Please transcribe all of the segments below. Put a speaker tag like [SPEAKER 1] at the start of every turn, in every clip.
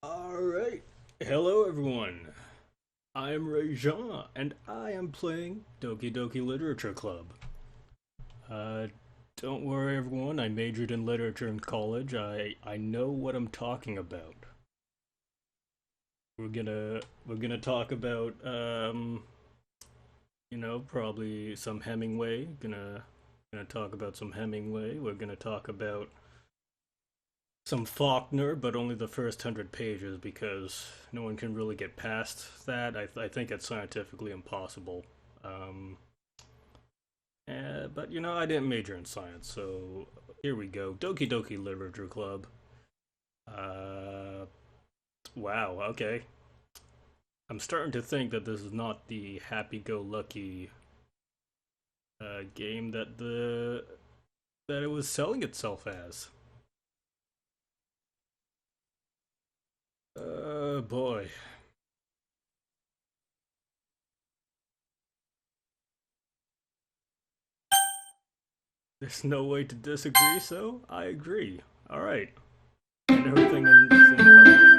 [SPEAKER 1] Alright, hello everyone. I am Rajan, and I am playing Doki Doki Literature Club. Uh, don't worry everyone, I majored in literature in college. I know what I'm talking about. We're gonna talk about probably some Hemingway. Gonna talk about some Hemingway. We're gonna talk about some Faulkner, but only the first 100 pages because no one can really get past that. I think it's scientifically impossible. Um, but I didn't major in science, so here we go. Doki Doki Literature Club. Uh, wow. Okay, I'm starting to think that this is not the happy-go-lucky game that it was selling itself as. Boy. There's no way to disagree, so I agree. Alright. And everything in the same color.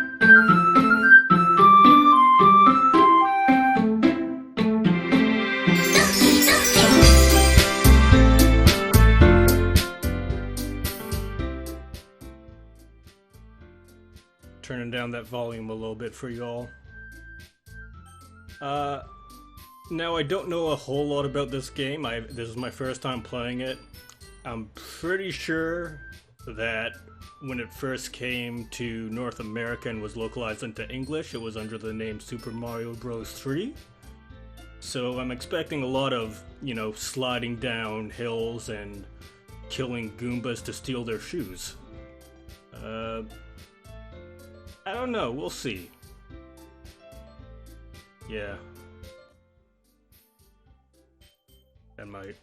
[SPEAKER 1] Turning down that volume a little bit for y'all. Uh, Now I don't know a whole lot about this game. This is my first time playing it. I'm pretty sure that when it first came to North America and was localized into English, it was under the name Super Mario Bros. 3. So I'm expecting a lot of, sliding down hills and killing Goombas to steal their shoes. Uh, I don't know, we'll see. Yeah. That might.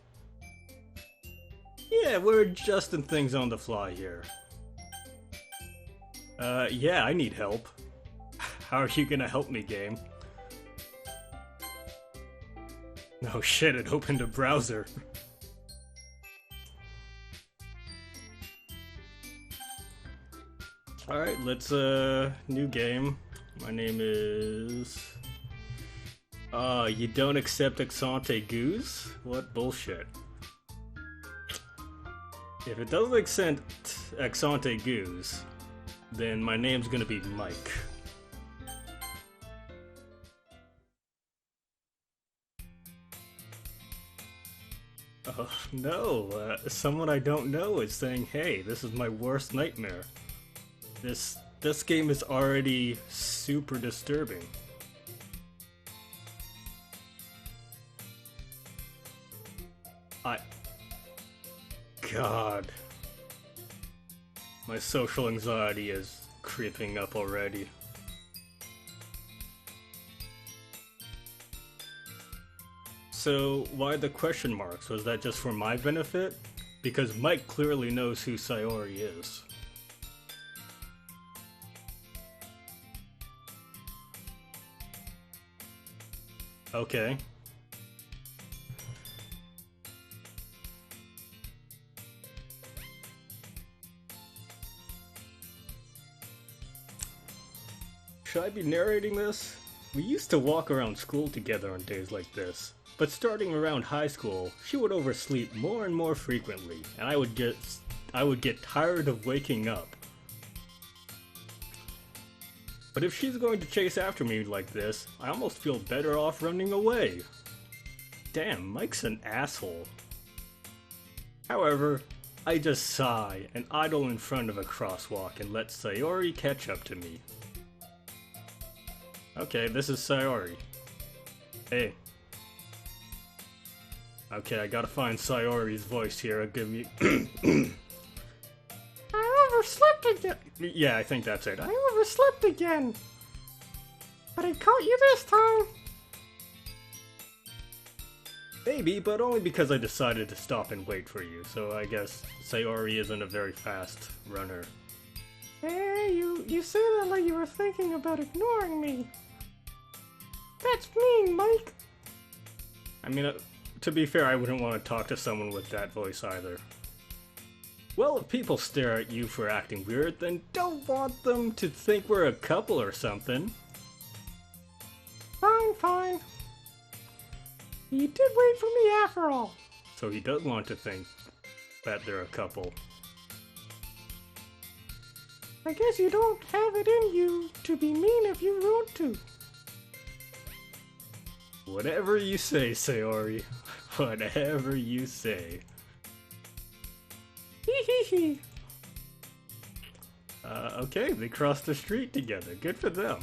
[SPEAKER 1] Yeah, we're adjusting things on the fly here. Yeah, I need help. How are you gonna help me, game? Oh shit, it opened a browser. Alright, let's, new game. My name is... you don't accept ex-ante goose? What bullshit. If it doesn't accept ex-ante goose, then my name's gonna be Mike. Oh, no, someone I don't know is saying, hey, this is my worst nightmare. This game is already super disturbing. I... God. My social anxiety is creeping up already. So, why the question marks? Was that just for my benefit? Because Mike clearly knows who Sayori is. Okay. Should I be narrating this? We used to walk around school together on days like this, but starting around high school, she would oversleep more and more frequently, and I would get tired of waking up. But if she's going to chase after me like this, I almost feel better off running away. Damn, Mike's an asshole. However, I just sigh and idle in front of a crosswalk and let Sayori catch up to me. Okay, this is Sayori. Hey. Okay, I gotta find Sayori's voice here. Give me.
[SPEAKER 2] I overslept again.
[SPEAKER 1] Yeah, I think that's it.
[SPEAKER 2] I overslept again. But I caught you this time.
[SPEAKER 1] Maybe, but only because I decided to stop and wait for you. So I guess Sayori isn't a very fast runner.
[SPEAKER 2] Hey, you say that like you were thinking about ignoring me. That's mean, Mike.
[SPEAKER 1] I mean, to be fair, I wouldn't want to talk to someone with that voice either. Well, if people stare at you for acting weird, then don't want them to think we're a couple or something.
[SPEAKER 2] Fine, fine. You did wait for me after all.
[SPEAKER 1] So he does want to think that they're a couple.
[SPEAKER 2] I guess you don't have it in you to be mean if you want to.
[SPEAKER 1] Whatever you say, Sayori. Whatever you say.
[SPEAKER 2] Hee hee hee.
[SPEAKER 1] Okay, they crossed the street together. Good for them.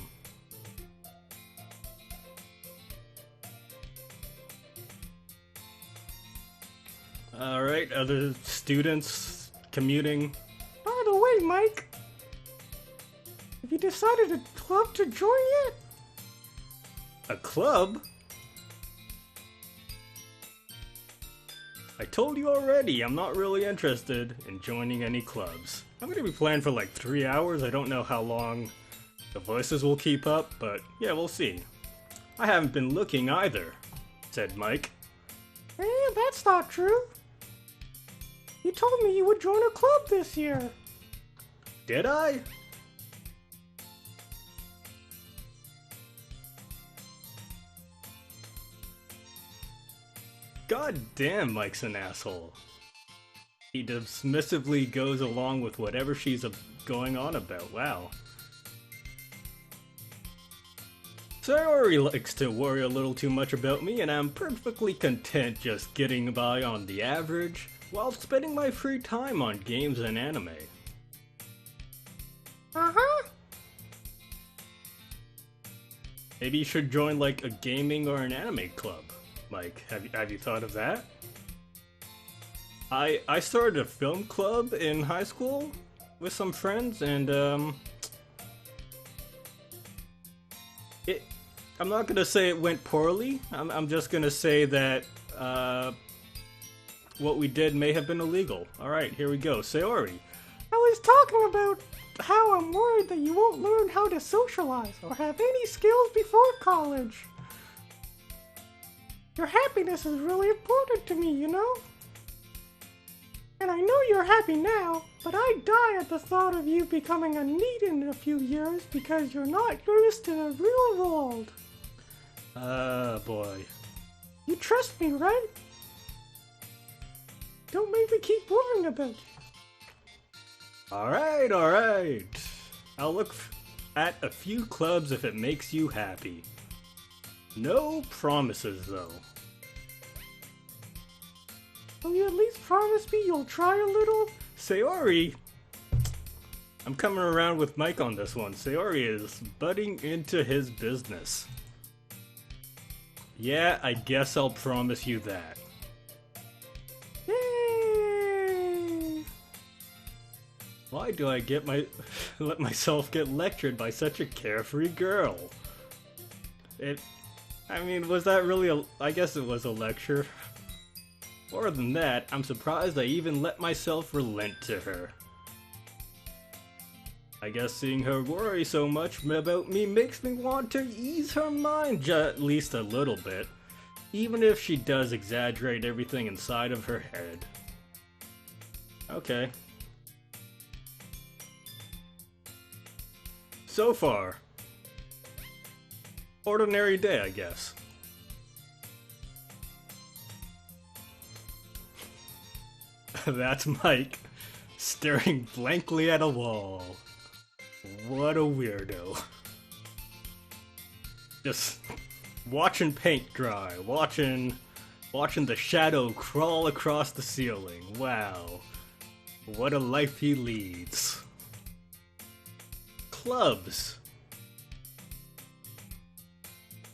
[SPEAKER 1] Alright, other students commuting.
[SPEAKER 2] By the way, Mike, have you decided a club to join yet?
[SPEAKER 1] A club? I told you already, I'm not really interested in joining any clubs. I'm gonna be playing for like 3 hours. I don't know how long the voices will keep up, but yeah, we'll see. I haven't been looking either, said Mike.
[SPEAKER 2] That's not true. You told me you would join a club this year.
[SPEAKER 1] Did I? God damn, Mike's an asshole. He dismissively goes along with whatever she's going on about. Wow. Sayori likes to worry a little too much about me, and I'm perfectly content just getting by on the average while spending my free time on games and anime.
[SPEAKER 2] Uh-huh.
[SPEAKER 1] Maybe you should join like a gaming or an anime club. Mike, have you thought of that? I started a film club in high school with some friends, and I'm not gonna say it went poorly. I'm just gonna say that what we did may have been illegal. All right, here we go. Sayori.
[SPEAKER 2] I was talking about how I'm worried that you won't learn how to socialize or have any skills before college. Your happiness is really important to me, you know? And I know you're happy now, but I die at the thought of you becoming a NEET in a few years because you're not used to the real world.
[SPEAKER 1] Boy.
[SPEAKER 2] You trust me, right? Don't make me keep worrying about you.
[SPEAKER 1] Alright. I'll look at a few clubs if it makes you happy. No promises, though.
[SPEAKER 2] Will you at least promise me you'll try a little?
[SPEAKER 1] Sayori! I'm coming around with Mike on this one. Sayori is butting into his business. Yeah, I guess I'll promise you that.
[SPEAKER 2] Yay!
[SPEAKER 1] Why do I let myself get lectured by such a carefree girl? Was that really I guess it was a lecture. More than that, I'm surprised I even let myself relent to her. I guess seeing her worry so much about me makes me want to ease her mind at least a little bit, even if she does exaggerate everything inside of her head. Okay. So far, ordinary day, I guess. That's Mike, staring blankly at a wall. What a weirdo. Just watching paint dry, watching the shadow crawl across the ceiling. Wow. What a life he leads. Clubs.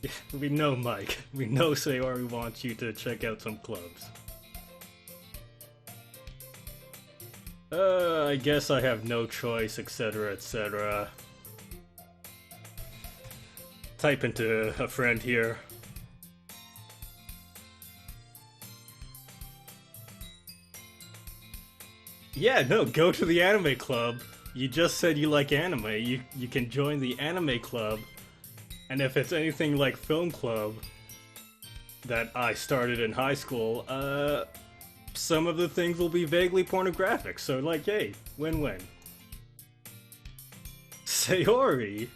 [SPEAKER 1] Yeah, we know Mike. We know Sayori wants you to check out some clubs. I guess I have no choice, etc., etc. Type into a friend here. Yeah, no, go to the anime club. You just said you like anime. You can join the anime club. And if it's anything like film club that I started in high school, some of the things will be vaguely pornographic, so like, hey, win-win. Sayori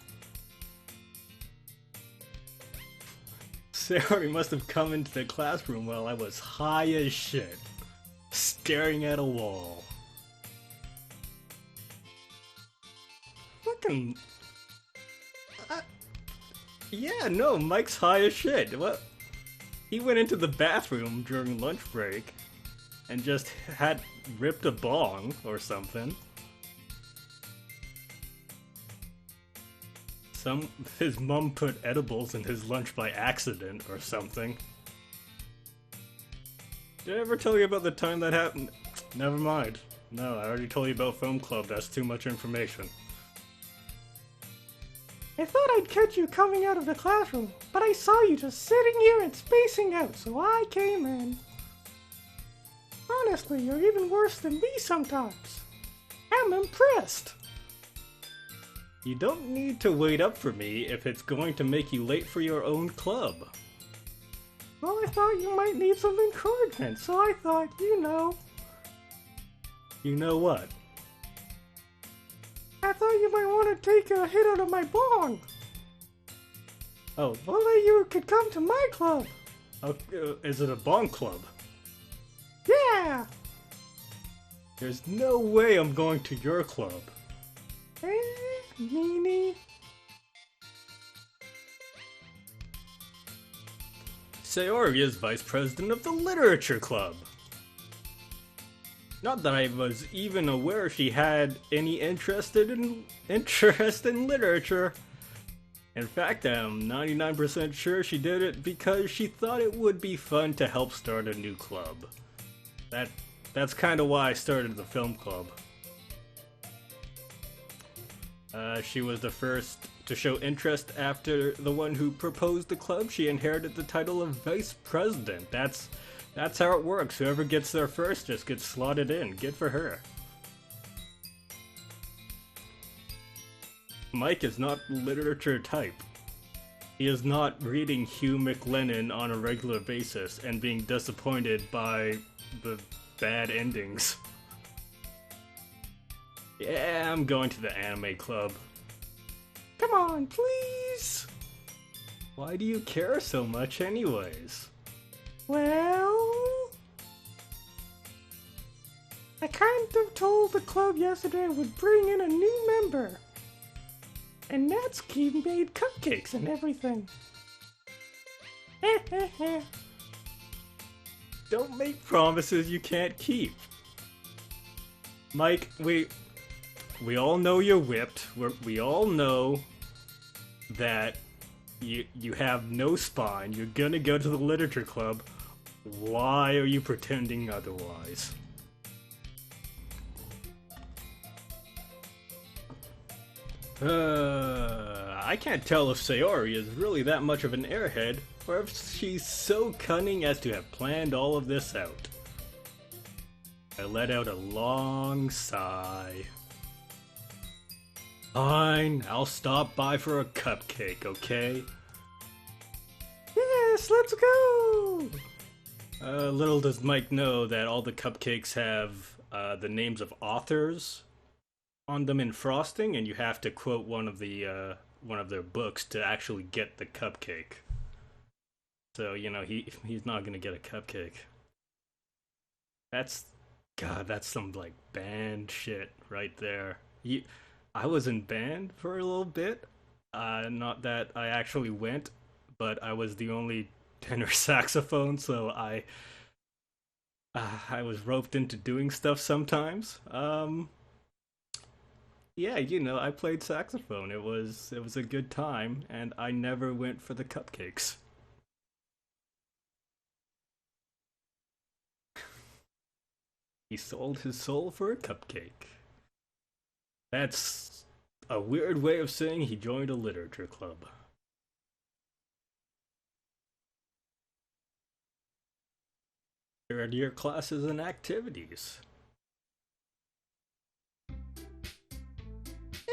[SPEAKER 1] must have come into the classroom while I was high as shit, staring at a wall. Fucking... yeah, no, Mike's high as shit. What? He went into the bathroom during lunch break and just had ripped a bong or something. His mom put edibles in his lunch by accident or something. Did I ever tell you about the time that happened? Never mind. No, I already told you about Film Club. That's too much information.
[SPEAKER 2] I thought I'd catch you coming out of the classroom, but I saw you just sitting here and spacing out, so I came in. Honestly, you're even worse than me sometimes. I'm impressed.
[SPEAKER 1] You don't need to wait up for me if it's going to make you late for your own club.
[SPEAKER 2] Well, I thought you might need some encouragement, so I thought, you know.
[SPEAKER 1] You know what?
[SPEAKER 2] I thought you might want to take a hit out of my bong.
[SPEAKER 1] Oh,
[SPEAKER 2] well, then you could come to my club.
[SPEAKER 1] Is it a bong club?
[SPEAKER 2] Yeah.
[SPEAKER 1] There's no way I'm going to your club.
[SPEAKER 2] Meanie.
[SPEAKER 1] Sayori is vice president of the literature club. Not that I was even aware she had any interest in literature. In fact, I'm 99% sure she did it because she thought it would be fun to help start a new club. That's kind of why I started the film club. She was the first to show interest after the one who proposed the club. She inherited the title of vice president. That's how it works. Whoever gets there first just gets slotted in. Good for her. Mike is not literature type. He is not reading Hugh McLennan on a regular basis and being disappointed by the bad endings. Yeah, I'm going to the anime club.
[SPEAKER 2] Come on, please.
[SPEAKER 1] Why do you care so much anyways?
[SPEAKER 2] Well, I kind of told the club yesterday I would bring in a new member. And Natsuki made cupcakes and everything.
[SPEAKER 1] Don't make promises you can't keep. Mike, we all know you're whipped. We all know that you have no spine. You're gonna go to the literature club. Why are you pretending otherwise? I can't tell if Sayori is really that much of an airhead, or if she's so cunning as to have planned all of this out. I let out a long sigh. Fine, I'll stop by for a cupcake, okay?
[SPEAKER 2] Yes, let's go!
[SPEAKER 1] Little does Mike know that all the cupcakes have the names of authors on them in frosting, and you have to quote one of their books to actually get the cupcake. So, you know, he's not gonna get a cupcake. That's some like band shit right there. I was in band for a little bit. Not that I actually went, but I was the only tenor saxophone, so I was roped into doing stuff sometimes. Yeah, you know, I played saxophone. It was a good time, and I never went for the cupcakes. He sold his soul for a cupcake. That's a weird way of saying he joined a literature club. Third year classes and activities.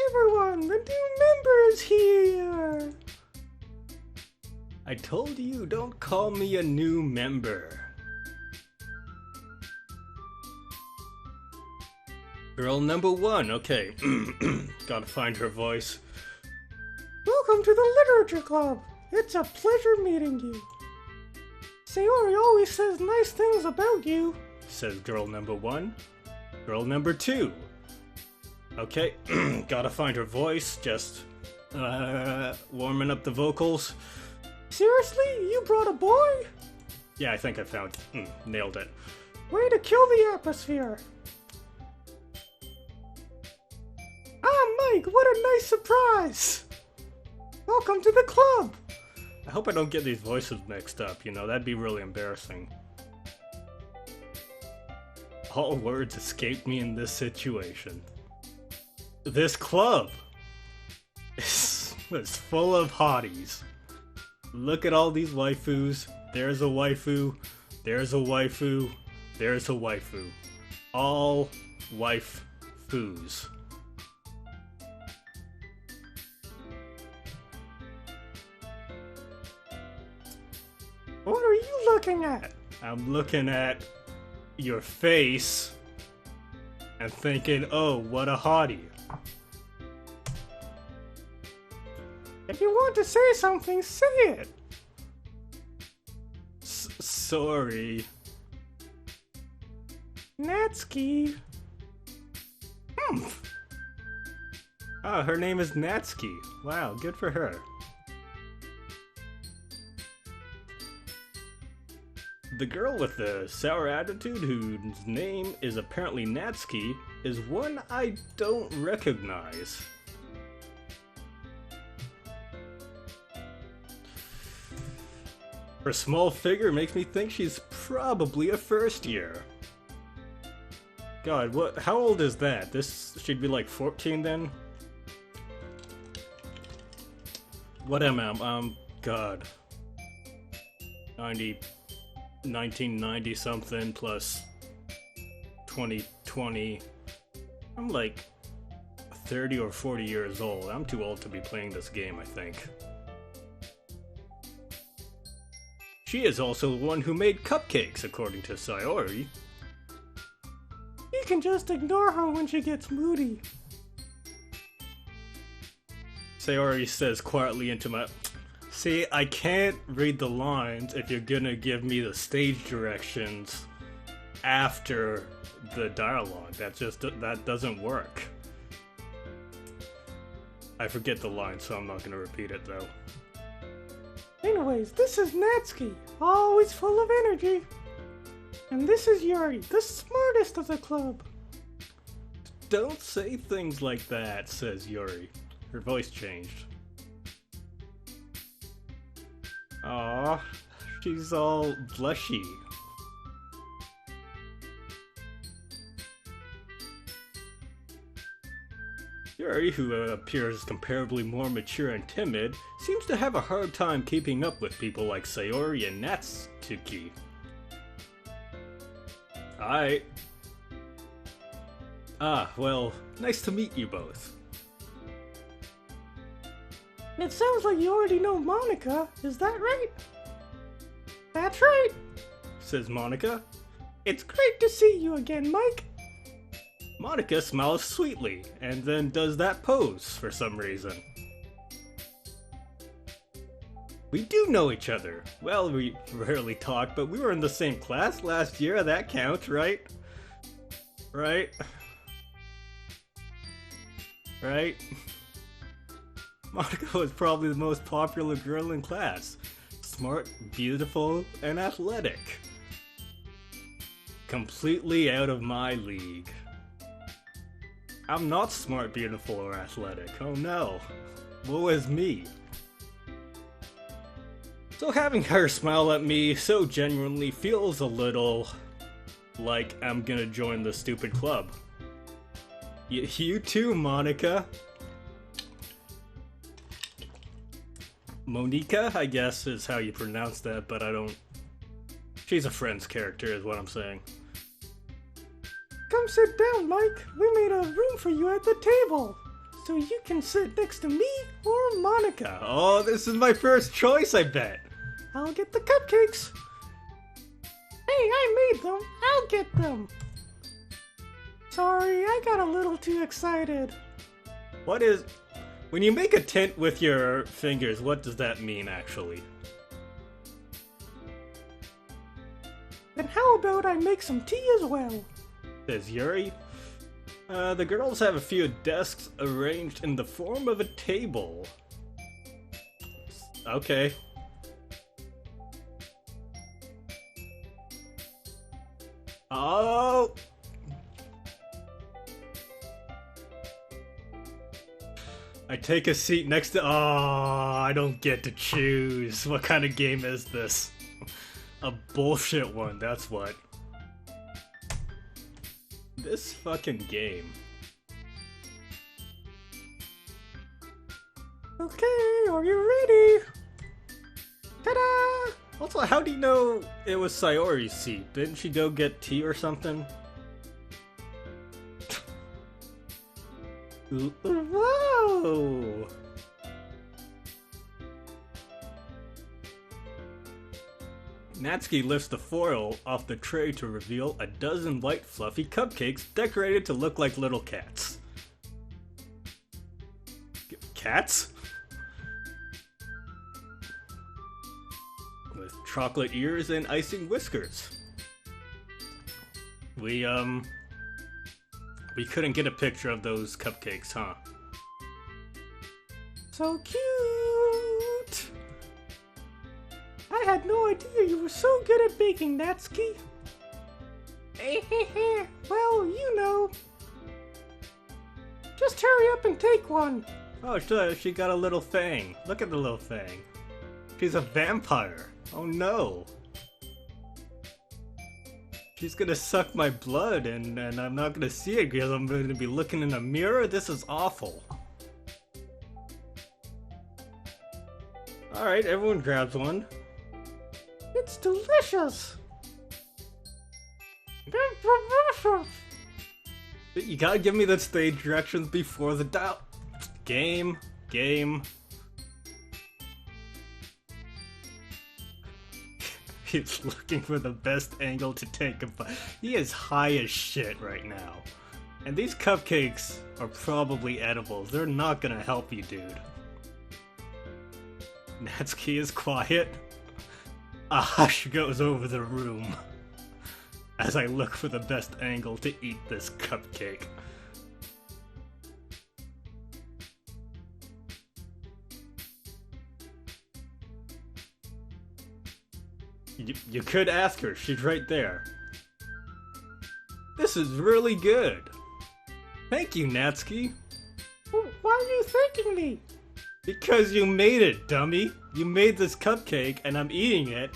[SPEAKER 2] Everyone, the new member is here!
[SPEAKER 1] I told you, don't call me a new member. Girl number one, okay. Gotta find her voice.
[SPEAKER 2] Welcome to the Literature Club. It's a pleasure meeting you. Sayori always says nice things about you,
[SPEAKER 1] says girl number one. Girl number two. Okay, gotta find her voice, just warming up the vocals.
[SPEAKER 2] Seriously? You brought a boy?
[SPEAKER 1] Yeah, I think I found nailed it.
[SPEAKER 2] Way to kill the atmosphere. Ah, Mike, what a nice surprise. Welcome to the club.
[SPEAKER 1] I hope I don't get these voices mixed up, you know, that'd be really embarrassing. All words escape me in this situation. This club is full of hotties. Look at all these waifus. There's a waifu. There's a waifu. There's a waifu. All wife-foos.
[SPEAKER 2] What are you looking at?
[SPEAKER 1] I'm looking at your face and thinking, oh, what a hottie.
[SPEAKER 2] If you want to say something, say it.
[SPEAKER 1] Sorry.
[SPEAKER 2] Natsuki.
[SPEAKER 1] Oh, her name is Natsuki. Wow, good for her. The girl with the sour attitude, whose name is apparently Natsuki, is one I don't recognize. Her small figure makes me think she's probably a first year. God, what? How old is that? This should be like 14 then? What am I? God. 1990 something plus 2020. I'm like 30 or 40 years old. I'm too old to be playing this game, I think. She is also the one who made cupcakes, according to Sayori.
[SPEAKER 2] You can just ignore her when she gets moody.
[SPEAKER 1] Sayori says quietly into my... See, I can't read the lines if you're gonna give me the stage directions after the dialogue. That doesn't work. I forget the line, so I'm not gonna repeat it though.
[SPEAKER 2] Anyways, this is Natsuki, always full of energy. And this is Yuri, the smartest of the club.
[SPEAKER 1] Don't say things like that, says Yuri. Her voice changed. Aw, she's all blushy. Yuri, who appears comparably more mature and timid, seems to have a hard time keeping up with people like Sayori and Natsuki. Well, nice to meet you both.
[SPEAKER 2] It sounds like you already know Monica, is that right? That's right,
[SPEAKER 1] says Monica.
[SPEAKER 2] It's great to see you again, Mike.
[SPEAKER 1] Monica smiles sweetly, and then does that pose for some reason. We do know each other. Well, we rarely talk, but we were in the same class last year, that counts, right? Right? Right? Monica was probably the most popular girl in class. Smart, beautiful, and athletic. Completely out of my league. I'm not smart, beautiful, or athletic. Oh no. Woe is me. So having her smile at me so genuinely feels a little like I'm gonna join the stupid club. You too, Monica. Monica, I guess, is how you pronounce that, but I don't... She's a Friends character, is what I'm saying.
[SPEAKER 2] Come sit down, Mike. We made a room for you at the table, so you can sit next to me or Monica.
[SPEAKER 1] Oh, this is my first choice, I bet.
[SPEAKER 2] I'll get the cupcakes. Hey, I made them. I'll get them. Sorry, I got a little too excited.
[SPEAKER 1] What is... When you make a tint with your fingers, what does that mean, actually?
[SPEAKER 2] Then how about I make some tea as well?
[SPEAKER 1] Says Yuri. The girls have a few desks arranged in the form of a table. Okay. Oh! I take a seat next to... Oh, I don't get to choose. What kind of game is this? A bullshit one, that's what. This fucking game.
[SPEAKER 2] Okay, are you ready? Ta-da!
[SPEAKER 1] Also, how do you know it was Sayori's seat? Didn't she go get tea or something? Whoa! Natsuki lifts the foil off the tray to reveal a dozen white fluffy cupcakes decorated to look like little cats. Cats? With chocolate ears and icing whiskers. We couldn't get a picture of those cupcakes, huh?
[SPEAKER 2] So cute! I had no idea you were so good at baking, Natsuki. Well, you know. Just hurry up and take one.
[SPEAKER 1] Oh, she got a little fang. Look at the little fang. She's a vampire. Oh no. She's gonna suck my blood and I'm not gonna see it because I'm gonna be looking in a mirror? This is awful. Alright, everyone grabs one.
[SPEAKER 2] It's delicious.
[SPEAKER 1] You gotta give me the stage directions before the dial. Game. He's looking for the best angle to take a bite. He is high as shit right now. And these cupcakes are probably edibles. They're not gonna help you, dude. Natsuki is quiet. A hush goes over the room as I look for the best angle to eat this cupcake. You could ask her, she's right there. This is really good. Thank you, Natsuki.
[SPEAKER 2] Why are you thanking me?
[SPEAKER 1] Because you made it, dummy. You made this cupcake, and I'm eating it,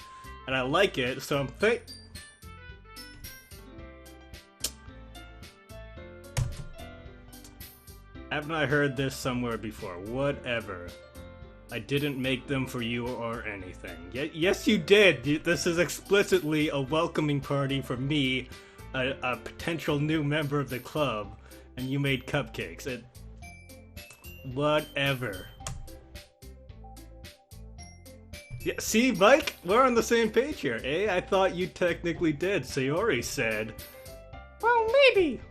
[SPEAKER 1] and I like it, so I'm Haven't I heard this somewhere before? Whatever. I didn't make them for you or anything. Yes, you did. This is explicitly a welcoming party for me, a potential new member of the club, and you made cupcakes. Whatever. Yeah, see, Mike? We're on the same page here, eh? I thought you technically did, Sayori said.
[SPEAKER 2] Well, maybe.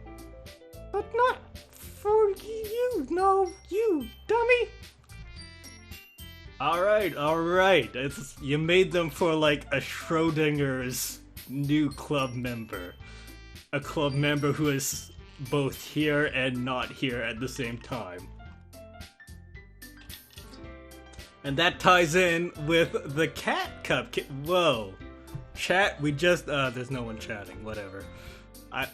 [SPEAKER 2] But not for you. No, you dummy.
[SPEAKER 1] Alright. You made them for like a Schrodinger's new club member. A club member who is both here and not here at the same time. And that ties in with the cat cupcake. Whoa. Chat, we just, there's no one chatting, whatever.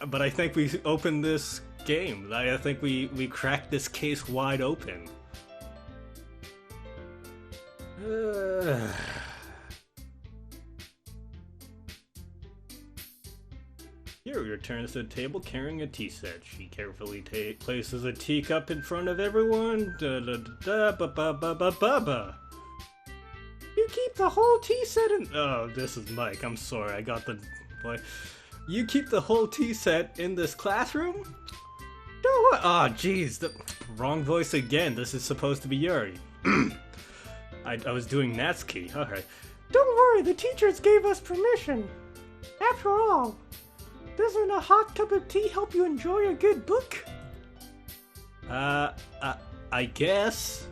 [SPEAKER 1] But I think we opened this game. I think we cracked this case wide open. Yuri returns to the table carrying a tea set. She carefully places a teacup in front of everyone.
[SPEAKER 2] You keep the whole tea set in...
[SPEAKER 1] Oh, this is Mike. I'm sorry. I got the... Boy. You keep the whole tea set in this classroom? No, what? Oh, jeez. The wrong voice again. This is supposed to be Yuri. I was doing Natsuki. Alright.
[SPEAKER 2] Don't worry, the teachers gave us permission. After all, Doesn't a hot cup of tea help you enjoy a good book?
[SPEAKER 1] I guess.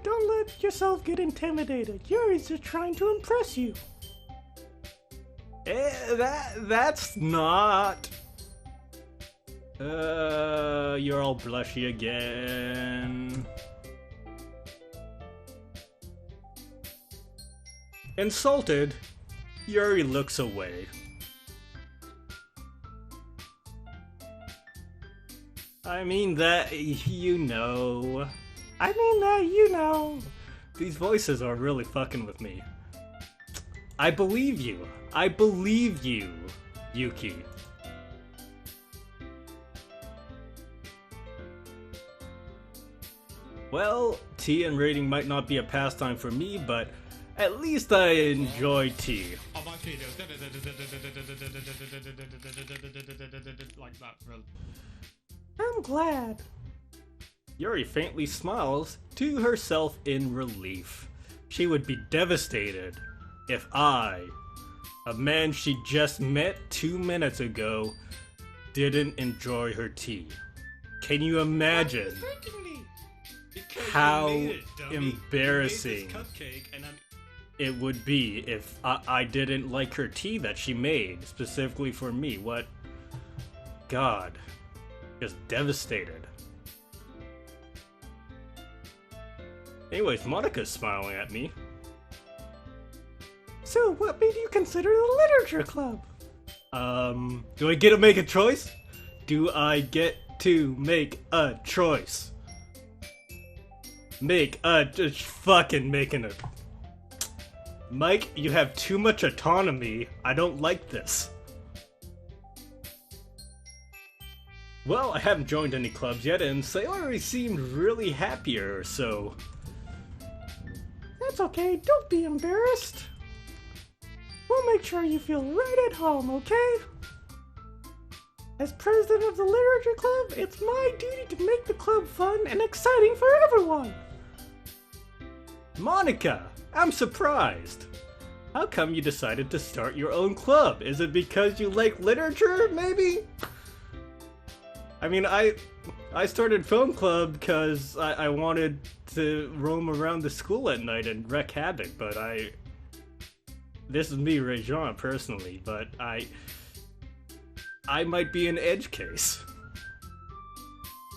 [SPEAKER 2] Don't let yourself get intimidated. Yuri's just trying to impress you.
[SPEAKER 1] That's not. You're all blushy again. Insulted, Yuri looks away. I mean that, you know. These voices are really fucking with me. I believe you. I believe you, Yuki. Well, tea and raiding might not be a pastime for me, but at least I enjoy tea.
[SPEAKER 3] Like that, bro.
[SPEAKER 2] I'm glad.
[SPEAKER 1] Yuri faintly smiles to herself in relief. She would be devastated if I, a man she just met 2 minutes ago, didn't enjoy her tea. Can you imagine how embarrassing it would be if I didn't like her tea that she made specifically for me? What? God. Just devastated. Anyways, Monica's smiling at me.
[SPEAKER 2] So, what made you consider the literature club?
[SPEAKER 1] Do I get to make a choice? Do I get to make a choice? Just fucking making it. Mike, you have too much autonomy. I don't like this. Well, I haven't joined any clubs yet, and Sayori seemed really happier, so...
[SPEAKER 2] That's okay, don't be embarrassed. We'll make sure you feel right at home, okay? As president of the literature club, it's my duty to make the club fun and exciting for everyone.
[SPEAKER 1] Monica, I'm surprised. How come you decided to start your own club? Is it because you like literature, maybe? I mean, I started film club because I wanted to roam around the school at night and wreak havoc, but this is me, Rajon, personally, but I might be an edge case.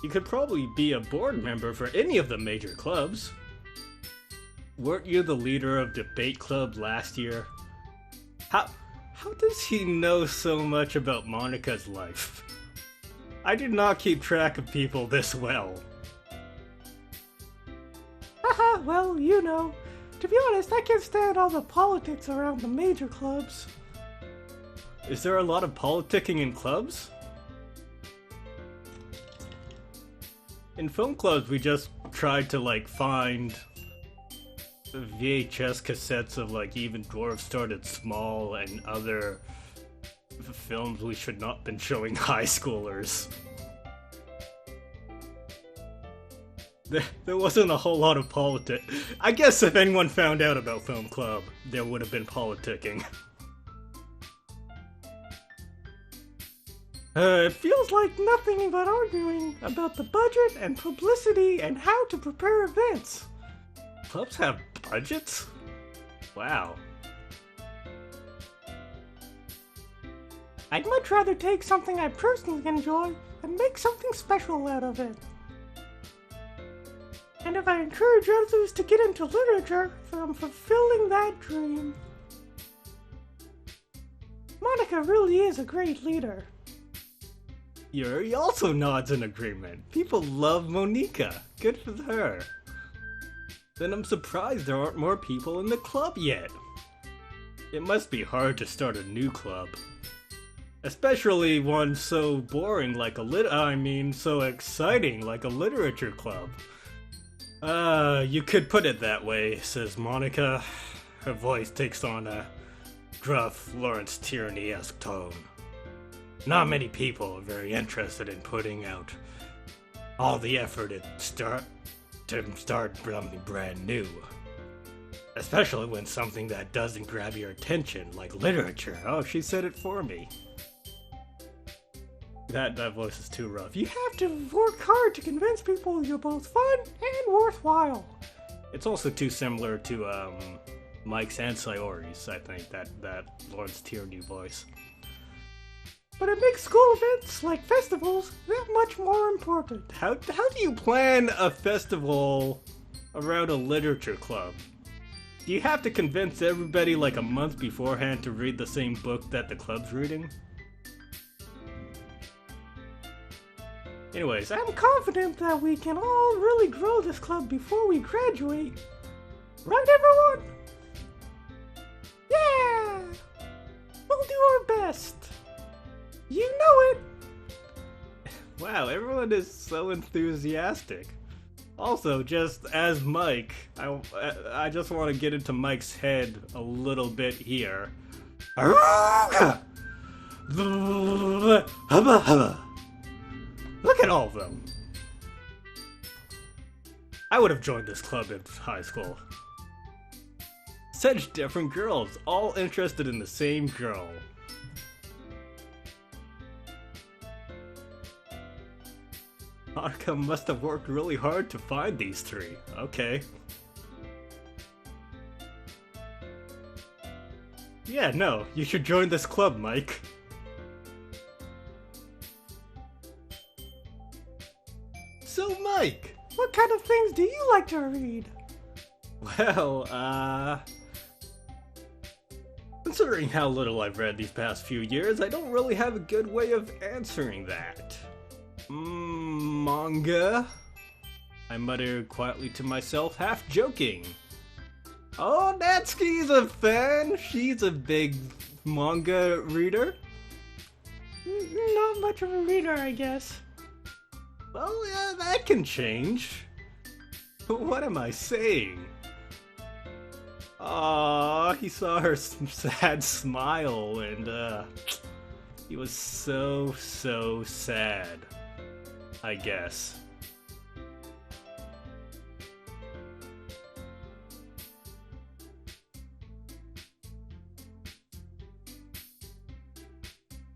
[SPEAKER 1] You could probably be a board member for any of the major clubs. Weren't you the leader of debate club last year? How does he know so much about Monica's life? I do not keep track of people this well.
[SPEAKER 2] Haha, well, you know. To be honest, I can't stand all the politics around the major clubs.
[SPEAKER 1] Is there a lot of politicking in clubs? In film clubs, we just tried to, find VHS cassettes of, Even Dwarves Started Small and other films we should not have been showing high schoolers. There wasn't a whole lot of politics. I guess if anyone found out about Film Club, there would have been politicking.
[SPEAKER 2] It feels like nothing but arguing about the budget and publicity and how to prepare events.
[SPEAKER 1] Clubs have budgets? Wow.
[SPEAKER 2] I'd much rather take something I personally enjoy and make something special out of it. And if I encourage others to get into literature, then I'm fulfilling that dream. Monica really is a great leader.
[SPEAKER 1] Yuri also nods in agreement. People love Monica. Good for her. Then I'm surprised there aren't more people in the club yet. It must be hard to start a new club. Especially one so boring like so exciting like a literature club. You could put it that way, says Monica. Her voice takes on a gruff, Lawrence Tierney-esque tone. Not many people are very interested in putting out all the effort to start something brand new. Especially when something that doesn't grab your attention, like literature. Oh, she said it for me. That voice is too rough.
[SPEAKER 2] You have to work hard to convince people you're both fun and worthwhile.
[SPEAKER 1] It's also too similar to Mike's and Sayori's, I think, that Lawrence Tierney voice.
[SPEAKER 2] But it makes school events like festivals that much more important.
[SPEAKER 1] How do you plan a festival around a literature club? Do you have to convince everybody like a month beforehand to read the same book that the club's reading? Anyways,
[SPEAKER 2] I'm confident that we can all really grow this club before we graduate. Right, everyone? Yeah! We'll do our best. You know it!
[SPEAKER 1] Wow, everyone is so enthusiastic. Also, just as Mike, I just want to get into Mike's head a little bit here. Look at all of them. I would have joined this club in high school. Such different girls, all interested in the same girl. Haruka must have worked really hard to find these three. Okay. Yeah, no, you should join this club, Mike. So, Mike!
[SPEAKER 2] What kind of things do you like to read?
[SPEAKER 1] Well, considering how little I've read these past few years, I don't really have a good way of answering that. Manga? I muttered quietly to myself, half joking. Oh, Natsuki's a fan! She's a big manga reader.
[SPEAKER 2] Not much of a reader, I guess.
[SPEAKER 1] Well, yeah, that can change. What am I saying? Aww, he saw her sad smile and, he was so sad, I guess.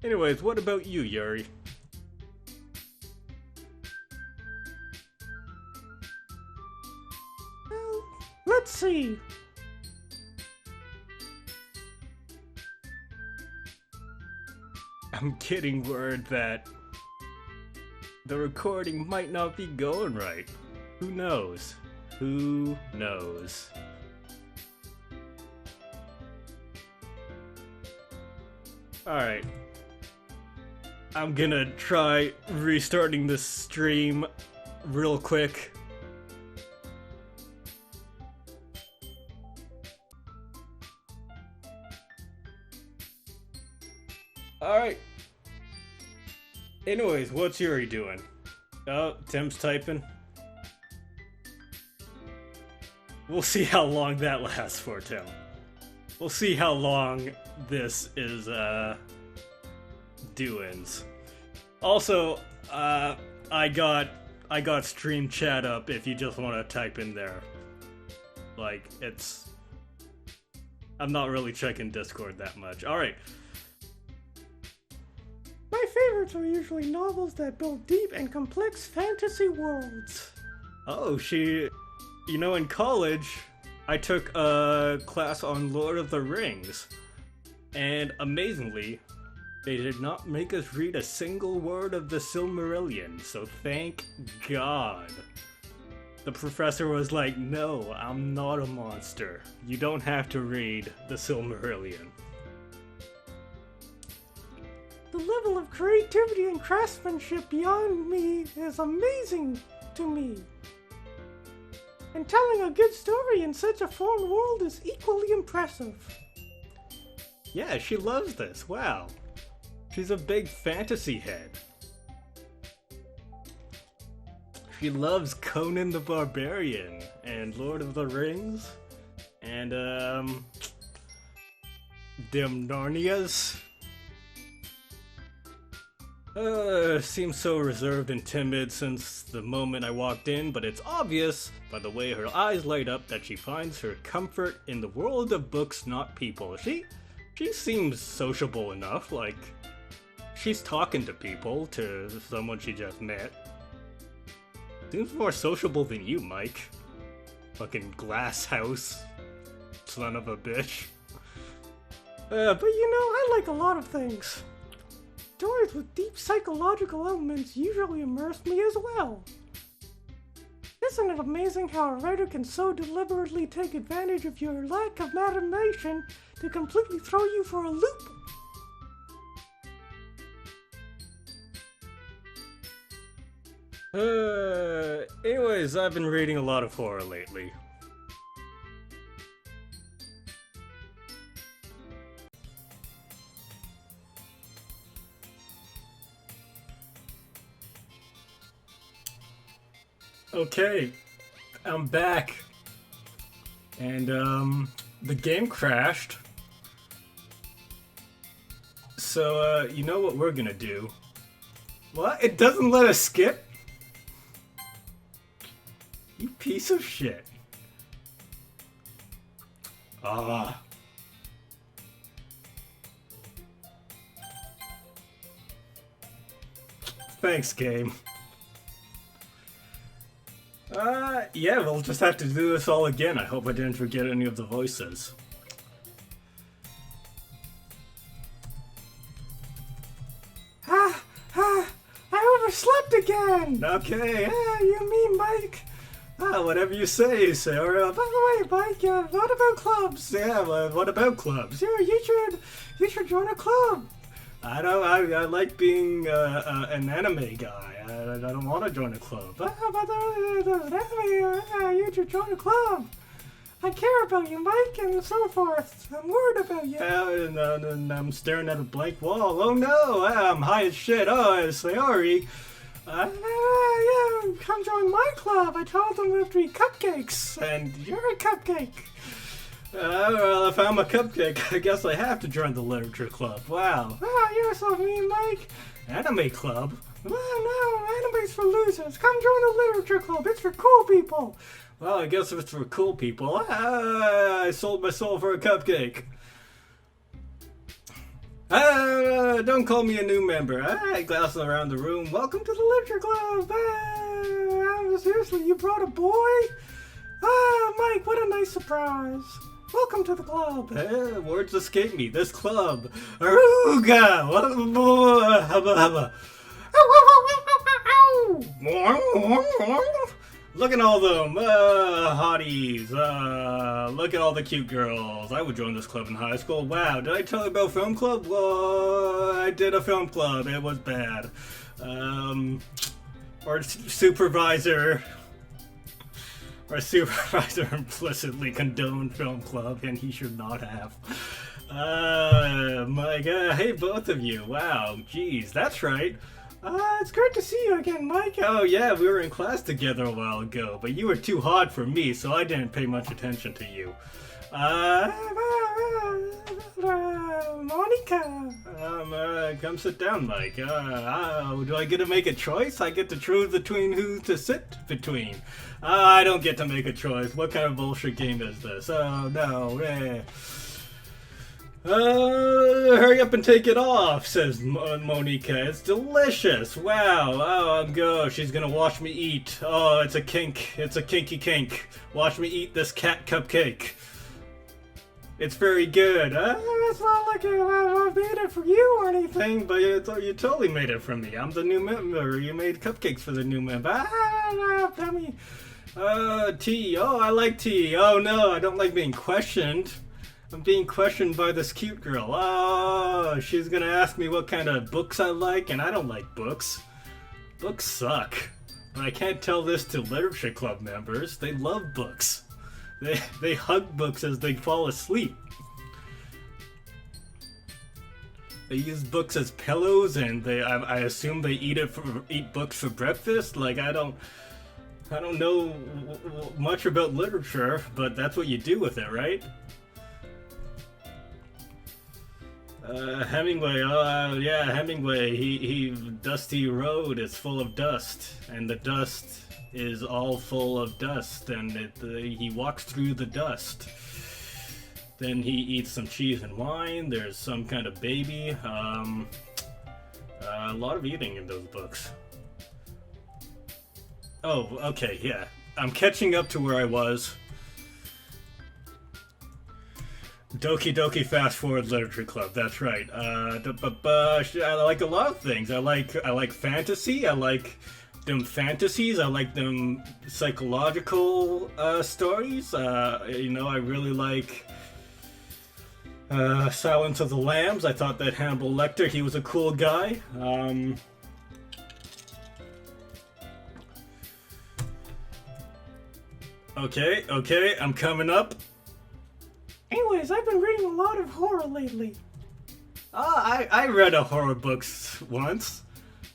[SPEAKER 1] Anyways, what about you, Yuri?
[SPEAKER 2] Well, let's see.
[SPEAKER 1] I'm getting word that the recording might not be going right. Who knows? Who knows? Alright. I'm gonna try restarting this stream real quick. Alright. Anyways, what's Yuri doing? Oh, Tim's typing. We'll see how long that lasts for, Tim. We'll see how long this is, doings. Also, I got stream chat up if you just want to type in there. Like, I'm not really checking Discord that much. Alright.
[SPEAKER 2] My favorites are usually novels that build deep and complex fantasy worlds.
[SPEAKER 1] Oh, you know, in college, I took a class on Lord of the Rings. And amazingly, they did not make us read a single word of the Silmarillion, so thank God. The professor was like, no, I'm not a monster. You don't have to read the Silmarillion.
[SPEAKER 2] The level of creativity and craftsmanship beyond me is amazing to me. And telling a good story in such a foreign world is equally impressive.
[SPEAKER 1] Yeah, she loves this. Wow. She's a big fantasy head. She loves Conan the Barbarian and Lord of the Rings and Dem Narnias. Seems so reserved and timid since the moment I walked in, but it's obvious by the way her eyes light up that she finds her comfort in the world of books, not people. She seems sociable enough, like she's talking to people, to someone she just met. Seems more sociable than you, Mike. Fucking glass house, son of a bitch.
[SPEAKER 2] But you know, I like a lot of things. Stories with deep psychological elements usually immerse me as well. Isn't it amazing how a writer can so deliberately take advantage of your lack of imagination to completely throw you for a loop?
[SPEAKER 1] Anyways, I've been reading a lot of horror lately. Okay, I'm back. And, the game crashed. So, you know what we're gonna do? What? It doesn't let us skip? You piece of shit. Ah. Thanks, game. Yeah, we'll just have to do this all again. I hope I didn't forget any of the voices.
[SPEAKER 2] I overslept again!
[SPEAKER 1] Okay,
[SPEAKER 2] You mean, Mike?
[SPEAKER 1] whatever you say, Sarah.
[SPEAKER 2] By the way, Mike, what about clubs?
[SPEAKER 1] Yeah, well, what about clubs?
[SPEAKER 2] Yeah, you should join a club.
[SPEAKER 1] I like being an anime guy. I don't want to join a club.
[SPEAKER 2] But you should join a club. I care about you, Mike, and so forth. I'm worried about you.
[SPEAKER 1] Yeah, and I'm staring at a blank wall. Oh no, I'm high as shit. Oh, sorry.
[SPEAKER 2] Yeah, come join my club. I told them there'd be cupcakes, and you're a cupcake.
[SPEAKER 1] Well, if I'm a cupcake, I guess I have to join the literature club. Wow.
[SPEAKER 2] Oh, you're so mean, Mike.
[SPEAKER 1] Anime club?
[SPEAKER 2] No, anime's for losers. Come join the literature club. It's for cool people.
[SPEAKER 1] Well, I guess if it's for cool people, I sold my soul for a cupcake. Don't call me a new member. Glancing around the room. Welcome to the literature club.
[SPEAKER 2] Seriously, you brought a boy? Mike, what a nice surprise. Welcome to the club.
[SPEAKER 1] Words escape me. This club. Aruga! Hubba hubba. Look at all them hotties. Look at all the cute girls. I would join this club in high school. Wow, did I tell you about film club? Well, I did a film club. It was bad. Our supervisor implicitly condoned film club, and he should not have. My God. Hey, both of you. Wow, geez, that's right.
[SPEAKER 2] It's great to see you again, Mike.
[SPEAKER 1] Oh yeah, we were in class together a while ago, but you were too hot for me, so I didn't pay much attention to you.
[SPEAKER 2] Monica.
[SPEAKER 1] Come sit down, Mike. Do I get to make a choice? I get to choose between who to sit between. I don't get to make a choice. What kind of bullshit game is this? Oh no. Hurry up and take it off, says Monica. It's delicious. Wow. Oh, go. She's gonna watch me eat. Oh, it's a kink. It's a kinky kink. Watch me eat this cat cupcake. It's very good.
[SPEAKER 2] It's not like I made it for you or anything.
[SPEAKER 1] But you totally made it for me. I'm the new member. You made cupcakes for the new member.
[SPEAKER 2] Dummy.
[SPEAKER 1] Tea. Oh, I like tea. Oh no, I don't like being questioned. I'm being questioned by this cute girl. Oh, she's gonna ask me what kind of books I like, and I don't like books. Books suck. But I can't tell this to literature club members. They love books. They hug books as they fall asleep. They use books as pillows, and I assume they eat books for breakfast. Like I don't know much about literature, but that's what you do with it, right? Hemingway, yeah, Hemingway. He Dusty Road is full of dust, and the dust is all full of dust, and he walks through the dust. Then he eats some cheese and wine. There's some kind of baby. A lot of eating in those books. Oh, okay, yeah. I'm catching up to where I was. Doki Doki Fast Forward Literature Club. That's right. I like a lot of things. I like fantasy. I like them fantasies. I like them psychological stories. I really like Silence of the Lambs. I thought that Hannibal Lecter, he was a cool guy. Okay, I'm coming up.
[SPEAKER 2] Anyways, I've been reading a lot of horror lately.
[SPEAKER 1] I read a horror books once.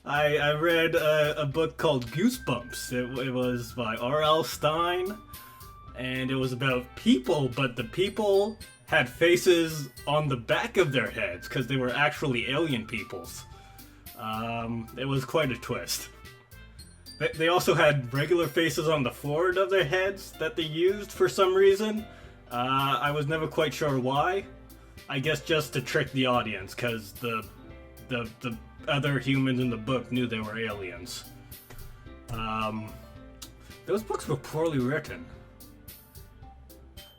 [SPEAKER 1] I read a book called Goosebumps. It was by R.L. Stine, and it was about people, but the people had faces on the back of their heads because they were actually alien peoples. It was quite a twist. They also had regular faces on the forward of their heads that they used for some reason. I was never quite sure why. I guess just to trick the audience, because the other humans in the book knew they were aliens. Those books were poorly written.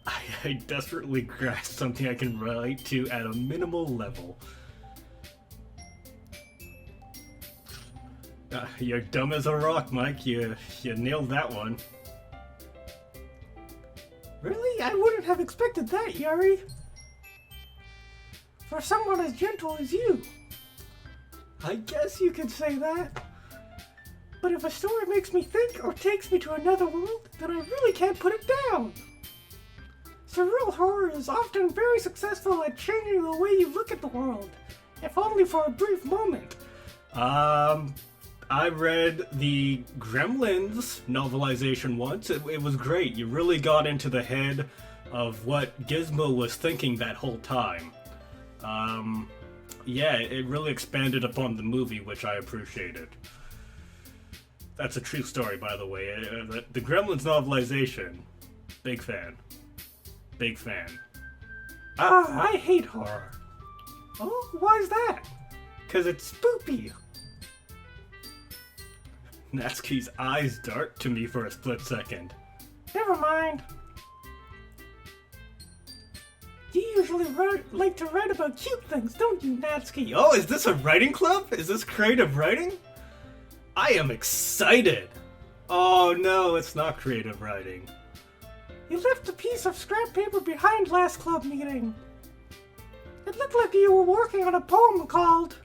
[SPEAKER 1] I desperately grasp something I can relate to at a minimal level. You're dumb as a rock, Mike. You nailed that one.
[SPEAKER 2] Really? I wouldn't have expected that, Yuri. For someone as gentle as you. I guess you could say that. But if a story makes me think or takes me to another world, then I really can't put it down. Surreal horror is often very successful at changing the way you look at the world, if only for a brief moment.
[SPEAKER 1] I read the Gremlins novelization once. It was great. You really got into the head of what Gizmo was thinking that whole time. Yeah, it really expanded upon the movie, which I appreciated. That's a true story, by the way. The Gremlins novelization, big fan. Big fan.
[SPEAKER 2] I hate horror. Oh, why's that?
[SPEAKER 1] 'Cause it's spoopy. Natsuki's eyes dart to me for a split second.
[SPEAKER 2] Never mind. You usually like to write about cute things, don't you, Natsuki?
[SPEAKER 1] Oh, is this a writing club? Is this creative writing? I am excited. Oh no, it's not creative writing.
[SPEAKER 2] You left a piece of scrap paper behind last club meeting. It looked like you were working on a poem called...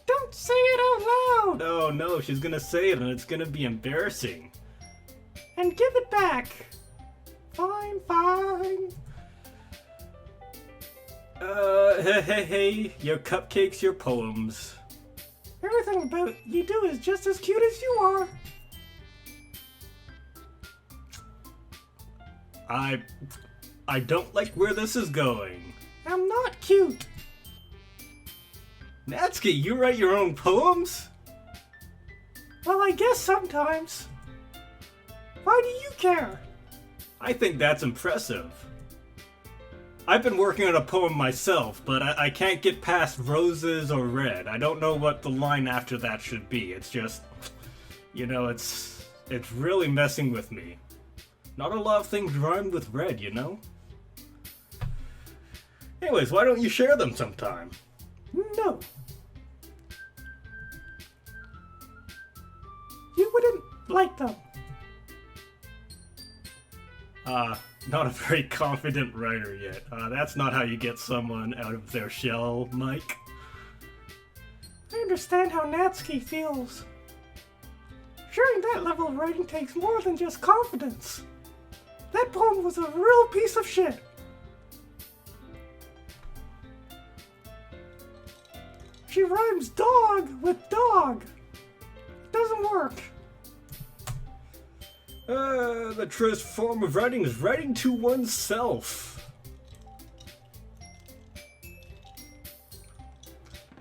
[SPEAKER 2] Don't say it out loud!
[SPEAKER 1] Oh no, she's gonna say it and it's gonna be embarrassing.
[SPEAKER 2] And give it back. Fine.
[SPEAKER 1] Hey, your cupcakes, your poems.
[SPEAKER 2] Everything about you do is just as cute as you are.
[SPEAKER 1] I don't like where this is going.
[SPEAKER 2] I'm not cute.
[SPEAKER 1] Natsuki, you write your own poems?
[SPEAKER 2] Well, I guess sometimes. Why do you care?
[SPEAKER 1] I think that's impressive. I've been working on a poem myself, but I can't get past roses or red. I don't know what the line after that should be. It's just, it's really messing with me. Not a lot of things rhyme with red, you know? Anyways, why don't you share them sometime?
[SPEAKER 2] No. You wouldn't like them.
[SPEAKER 1] Not a very confident writer yet. That's not how you get someone out of their shell, Mike.
[SPEAKER 2] I understand how Natsuki feels. Sharing that level of writing takes more than just confidence. That poem was a real piece of shit. She rhymes dog with dog. It doesn't work.
[SPEAKER 1] The truest form of writing is writing to oneself.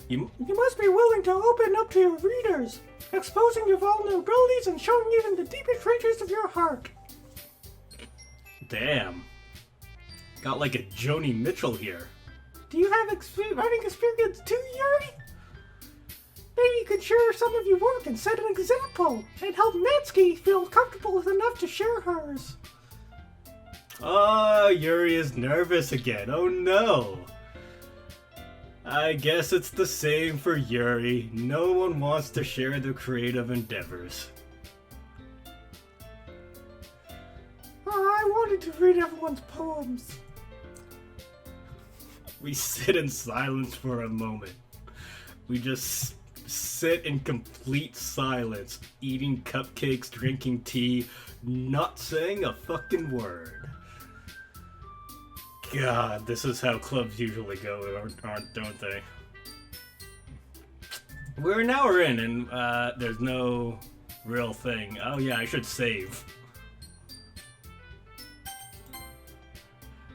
[SPEAKER 2] You must be willing to open up to your readers, exposing your vulnerabilities and showing even the deepest reaches of your heart.
[SPEAKER 1] Damn. Got like a Joni Mitchell here.
[SPEAKER 2] Do you have writing experience too, Yuri? Maybe you could share some of your work and set an example, and help Natsuki feel comfortable enough to share hers.
[SPEAKER 1] Oh, Yuri is nervous again. Oh no. I guess it's the same for Yuri. No one wants to share their creative endeavors.
[SPEAKER 2] Oh, I wanted to read everyone's poems.
[SPEAKER 1] We sit in silence for a moment. We just sit in complete silence, eating cupcakes, drinking tea, not saying a fucking word. God, this is how clubs usually go, don't they? We're an hour in and there's no real thing. Oh yeah, I should save.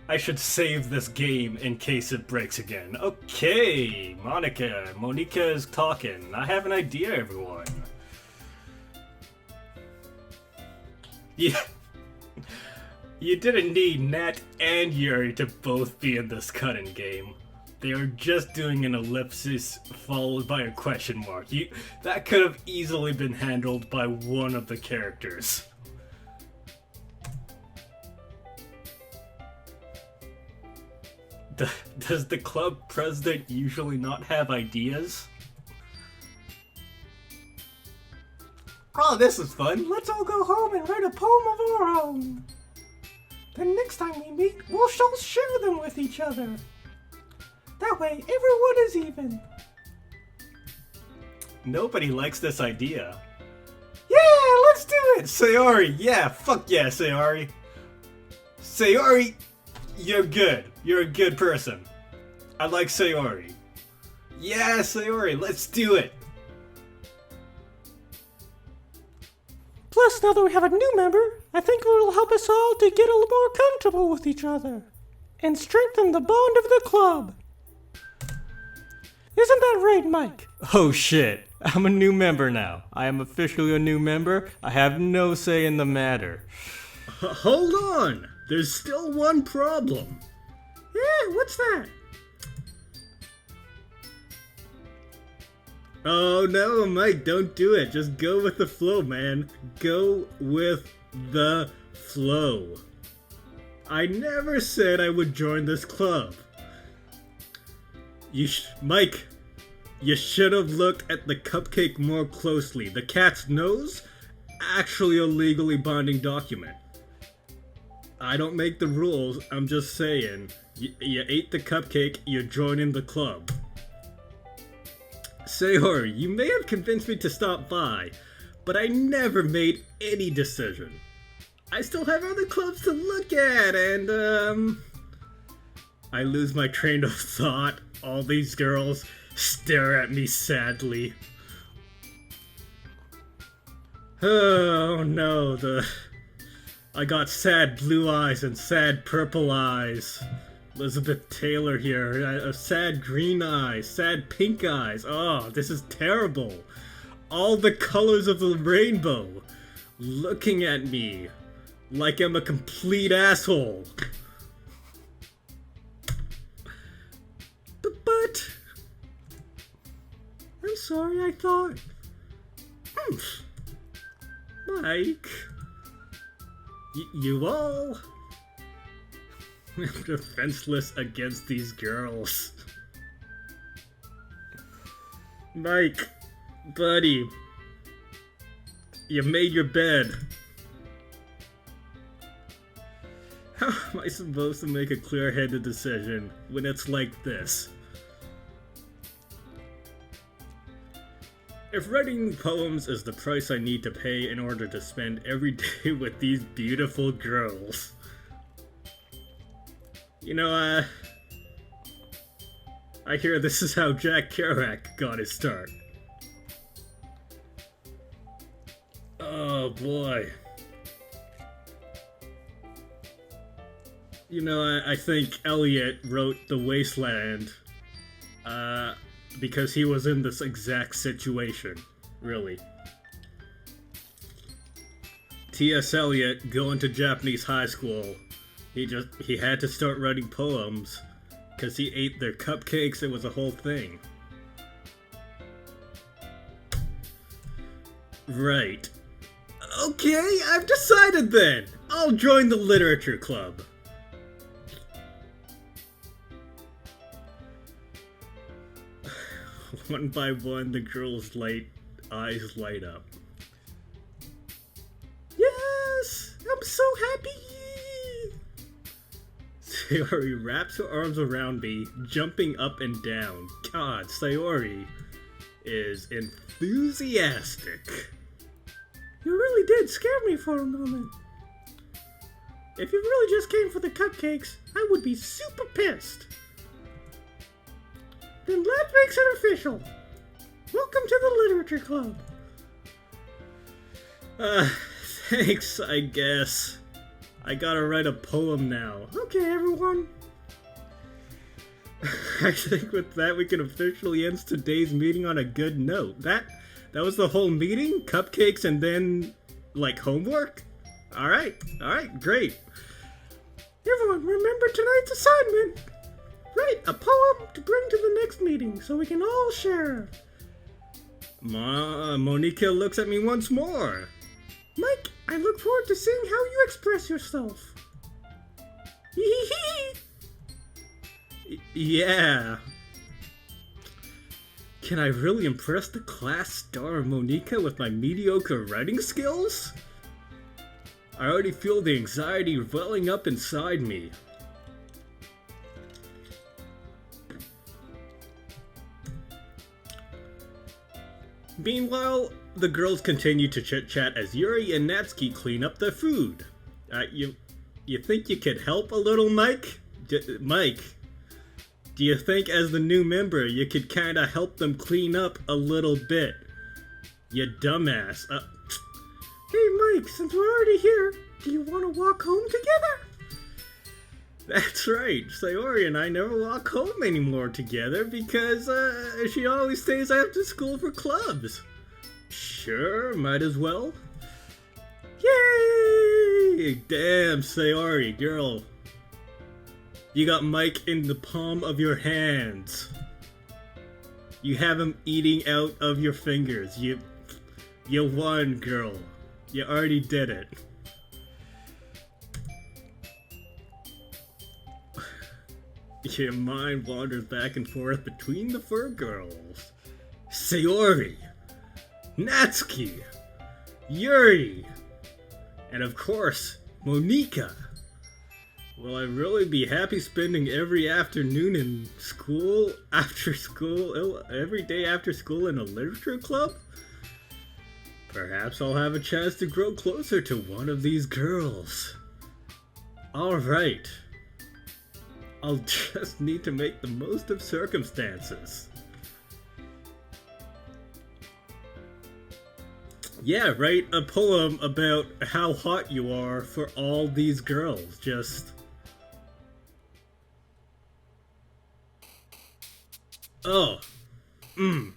[SPEAKER 1] I should save this game in case it breaks again. Okay, Monica is talking. I have an idea, everyone. Yeah. You didn't need Nat and Yuri to both be in this cutting game. They are just doing an ellipsis followed by a question mark. That could have easily been handled by one of the characters. Does the club president usually not have ideas? Oh, this is fun.
[SPEAKER 2] Let's all go home and write a poem of our own. Then next time we meet, we'll share them with each other. That way, everyone is even.
[SPEAKER 1] Nobody likes this idea.
[SPEAKER 2] Yeah, let's do it!
[SPEAKER 1] Sayori, yeah, fuck yeah, Sayori. Sayori, you're good. You're a good person. I like Sayori. Yeah, Sayori, let's do it.
[SPEAKER 2] Plus, now that we have a new member, I think it will help us all to get a little more comfortable with each other and strengthen the bond of the club. Isn't that right, Mike?
[SPEAKER 1] Oh shit, I'm a new member now. I am officially a new member. I have no say in the matter. Hold on, there's still one problem.
[SPEAKER 2] Yeah, what's that?
[SPEAKER 1] Oh no, Mike, don't do it. Just go with the flow, man. Go with the flow. I never said I would join this club. Mike, you should have looked at the cupcake more closely. The cat's nose? Actually a legally binding document. I don't make the rules, I'm just saying. You ate the cupcake, you're joining the club. Sayori, you may have convinced me to stop by, but I never made any decision. I still have other clubs to look at, and, I lose my train of thought. All these girls stare at me sadly. Oh no, I got sad blue eyes and sad purple eyes. Elizabeth Taylor here, sad green eyes, sad pink eyes. Oh, this is terrible. All the colors of the rainbow looking at me like I'm a complete asshole. But I'm sorry, I thought. Mike, you all. I'm defenseless against these girls. Mike, buddy, you made your bed. How am I supposed to make a clear-headed decision when it's like this? If writing poems is the price I need to pay in order to spend every day with these beautiful girls, you know, I hear this is how Jack Kerouac got his start. Oh boy. You know, I think Elliot wrote The Wasteland because he was in this exact situation, really. T.S. Eliot going to Japanese high school. He had to start writing poems because he ate their cupcakes. It was a whole thing. Right. Okay, I've decided then. I'll join the literature club. One by one, the girl's eyes light up. Yes! I'm so happy! Sayori wraps her arms around me, jumping up and down. God, Sayori is enthusiastic.
[SPEAKER 2] You really did scare me for a moment. If you really just came for the cupcakes, I would be super pissed. Then that makes it official. Welcome to the Literature Club.
[SPEAKER 1] Thanks, I guess. I gotta write a poem now.
[SPEAKER 2] Okay, everyone.
[SPEAKER 1] I think with that we can officially end today's meeting on a good note. That was the whole meeting? Cupcakes and then, like, homework? Alright, great.
[SPEAKER 2] Everyone, remember tonight's assignment. Write a poem to bring to the next meeting so we can all share.
[SPEAKER 1] Monica looks at me once more.
[SPEAKER 2] Mike, I look forward to seeing how you express yourself.
[SPEAKER 1] Yeah. Can I really impress the class star Monica with my mediocre writing skills? I already feel the anxiety welling up inside me. Meanwhile, the girls continue to chit-chat as Yuri and Natsuki clean up their food. You think you could help a little, Mike? Mike, do you think as the new member you could kinda help them clean up a little bit? You dumbass.
[SPEAKER 2] Hey Mike, since we're already here, do you want to walk home together?
[SPEAKER 1] That's right, Sayori and I never walk home anymore together because she always stays after school for clubs. Sure, might as well. Yay! Damn, Sayori, girl. You got Mike in the palm of your hands. You have him eating out of your fingers. You won, girl. You already did it. Your mind wanders back and forth between the fur girls. Sayori, Natsuki, Yuri, and of course, Monica. Will I really be happy spending every afternoon in school, every day after school in a literature club? Perhaps I'll have a chance to grow closer to one of these girls. Alright. I'll just need to make the most of circumstances. Yeah, write a poem about how hot you are for all these girls. Just... Oh. New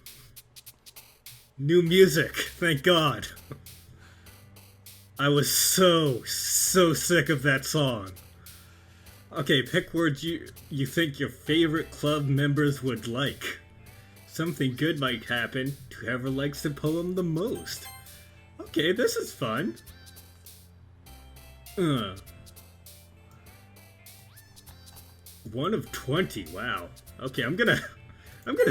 [SPEAKER 1] music, thank God. I was so sick of that song. Okay, pick words you think your favorite club members would like. Something good might happen to whoever likes the poem the most. Okay, this is fun. 1 of 20, wow. Okay, I'm gonna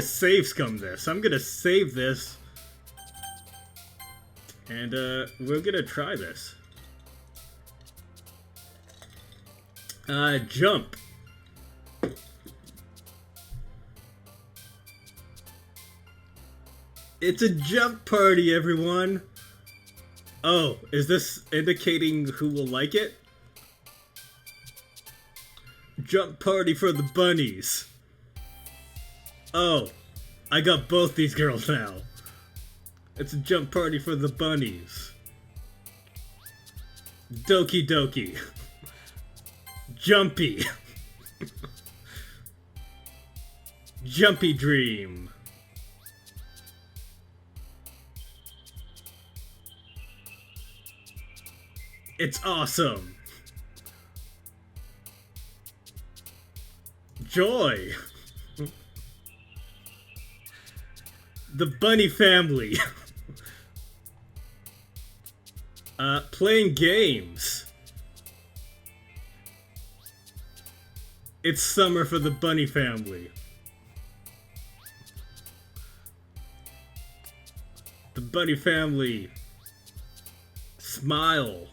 [SPEAKER 1] save scum this. I'm gonna save this. And we're gonna try this. Jump. It's a jump party, everyone. Oh, is this indicating who will like it? Jump party for the bunnies. Oh, I got both these girls now. It's a jump party for the bunnies. Doki Doki. Jumpy. Jumpy Dream. It's awesome. Joy. The bunny family. Playing games. It's summer for the bunny family. The bunny family smile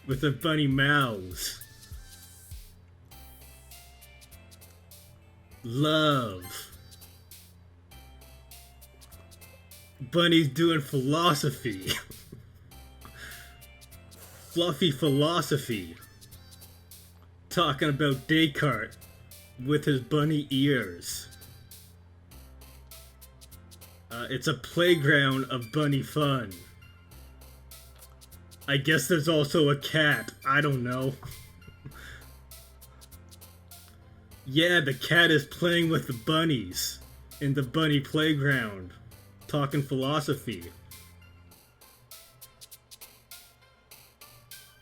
[SPEAKER 1] with their bunny mouths. Love. Bunny's doing philosophy. Fluffy philosophy. Talking about Descartes with his bunny ears. It's a playground of bunny fun. I guess there's also a cat. I don't know. Yeah, the cat is playing with the bunnies in the bunny playground, talking philosophy.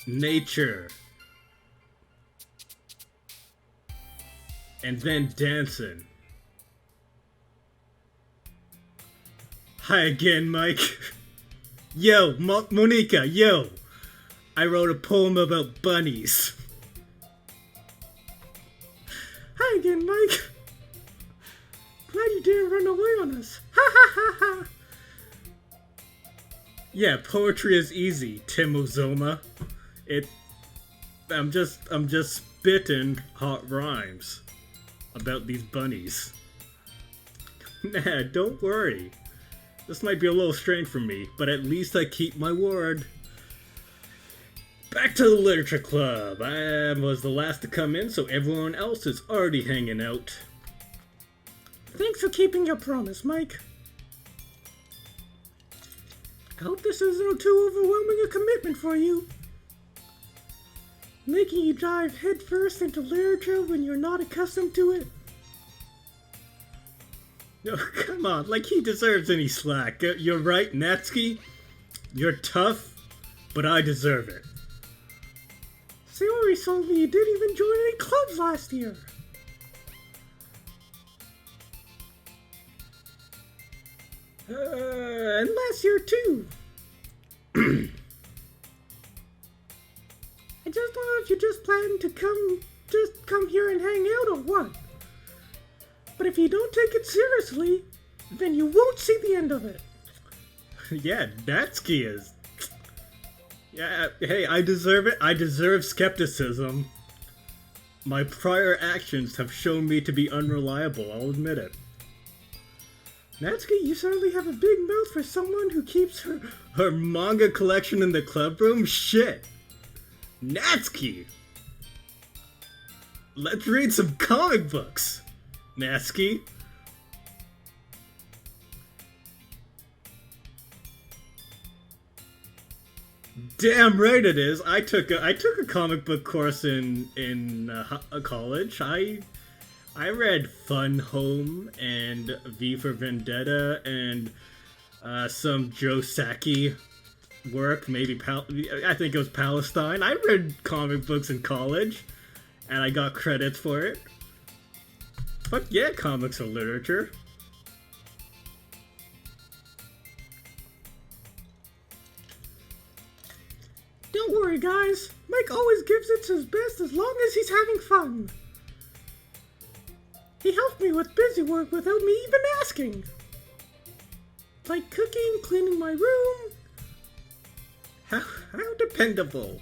[SPEAKER 1] Nature. And then dancing. Hi again, Mike. Yo, Monica, yo. I wrote a poem about bunnies.
[SPEAKER 2] Hi again, Mike. Glad you didn't run away on us. Ha ha ha ha.
[SPEAKER 1] Yeah, poetry is easy, Tim Ozoma. I'm just spitting hot rhymes about these bunnies. Nah, don't worry. This might be a little strange for me, but at least I keep my word. Back to the literature club. I was the last to come in, so everyone else is already hanging out.
[SPEAKER 2] Thanks for keeping your promise, Mike. I hope this isn't too overwhelming a commitment for you. Making you dive headfirst into literature when you're not accustomed to it.
[SPEAKER 1] No, come on, like he deserves any slack. You're right, Natsuki. You're tough, but I deserve it.
[SPEAKER 2] Sayori told me you didn't even join any clubs last year. And last year too. I just don't know if you just plan to come here and hang out or what. But if you don't take it seriously, then you won't see the end of it.
[SPEAKER 1] Yeah, Natsuki is. Yeah, hey, I deserve it. I deserve skepticism. My prior actions have shown me to be unreliable, I'll admit it.
[SPEAKER 2] Natsuki, you certainly have a big mouth for someone who keeps
[SPEAKER 1] her manga collection in the club room? Shit! Natsuki! Let's read some comic books, Natsuki. Damn right it is. I took a comic book course in college. I read Fun Home and V for Vendetta and some Joe Sacchi work. Maybe I think it was Palestine. I read comic books in college, and I got credits for it. Fuck yeah, comics are literature.
[SPEAKER 2] Don't worry, guys. Mike always gives it his best as long as he's having fun. He helped me with busy work without me even asking. Like cooking, cleaning my room.
[SPEAKER 1] How dependable.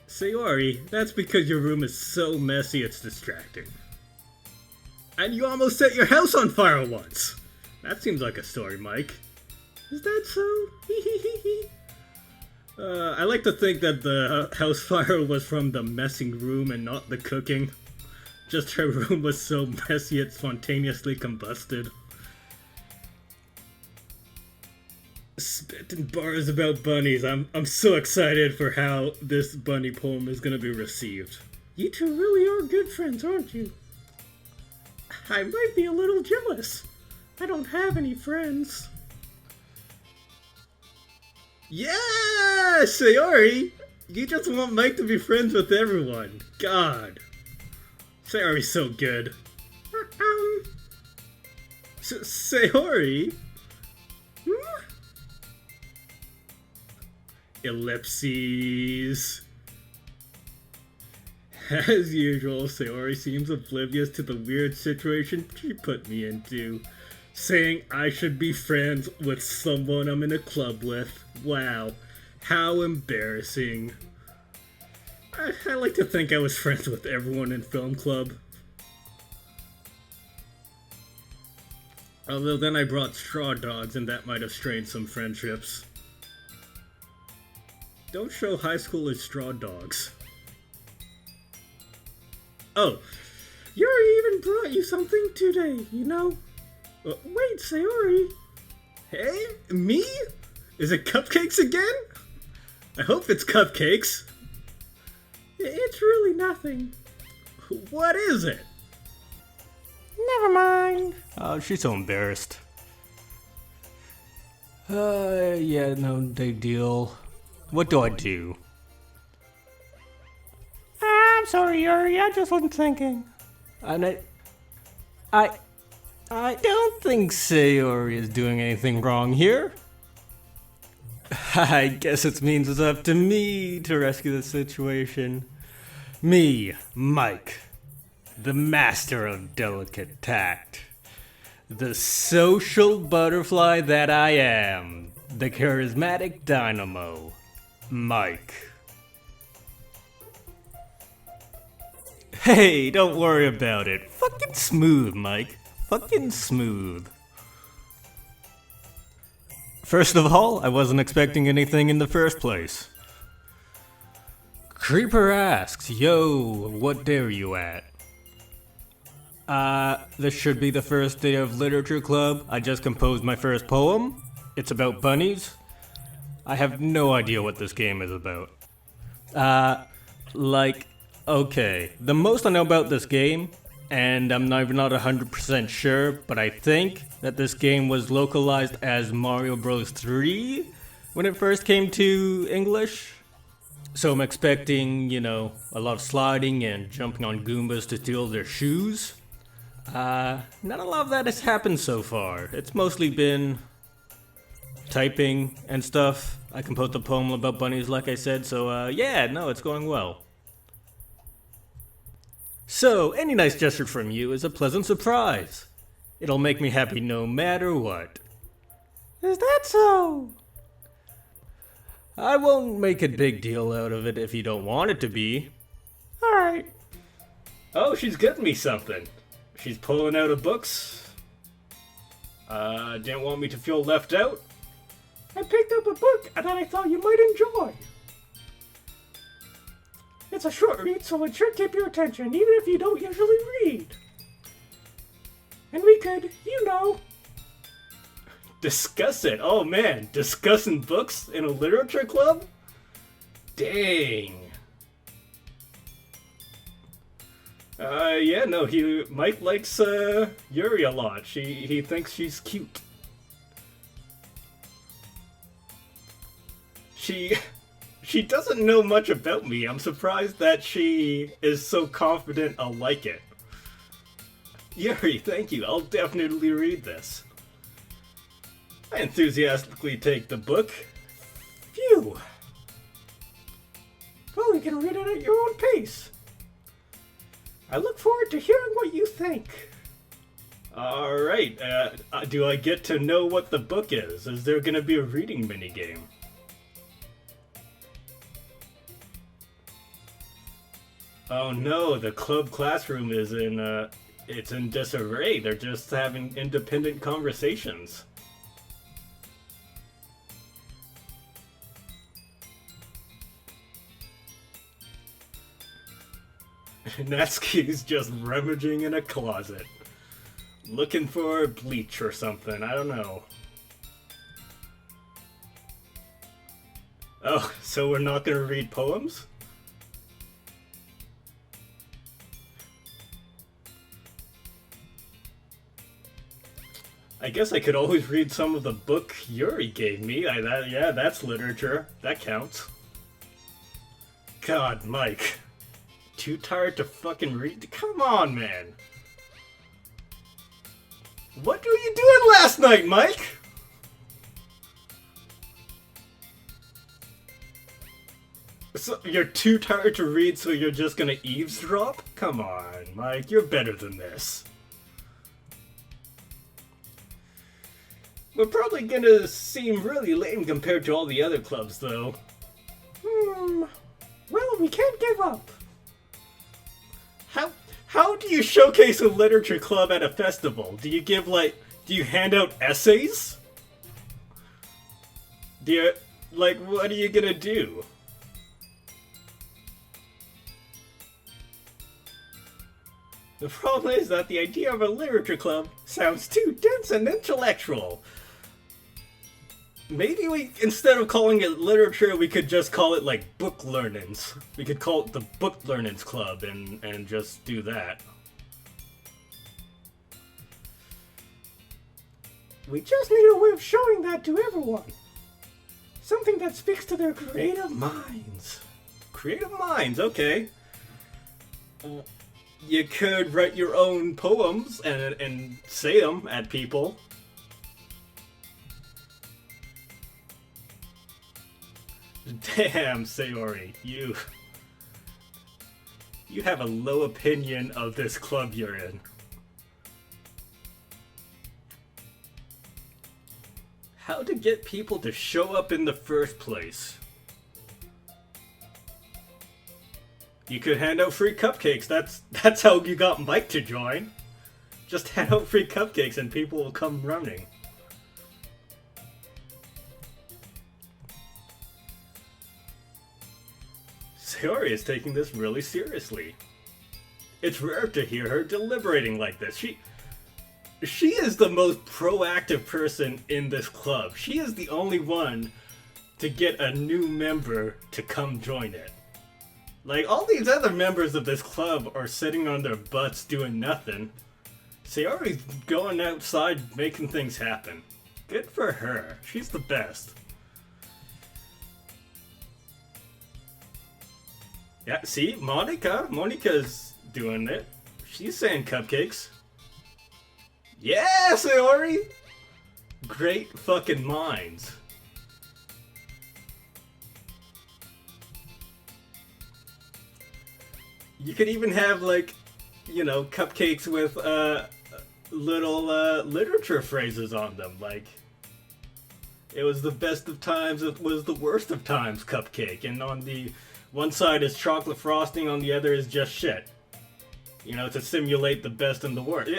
[SPEAKER 1] Sayori, that's because your room is so messy it's distracting. And you almost set your house on fire once. That seems like a story, Mike.
[SPEAKER 2] Is that so?
[SPEAKER 1] I like to think that the house fire was from the messing room and not the cooking. Just her room was so messy it spontaneously combusted. Spitting bars about bunnies. I'm so excited for how this bunny poem is gonna be received.
[SPEAKER 2] You two really are good friends, aren't you? I might be a little jealous. I don't have any friends.
[SPEAKER 1] Yeah, Sayori! You just want Mike to be friends with everyone. God. Sayori's so good. Sayori? Hmm? Ellipses. As usual, Sayori seems oblivious to the weird situation she put me into, saying I should be friends with someone I'm in a club with. Wow, how embarrassing. I like to think I was friends with everyone in film club. Although then I brought straw dogs and that might have strained some friendships. Don't show high schoolers straw dogs. Oh, Yuri even brought you something today, you know? Wait, Sayori. Hey, me? Is it cupcakes again? I hope it's cupcakes. It's really nothing. What is it?
[SPEAKER 2] Never mind.
[SPEAKER 1] Oh, she's so embarrassed. Yeah, no big deal. What do I do?
[SPEAKER 2] I'm sorry, Yuri. I just wasn't thinking.
[SPEAKER 1] I don't think Sayori is doing anything wrong here. I guess it means it's up to me to rescue the situation. Me, Mike, the master of delicate tact. The social butterfly that I am. The charismatic dynamo, Mike. Hey, don't worry about it. Fucking smooth, Mike. Fucking smooth. First of all, I wasn't expecting anything in the first place. Creeper asks, yo, what day are you at? This should be the first day of literature club. I just composed my first poem. It's about bunnies. I have no idea what this game is about. Okay, the most I know about this game, and I'm not 100% sure, but I think that this game was localized as Mario Bros. 3 when it first came to English. So I'm expecting, a lot of sliding and jumping on Goombas to steal their shoes. Not a lot of that has happened so far. It's mostly been typing and stuff. I composed a poem about bunnies, like I said, so it's going well. So, any nice gesture from you is a pleasant surprise. It'll make me happy no matter what.
[SPEAKER 2] Is that so?
[SPEAKER 1] I won't make a big deal out of it if you don't want it to be.
[SPEAKER 2] Alright.
[SPEAKER 1] Oh, she's getting me something. She's pulling out of books. Didn't want me to feel left out.
[SPEAKER 2] I picked up a book that I thought you might enjoy. It's a short read, so it should keep your attention, even if you don't usually read. And we could,
[SPEAKER 1] Discuss it. Oh man, discussing books in a literature club? Dang. Mike likes Yuri a lot. He thinks she's cute. She doesn't know much about me. I'm surprised that she is so confident I'll like it. Yuri, thank you. I'll definitely read this. I enthusiastically take the book.
[SPEAKER 2] Phew. Well, you can read it at your own pace. I look forward to hearing what you think.
[SPEAKER 1] Alright, do I get to know what the book is? Is there gonna be a reading minigame? Oh no, the club classroom is it's in disarray. They're just having independent conversations. Natsuki's just rummaging in a closet. Looking for bleach or something, I don't know. Oh, so we're not gonna read poems? I guess I could always read some of the book Yuri gave me. Yeah, that's literature. That counts. God, Mike. Too tired to fucking read? Come on, man. What were you doing last night, Mike? So you're too tired to read, so you're just gonna eavesdrop? Come on, Mike, you're better than this. We're probably gonna seem really lame compared to all the other clubs, though.
[SPEAKER 2] Well, we can't give up.
[SPEAKER 1] How do you showcase a literature club at a festival? Do you hand out essays? What are you gonna do? The problem is that the idea of a literature club sounds too dense and intellectual. Maybe instead of calling it literature, we could just call it like book learnings. We could call it the Book Learnings Club and just do that.
[SPEAKER 2] We just need a way of showing that to everyone. Something that speaks to their creative minds.
[SPEAKER 1] Creative minds, okay. You could write your own poems and say them at people. Damn, Sayori, you have a low opinion of this club you're in. How to get people to show up in the first place? You could hand out free cupcakes. That's how you got Mike to join. Just hand out free cupcakes and people will come running. Sayori is taking this really seriously. It's rare to hear her deliberating like this. She is the most proactive person in this club. She is the only one to get a new member to come join it. Like, all these other members of this club are sitting on their butts doing nothing. Sayori's going outside making things happen. Good for her. She's the best. Yeah, see? Monica's doing it. She's saying cupcakes. Yeah, Sayori! Great fucking minds. You could even have, like, you know, cupcakes with little literature phrases on them. Like, it was the best of times, it was the worst of times cupcake. And on the one side is chocolate frosting, on the other is just shit. You know, to simulate the best and the worst.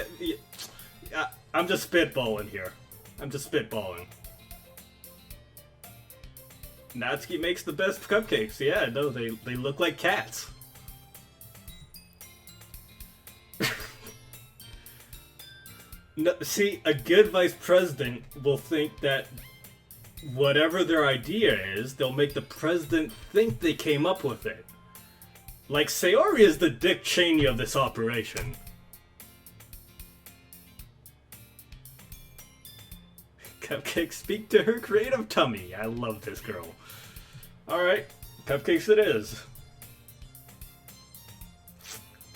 [SPEAKER 1] I'm just spitballing here. I'm just spitballing. Natsuki makes the best cupcakes. Yeah, no, they look like cats. No, see, a good vice president will think that whatever their idea is, they'll make the president think they came up with it. Like, Sayori is the Dick Cheney of this operation. Cupcakes speak to her creative tummy. I love this girl. Alright, cupcakes it is.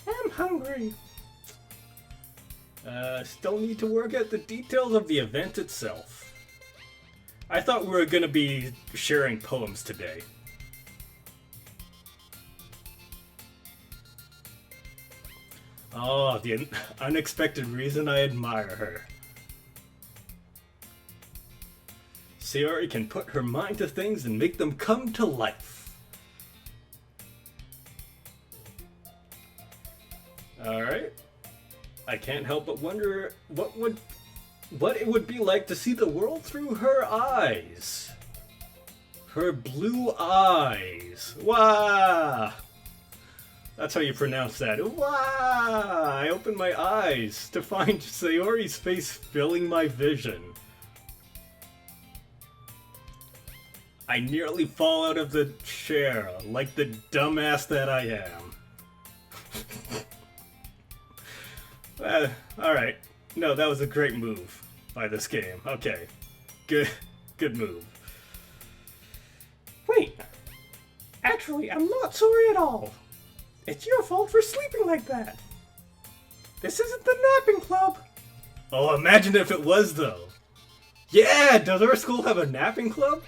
[SPEAKER 2] I'm hungry.
[SPEAKER 1] Still need to work out the details of the event itself. I thought we were gonna be sharing poems today. Oh, the unexpected reason I admire her. Sayori can put her mind to things and make them come to life. Alright. I can't help but wonder what it would be like to see the world through her eyes. Her blue eyes. Wah! That's how you pronounce that. Wah! I opened my eyes to find Sayori's face filling my vision. I nearly fall out of the chair, like the dumbass that I am. Alright. No, that was a great move. by this game. Okay. Good move.
[SPEAKER 2] Wait. Actually, I'm not sorry at all. It's your fault for sleeping like that. This isn't the napping club.
[SPEAKER 1] Oh, imagine if it was, though. Yeah, does our school have a napping club?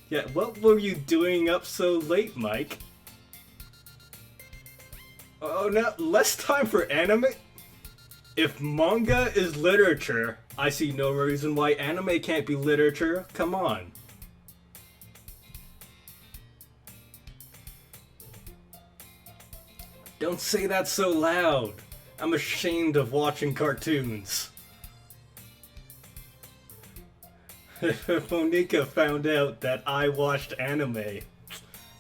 [SPEAKER 1] Yeah, what were you doing up so late, Mike? Oh, now, less time for anime? If manga is literature, I see no reason why anime can't be literature. Come on. Don't say that so loud. I'm ashamed of watching cartoons. If Monica found out that I watched anime,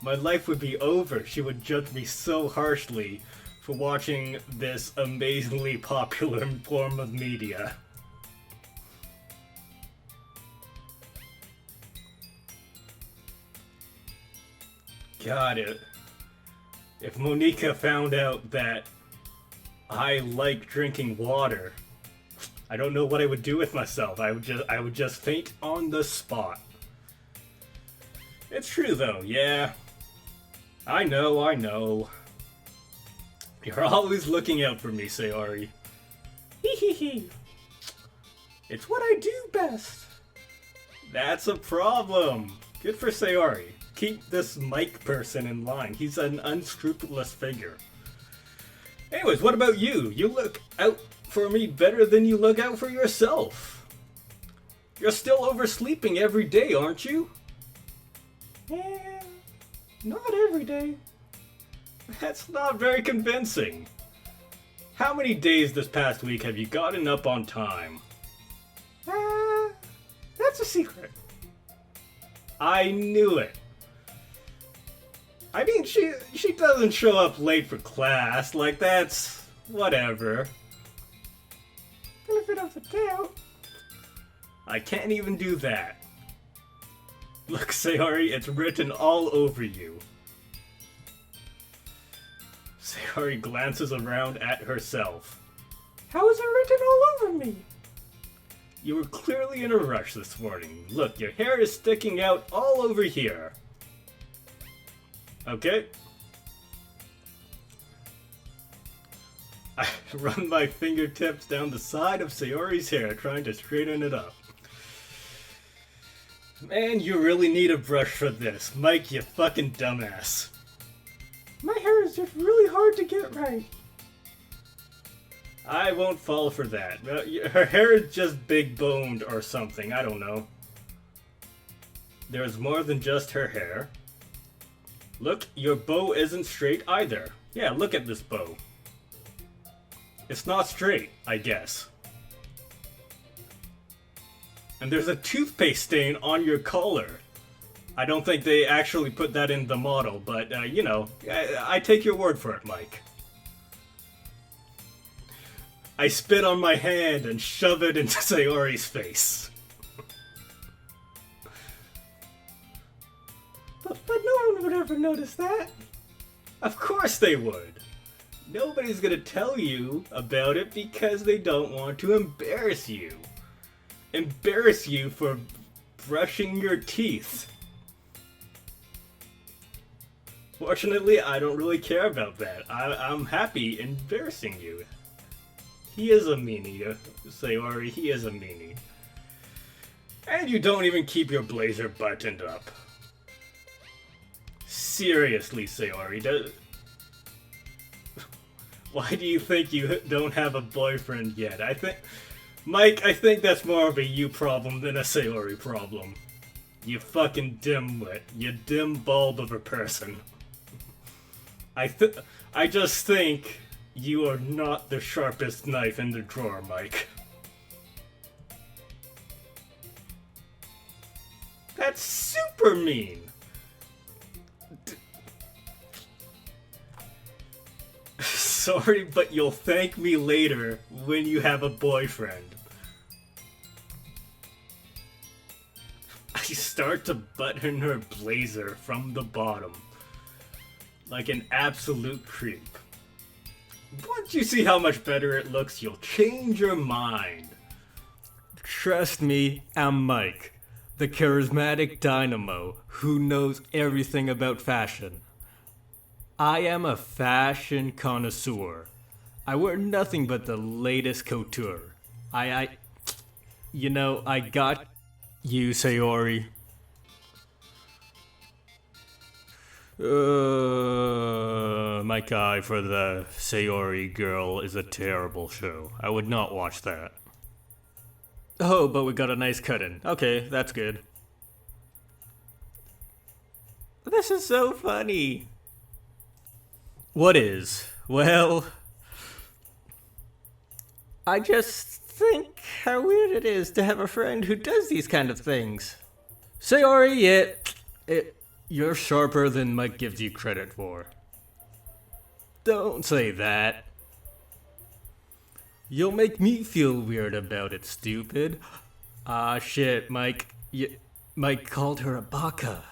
[SPEAKER 1] my life would be over. She would judge me so harshly for watching this amazingly popular form of media. God, if Monica found out that I like drinking water, I don't know what I would do with myself. I would just faint on the spot. It's true though, yeah. I know. You're always looking out for me, Sayori.
[SPEAKER 2] Hee hee hee. It's what I do best.
[SPEAKER 1] That's a problem. Good for Sayori. Keep this Mike person in line. He's an unscrupulous figure. Anyways, what about you? You look out for me better than you look out for yourself. You're still oversleeping every day, aren't you?
[SPEAKER 2] Yeah, not every day.
[SPEAKER 1] That's not very convincing. How many days this past week have you gotten up on time?
[SPEAKER 2] That's a secret.
[SPEAKER 1] I knew it. I mean, she doesn't show up late for class. Like, that's whatever.
[SPEAKER 2] Benefit of the doubt.
[SPEAKER 1] I can't even do that. Look, Sayori, it's written all over you. Sayori glances around at herself.
[SPEAKER 2] How is it written all over me?
[SPEAKER 1] You were clearly in a rush this morning. Look, your hair is sticking out all over here. Okay. I run my fingertips down the side of Sayori's hair, trying to straighten it up. Man, you really need a brush for this. Mike, you fucking dumbass.
[SPEAKER 2] My hair is just really hard to get right.
[SPEAKER 1] I won't fall for that. Her hair is just big boned or something, I don't know. There's more than just her hair. Look, your bow isn't straight either. Yeah, look at this bow. It's not straight, I guess. And there's a toothpaste stain on your collar. I don't think they actually put that in the model, but, you know, I take your word for it, Mike. I spit on my hand and shove it into Sayori's face.
[SPEAKER 2] But no one would ever notice that.
[SPEAKER 1] Of course they would. Nobody's gonna tell you about it because they don't want to embarrass you. Embarrass you for brushing your teeth. Fortunately, I don't really care about that. I'm happy embarrassing you. He is a meanie, Sayori. He is a meanie. And you don't even keep your blazer buttoned up. Seriously, Sayori, why do you think you don't have a boyfriend yet? Mike, I think that's more of a you problem than a Sayori problem. You fucking dimwit. You dim bulb of a person. I just think you are not the sharpest knife in the drawer, Mike. That's super mean. Sorry, but you'll thank me later when you have a boyfriend. I start to button her blazer from the bottom, like an absolute creep. Once you see how much better it looks, you'll change your mind. Trust me, I'm Mike, the charismatic dynamo who knows everything about fashion. I am a fashion connoisseur. I wear nothing but the latest couture. I got you, Sayori. My guy for the Sayori girl is a terrible show. I would not watch that. Oh, but we got a nice cut-in. Okay, that's good. This is so funny. What is? Well, I just think how weird it is to have a friend who does these kind of things. Sayori, you're sharper than Mike gives you credit for. Don't say that. You'll make me feel weird about it, stupid. Ah, shit, Mike. Mike called her a baka.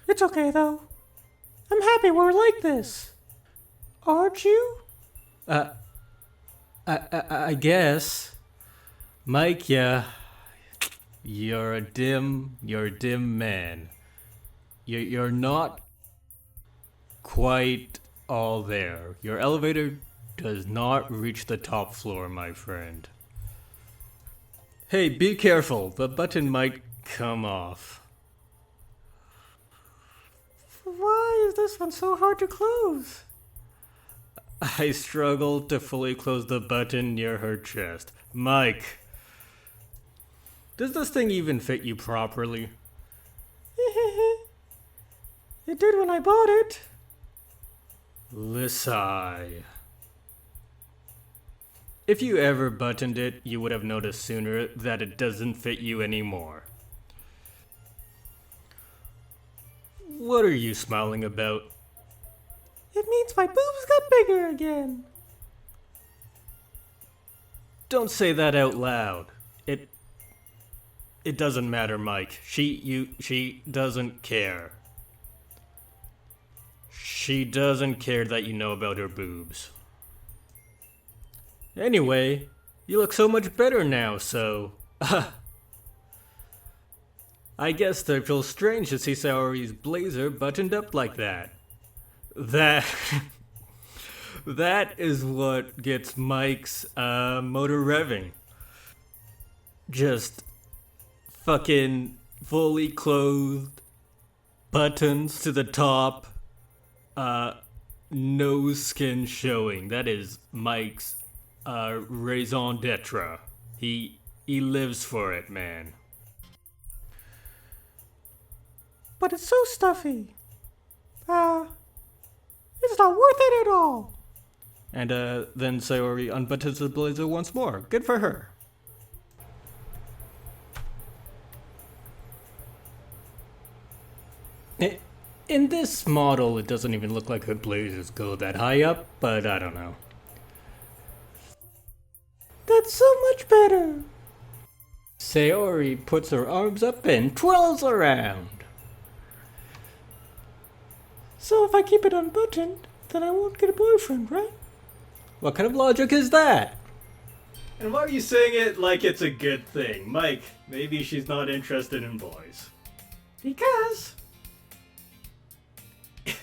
[SPEAKER 2] It's okay, though. I'm happy we're like this. Aren't you?
[SPEAKER 1] I guess. Mike, yeah. You're a dim man. You're not quite all there. Your elevator does not reach the top floor, my friend. Hey, be careful. The button might come off.
[SPEAKER 2] Why is this one so hard to close?
[SPEAKER 1] I struggled to fully close the button near her chest. Mike, does this thing even fit you properly?
[SPEAKER 2] It did when I bought it.
[SPEAKER 1] Lisai. If you ever buttoned it, you would have noticed sooner that it doesn't fit you anymore. What are you smiling about?
[SPEAKER 2] It means my boobs got bigger again.
[SPEAKER 1] Don't say that out loud. It doesn't matter, Mike. She doesn't care. She doesn't care that you know about her boobs. Anyway, you look so much better now, so... I guess that feels strange to see Sayori's blazer buttoned up like that. That is what gets Mike's motor revving. Just fucking fully clothed, buttons to the top, no skin showing. That is Mike's raison d'etre. He lives for it, man.
[SPEAKER 2] But it's so stuffy. It's not worth it at all.
[SPEAKER 1] And then Sayori unbuttons the blazer once more. Good for her. In this model, it doesn't even look like her blazers go that high up, but I don't know.
[SPEAKER 2] That's so much better.
[SPEAKER 1] Sayori puts her arms up and twirls around.
[SPEAKER 2] So if I keep it unbuttoned, then I won't get a boyfriend, right?
[SPEAKER 1] What kind of logic is that? And why are you saying it like it's a good thing? Mike, maybe she's not interested in boys.
[SPEAKER 2] Because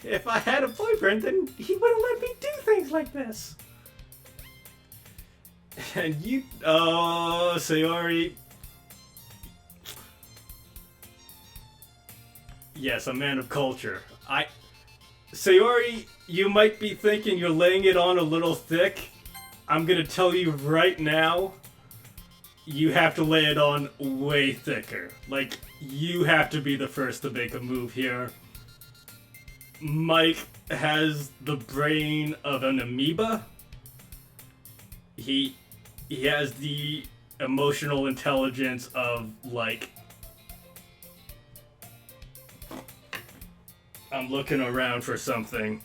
[SPEAKER 1] if I had a boyfriend, then
[SPEAKER 2] he wouldn't let me do things like this.
[SPEAKER 1] And you... Oh, Sayori... Yes, a man of culture. Sayori, you might be thinking you're laying it on a little thick. I'm gonna tell you right now, you have to lay it on way thicker. Like, you have to be the first to make a move here. Mike has the brain of an amoeba. He has the emotional intelligence of, like... I'm looking around for something.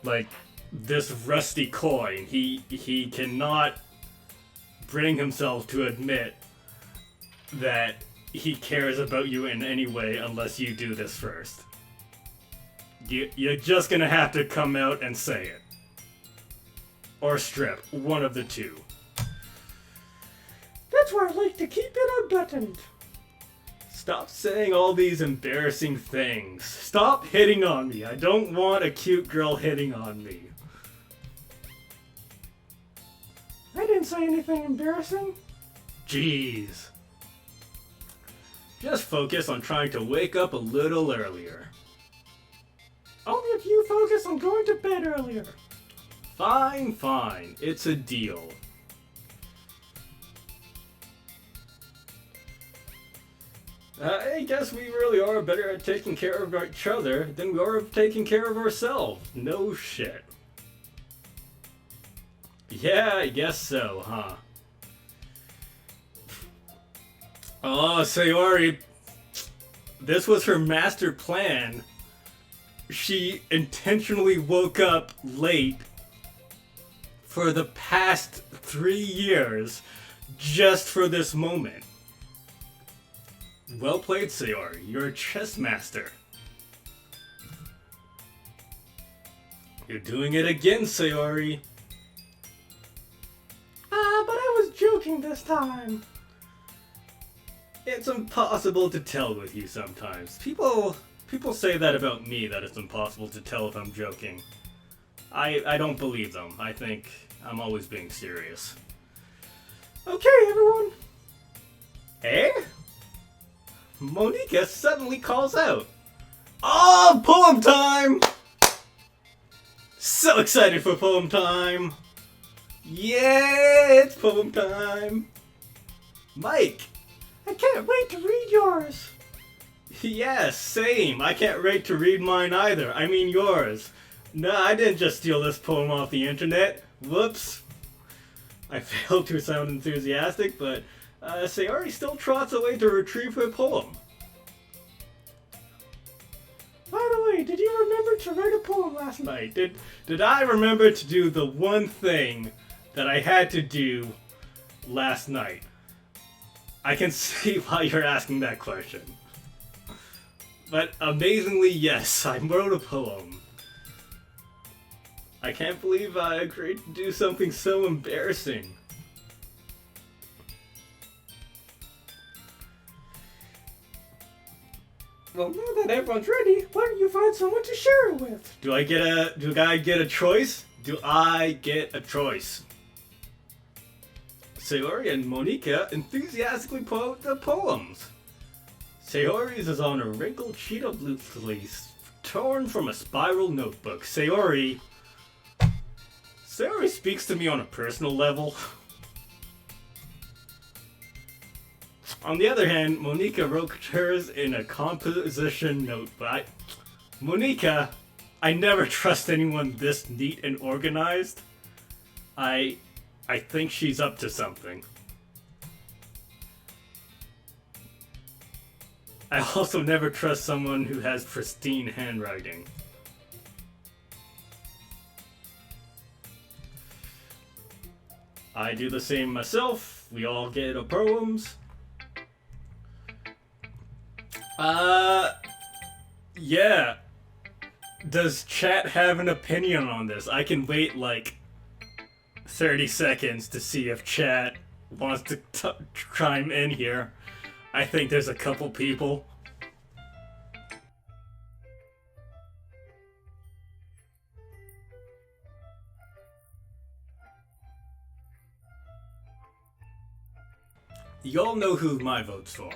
[SPEAKER 1] Like, this rusty coin. He cannot bring himself to admit that he cares about you in any way unless you do this first. You're just gonna have to come out and say it. Or strip, one of the two.
[SPEAKER 2] That's why I like to keep it unbuttoned.
[SPEAKER 1] Stop saying all these embarrassing things. Stop hitting on me. I don't want a cute girl hitting on me.
[SPEAKER 2] I didn't say anything embarrassing.
[SPEAKER 1] Jeez. Just focus on trying to wake up a little earlier.
[SPEAKER 2] Only if you focus on going to bed earlier.
[SPEAKER 1] Fine, fine. It's a deal. I guess we really are better at taking care of each other than we are of taking care of ourselves. No shit. Yeah, I guess so, huh? Oh, Sayori. This was her master plan. She intentionally woke up late for the past 3 years just for this moment. Well played, Sayori. You're a chess master. You're doing it again, Sayori.
[SPEAKER 2] But I was joking this time.
[SPEAKER 1] It's impossible to tell with you sometimes. People say that about me, that it's impossible to tell if I'm joking. I don't believe them. I think I'm always being serious.
[SPEAKER 2] Okay, everyone.
[SPEAKER 1] Eh? Monika suddenly calls out. Oh, poem time! So excited for poem time! Yeah, it's poem time! Mike!
[SPEAKER 2] I can't wait to read yours.
[SPEAKER 1] Yes, same. I can't wait to read mine either. I mean yours. No, I didn't just steal this poem off the internet. Whoops. I failed to sound enthusiastic, but Sayori still trots away to retrieve her poem.
[SPEAKER 2] By the way, did you remember to write a poem last night?
[SPEAKER 1] Did I remember to do the one thing that I had to do last night? I can see why you're asking that question. But amazingly, yes, I wrote a poem. I can't believe I agreed to do something so embarrassing.
[SPEAKER 2] Well, now that everyone's ready, why don't you find someone to share it with?
[SPEAKER 1] Do I get a choice? Do I get a choice? Sayori and Monika enthusiastically quote the poems. Sayori's is on a wrinkled sheet of loose leaf, torn from a spiral notebook. Sayori speaks to me on a personal level. On the other hand, Monika wrote hers in a composition notebook. Monika, I never trust anyone this neat and organized. I think she's up to something. I also never trust someone who has pristine handwriting. I do the same myself. We all get our poems. Yeah. Does chat have an opinion on this? I can wait like 30 seconds to see if chat wants to chime in here. I think there's a couple people. Y'all know who my vote's for.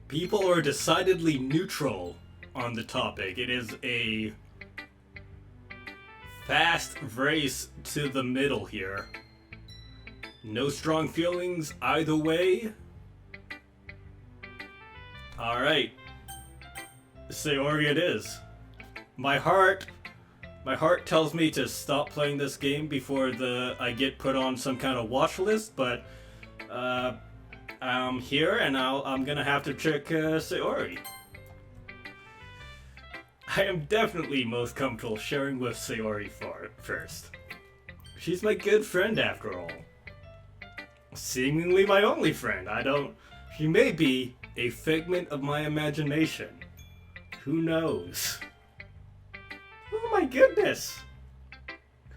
[SPEAKER 1] People are decidedly neutral on the topic. It is a fast race to the middle here. No strong feelings either way. Alright. Sayori it is. My heart tells me to stop playing this game before I get put on some kind of watch list, but I'm here and I'm gonna have to check Sayori. I am definitely most comfortable sharing with Sayori first. She's my good friend after all. Seemingly my only friend. She may be a figment of my imagination. Who knows? Oh my goodness!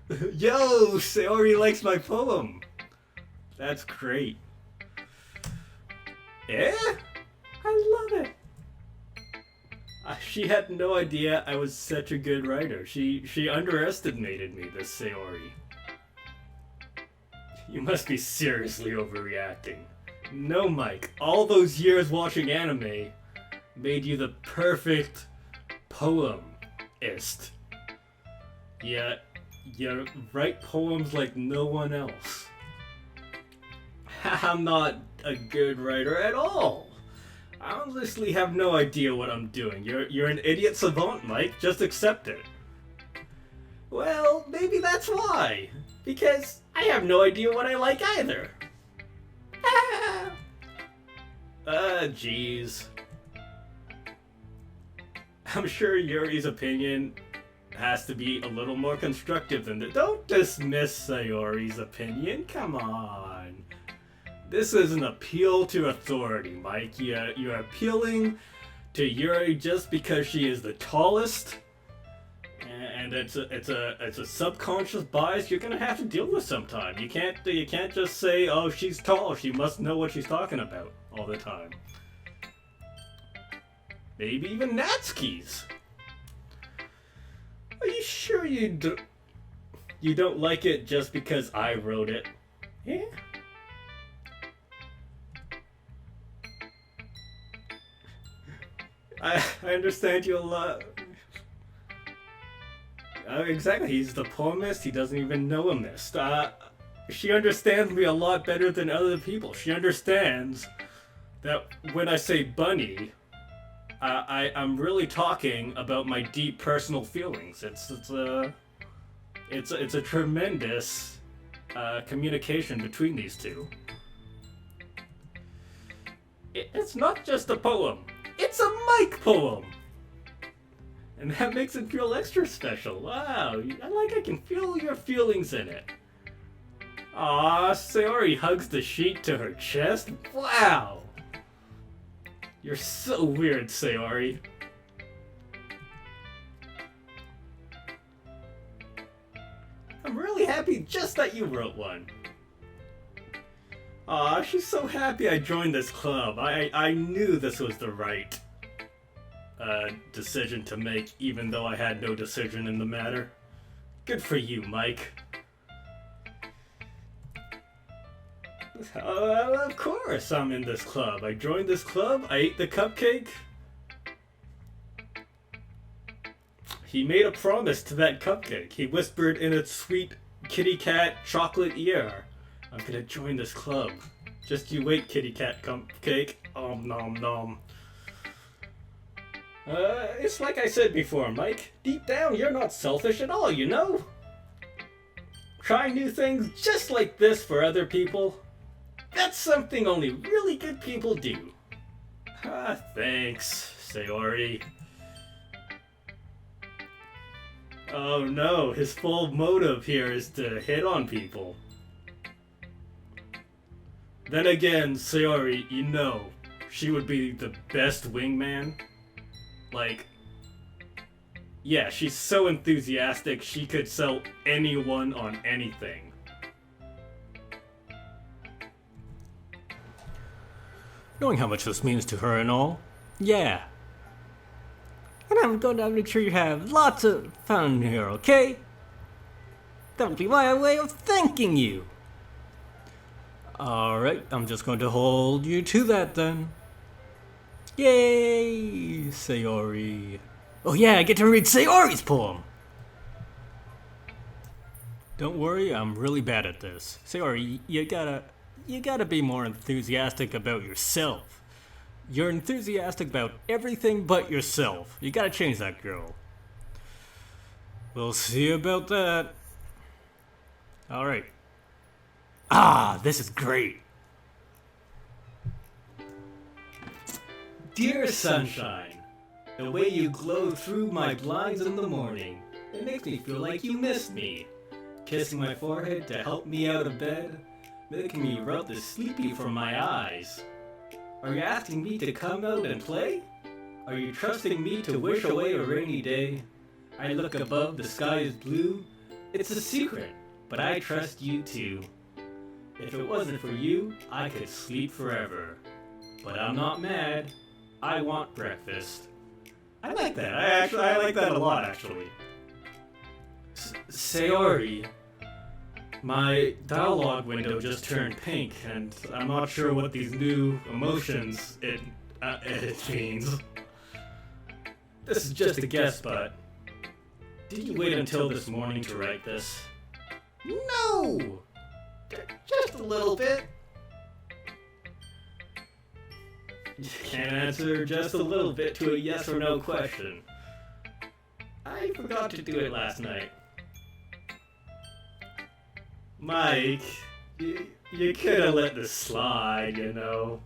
[SPEAKER 1] Yo, Sayori likes my poem! That's great. Yeah? I love it! She had no idea I was such a good writer. She underestimated me, this Sayori. You must be seriously overreacting. No, Mike, all those years watching anime made you the perfect poemist. Yet, you write poems like no one else. I'm not a good writer at all. I honestly have no idea what I'm doing. You're an idiot savant, Mike. Just accept it. Well, maybe that's why. Because I have no idea what I like either. Jeez. I'm sure Yuri's opinion has to be a little more constructive than that. Don't dismiss Sayori's opinion. Come on. This is an appeal to authority, Mike. You're appealing to Yuri just because she is the tallest, and it's a subconscious bias you're gonna have to deal with sometime. You can't just say, oh, she's tall, she must know what she's talking about all the time. Maybe even Natsuki's. Are you sure you don't like it just because I wrote it? Yeah. I understand you a lot. Exactly, he's the poemist, he doesn't even know a mist. She understands me a lot better than other people. She understands that when I say bunny, I'm really talking about my deep personal feelings. It's a tremendous communication between these two. It's not just a poem. It's a Mike poem! And that makes it feel extra special. Wow, I can feel your feelings in it. Aw, Sayori hugs the sheet to her chest. Wow! You're so weird, Sayori. I'm really happy just that you wrote one. Aw, she's so happy I joined this club. I knew this was the right decision to make, even though I had no decision in the matter. Good for you, Mike. Of course I'm in this club. I joined this club, I ate the cupcake. He made a promise to that cupcake. He whispered in its sweet kitty cat chocolate ear, I'm gonna join this club. Just you wait, kitty cat cupcake. Nom nom. It's like I said before, Mike. Deep down, you're not selfish at all, you know? Trying new things just like this for other people, that's something only really good people do. Thanks, Sayori. Oh no, his full motive here is to hit on people. Then again, Sayori, you know, she would be the best wingman. Like, yeah, she's so enthusiastic, she could sell anyone on anything.
[SPEAKER 3] Knowing how much this means to her and all, yeah. And I'm going to make sure you have lots of fun here, okay? That would be my way of thanking you. Alright, I'm just going to hold you to that then. Yay, Sayori. Oh yeah, I get to read Sayori's poem. Don't worry, I'm really bad at this. Sayori, you gotta be more enthusiastic about yourself. You're enthusiastic about everything but yourself. You gotta change that, girl. We'll see about that. Alright. This is great.
[SPEAKER 1] Dear sunshine, the way you glow through my blinds in the morning, it makes me feel like you missed me. Kissing my forehead to help me out of bed, making me rub the sleepy from my eyes.
[SPEAKER 3] Are you asking me to come out and play? Are you trusting me to wish away a rainy day? I look above, the sky is blue. It's a secret, but I trust you too. If it wasn't for you, I could sleep forever. But I'm not mad. I want breakfast. I like that. I like that a lot, actually. Sayori, my dialogue window just turned pink, and I'm not sure what these new emotions it means. This is just a guess, but did you wait until this morning to write this? No! Just a little bit. You can't answer just a little bit to a yes or no question. I forgot to do it last night. Mike, you could have let this slide, you know.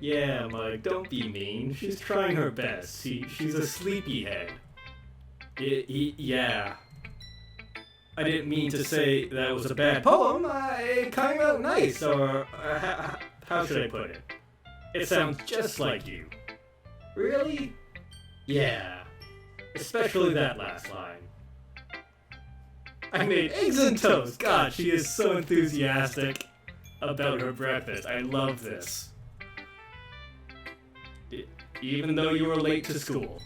[SPEAKER 3] Yeah, Mike, don't be mean. She's trying her best. She's a sleepyhead. Yeah. I didn't mean to say that was a bad poem. It came out nice, or how should I put it? It sounds just like you. Really? Yeah. Especially that last line. I made eggs and toast. God, she is so enthusiastic about her breakfast. I love this. Even though you were late to school.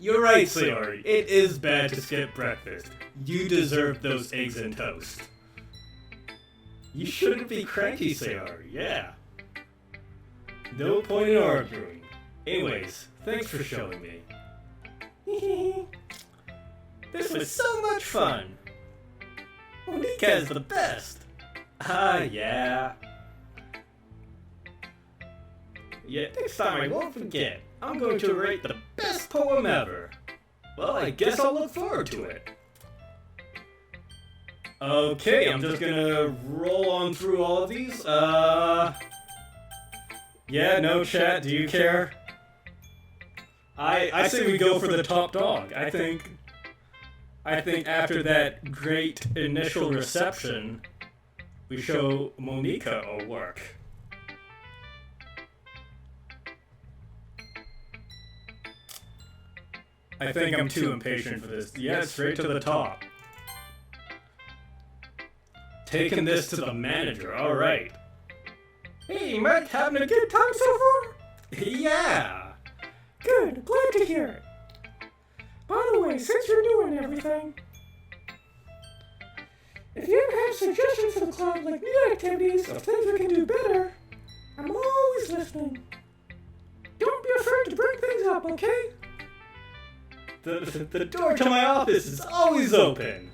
[SPEAKER 3] You're right, Sayori. It is bad to skip breakfast. You deserve those eggs and toast. You shouldn't be cranky, Sayori. Yeah. No point in arguing. Anyways, thanks for showing me. This was so much fun. Monika is the best. Yeah. Yeah, next time I won't forget. I'm going to write the best poem ever. Well, I guess I'll look forward to it. Okay, I'm just gonna roll on through all of these. Yeah, no chat, do you care? I say we go for the top dog. I think after that great initial reception, we show Monika our work. I think I'm too impatient for this. Yeah, straight to the top. Taking this to the manager, alright. Hey, Mike, having a good time so far? Yeah.
[SPEAKER 2] Good, glad to hear it. By the way, since you're new and everything, if you ever have suggestions for the club, like new activities or things we can do better, I'm always listening. Don't be afraid to bring things up, okay?
[SPEAKER 3] The door to my office is always open.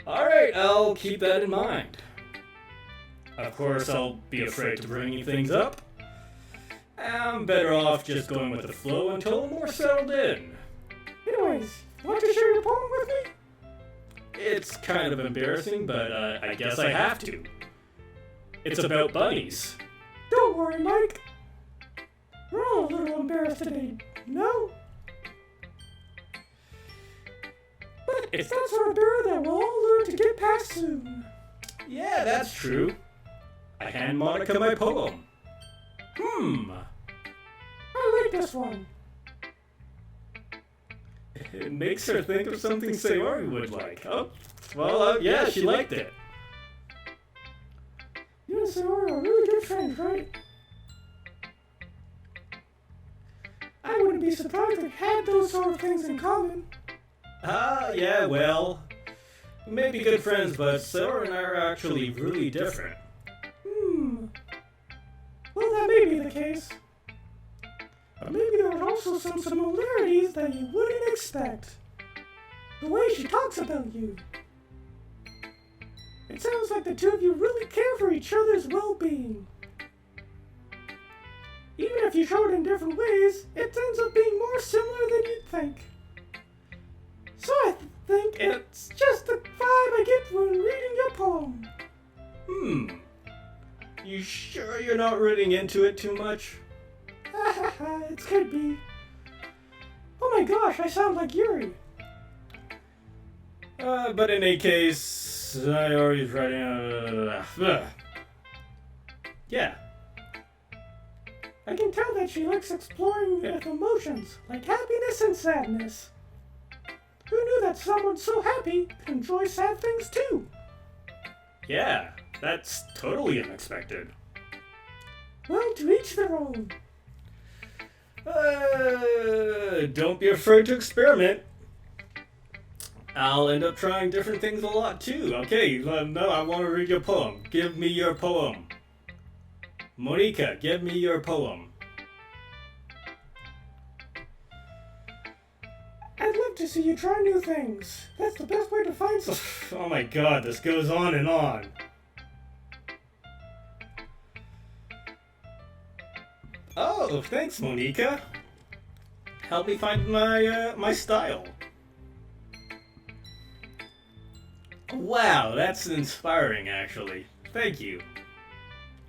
[SPEAKER 3] Alright, I'll keep that in mind. Of course, I'll be afraid to bring things up. I'm better off just going with the flow until I'm more settled in.
[SPEAKER 2] Anyways, want to share your poem with me?
[SPEAKER 3] It's kind of embarrassing, but I guess I have to. It's about bunnies.
[SPEAKER 2] Don't worry, Mike. We're all a little embarrassed today, no? But it's that sort of barrier that we'll all learn to get past soon.
[SPEAKER 3] Yeah, that's true. I hand Monica my poem.
[SPEAKER 2] I like this one.
[SPEAKER 3] It makes her think of something Sayori would like. Oh, well, yeah, she liked it.
[SPEAKER 2] You and Sayori are really good friends, right? I wouldn't be surprised if we had those sort of things in common.
[SPEAKER 3] Yeah, well, we may be good friends, but Sayori and I are actually really different.
[SPEAKER 2] Well, that may be the case. But maybe there are also some similarities that you wouldn't expect. The way she talks about you. It sounds like the two of you really care for each other's well-being. Even if you show it in different ways, it ends up being more similar than you'd think. So I think it's just the vibe I get when reading your poem.
[SPEAKER 3] You sure you're not reading into it too much?
[SPEAKER 2] It could be. Oh my gosh, I sound like Yuri.
[SPEAKER 3] But in any case,
[SPEAKER 1] Sayori's writing. Yeah.
[SPEAKER 2] I can tell that she likes exploring with emotions, like happiness and sadness. Who knew that someone so happy could enjoy sad things too?
[SPEAKER 1] Yeah, that's totally unexpected.
[SPEAKER 2] Well, to each their own.
[SPEAKER 1] Don't be afraid to experiment. I'll end up trying different things a lot too. Okay, no, I want to read your poem. Give me your poem. Monica, give me your poem.
[SPEAKER 2] I'd love to see you try new things. That's the best way to find some.
[SPEAKER 1] Oh my god, this goes on and on. Oh, thanks, Monica. Help me find my style. Wow, that's inspiring, actually. Thank you.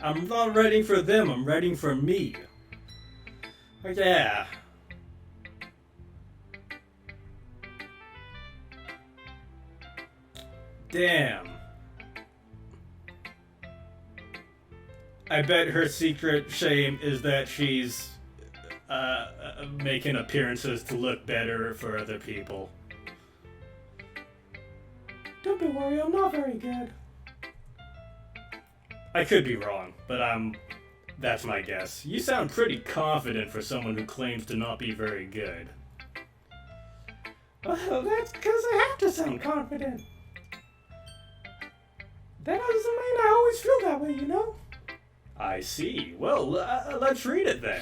[SPEAKER 1] I'm not writing for them, I'm writing for me. Yeah. Damn. I bet her secret shame is that she's making appearances to look better for other people.
[SPEAKER 2] Don't be worried, I'm not very good.
[SPEAKER 1] I could be wrong, but that's my guess. You sound pretty confident for someone who claims to not be very good.
[SPEAKER 2] Well, that's because I have to sound confident. That doesn't mean I always feel that way, you know?
[SPEAKER 1] I see. Well, let's read it then.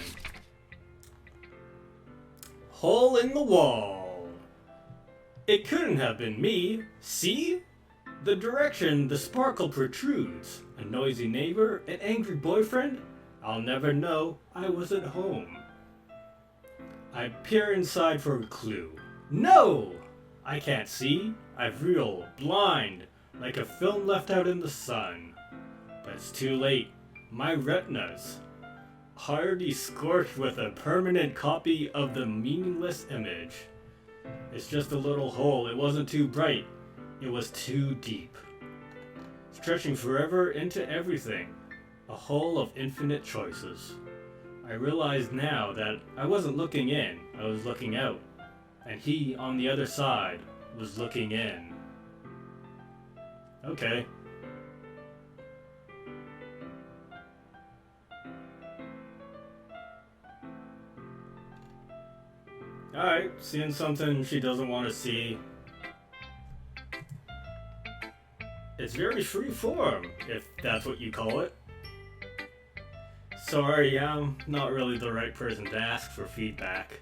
[SPEAKER 1] Hole in the wall. It couldn't have been me. See? The direction the sparkle protrudes. A noisy neighbor, an angry boyfriend. I'll never know I wasn't home. I peer inside for a clue. No! I can't see. I'm real, blind, like a film left out in the sun. But it's too late. My retinas, already scorched with a permanent copy of the meaningless image. It's just a little hole. It wasn't too bright. It was too deep. Stretching forever into everything. A hole of infinite choices. I realized now that I wasn't looking in, I was looking out. And he, on the other side, was looking in. Okay. Alright, seeing something she doesn't want to see. It's very free form, if that's what you call it. Sorry, I'm not really the right person to ask for feedback.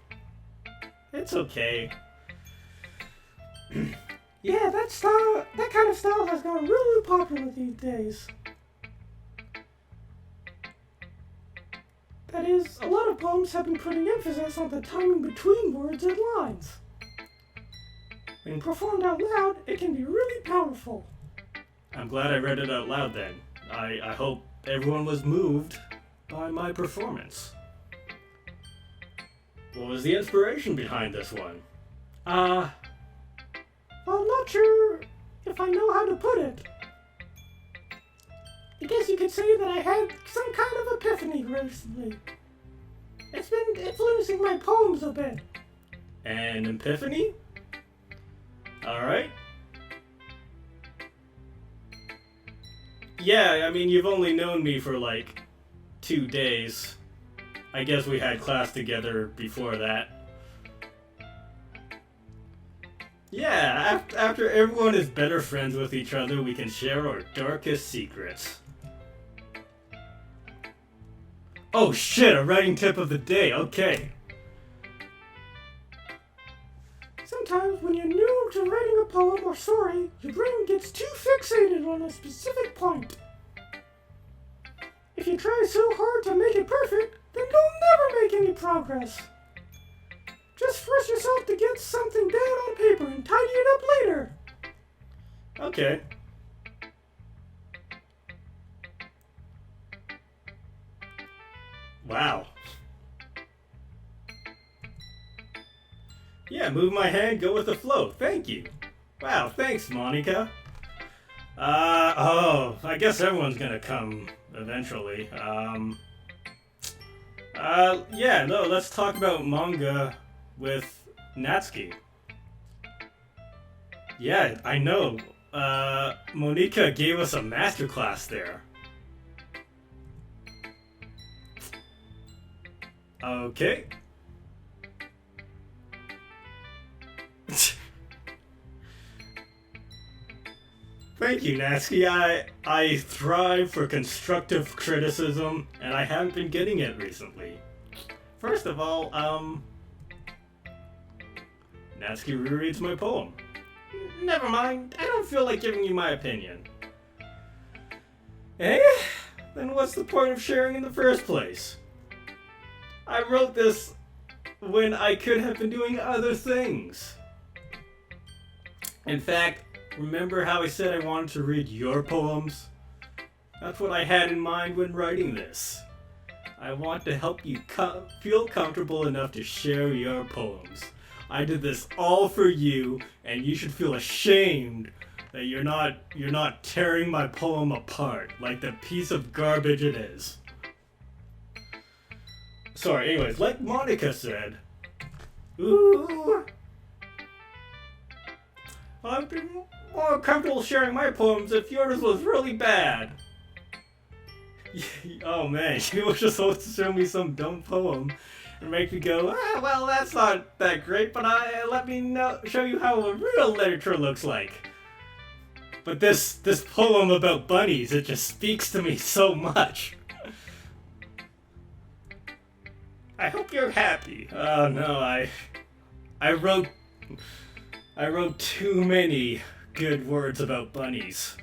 [SPEAKER 1] It's okay.
[SPEAKER 2] Yeah, that kind of style has gotten really popular these days. That is, a lot of poems have been putting emphasis on the timing between words and lines. When performed out loud, it can be really powerful.
[SPEAKER 1] I'm glad I read it out loud then. I hope everyone was moved by my performance. What was the inspiration behind this one?
[SPEAKER 2] Well, I'm not sure if I know how to put it. I guess you could say that I had some kind of epiphany recently. It's been influencing my poems a bit.
[SPEAKER 1] An epiphany? Alright. Yeah, I mean, you've only known me for like 2 days. I guess we had class together before that. Yeah, after everyone is better friends with each other, we can share our darkest secrets. Oh shit, a writing tip of the day, okay.
[SPEAKER 2] Sometimes when you're new to writing a poem or story, your brain gets too fixated on a specific point. If you try so hard to make it perfect, then you'll never make any progress. Just force yourself to get something down on paper and tidy it up later.
[SPEAKER 1] Okay. Wow. Yeah, move my hand, go with the flow. Thank you. Wow, thanks, Monica. I guess everyone's gonna come eventually. Yeah, no, let's talk about manga with Natsuki. Yeah, I know. Monica gave us a masterclass there. Okay. Thank you, Natsuki. I thrive for constructive criticism, and I haven't been getting it recently. First of all, Natsuki rereads my poem. Never mind, I don't feel like giving you my opinion. Eh? Then what's the point of sharing in the first place? I wrote this when I could have been doing other things. In fact, remember how I said I wanted to read your poems? That's what I had in mind when writing this. I want to help you feel comfortable enough to share your poems. I did this all for you, and you should feel ashamed that you're not tearing my poem apart like the piece of garbage it is. Sorry, anyways, like Monica said, ooh, I'd be more comfortable sharing my poems if yours was really bad. Oh man, you were just supposed to show me some dumb poem and make me go, well, that's not that great, but let me show you how a real literature looks like. But this poem about bunnies, it just speaks to me so much. I hope you're happy. Oh no, I wrote too many good words about bunnies.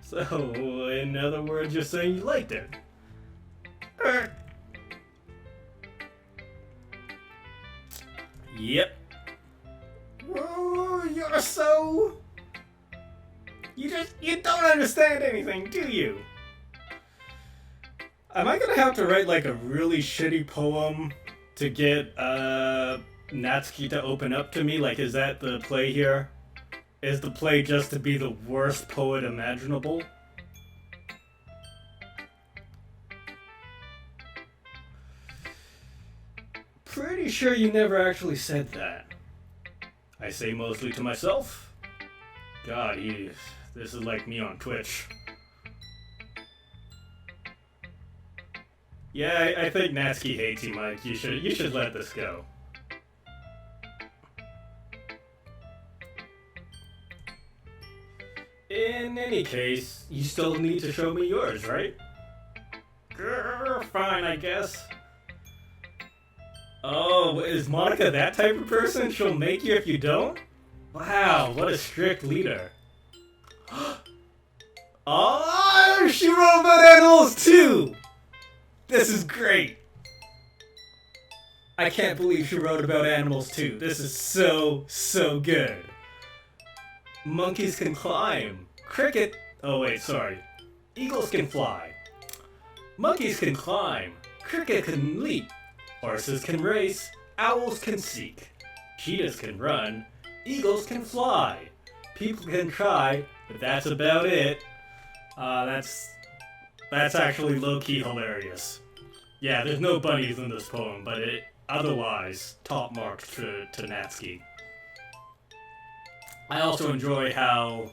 [SPEAKER 1] So, in other words, you're saying you liked it. Yep. Whoa, you're so... You don't understand anything, do you? Am I gonna have to write like a really shitty poem to get Natsuki to open up to me? Like, is that the play here? Is the play just to be the worst poet imaginable? Pretty sure you never actually said that. I say mostly to myself. God, this is like me on Twitch. Yeah, I think Natsuki hates you, Mike. You should let this go. In any case, you still need to show me yours, right? Grr, fine, I guess. Oh, is Monica that type of person? She'll make you if you don't? Wow, what a strict leader. Oh, she wrote about animals too! This is great! I can't believe she wrote about animals too. This is so good. Monkeys can climb. Eagles can fly. Monkeys can climb. Cricket can leap. Horses can race. Owls can seek. Cheetahs can run. Eagles can fly. People can try, but that's about it. That's actually low-key hilarious. Yeah, there's no bunnies in this poem, but it otherwise top marks to Natsuki. I also enjoy how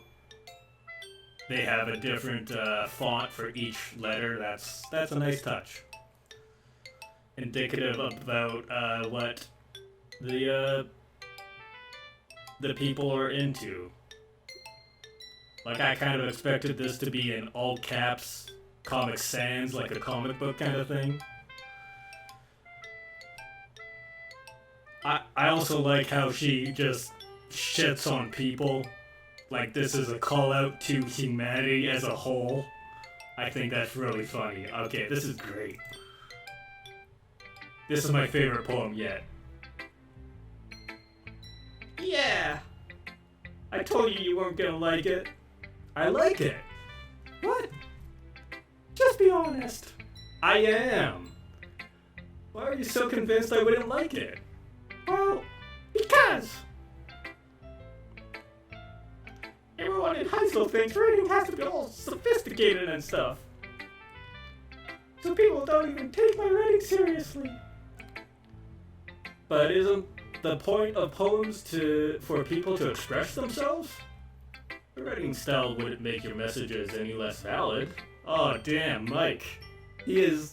[SPEAKER 1] they have a different font for each letter. That's a nice touch. Indicative about what the people are into. Like, I kind of expected this to be in all caps, Comic Sans, like a comic book kind of thing. I also like how she just shits on people. Like, this is a call out to humanity as a whole. I think that's really funny. Okay, this is great. This is my favorite poem yet. Yeah! I told you weren't gonna like it. I like it. What? Just be honest. I am. Why are you so convinced I wouldn't like it? Well, because it
[SPEAKER 3] high school thinks writing has to be all sophisticated and stuff. So people don't even take my writing seriously. But isn't the point of poems for people to express themselves? Your writing style wouldn't make your messages any less valid. Oh damn, Mike. He is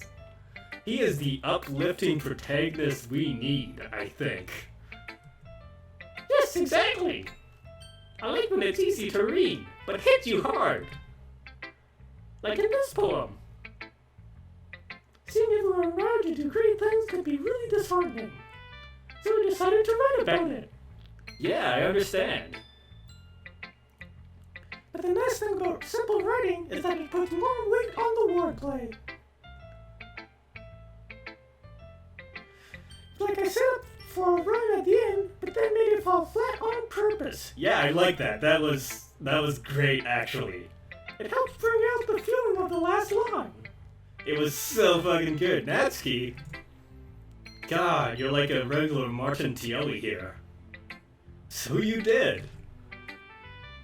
[SPEAKER 3] the uplifting protagonist we need, I think. Yes, exactly. I like when it's easy to read, but hits you hard. Like in this poem.
[SPEAKER 2] Seeing everyone around you do great things can be really disheartening. So I decided to write about it.
[SPEAKER 3] Yeah, I understand.
[SPEAKER 2] But the nice thing about simple writing is that it puts more weight on the wordplay. Like I set up for a rhyme at the end, but then made it fall flat on purpose.
[SPEAKER 3] Yeah, I like that. That was great, actually.
[SPEAKER 2] It helps bring out the feeling of the last line.
[SPEAKER 3] It was so fucking good. Natsuki. God, you're like a regular Martintelli here. So you did.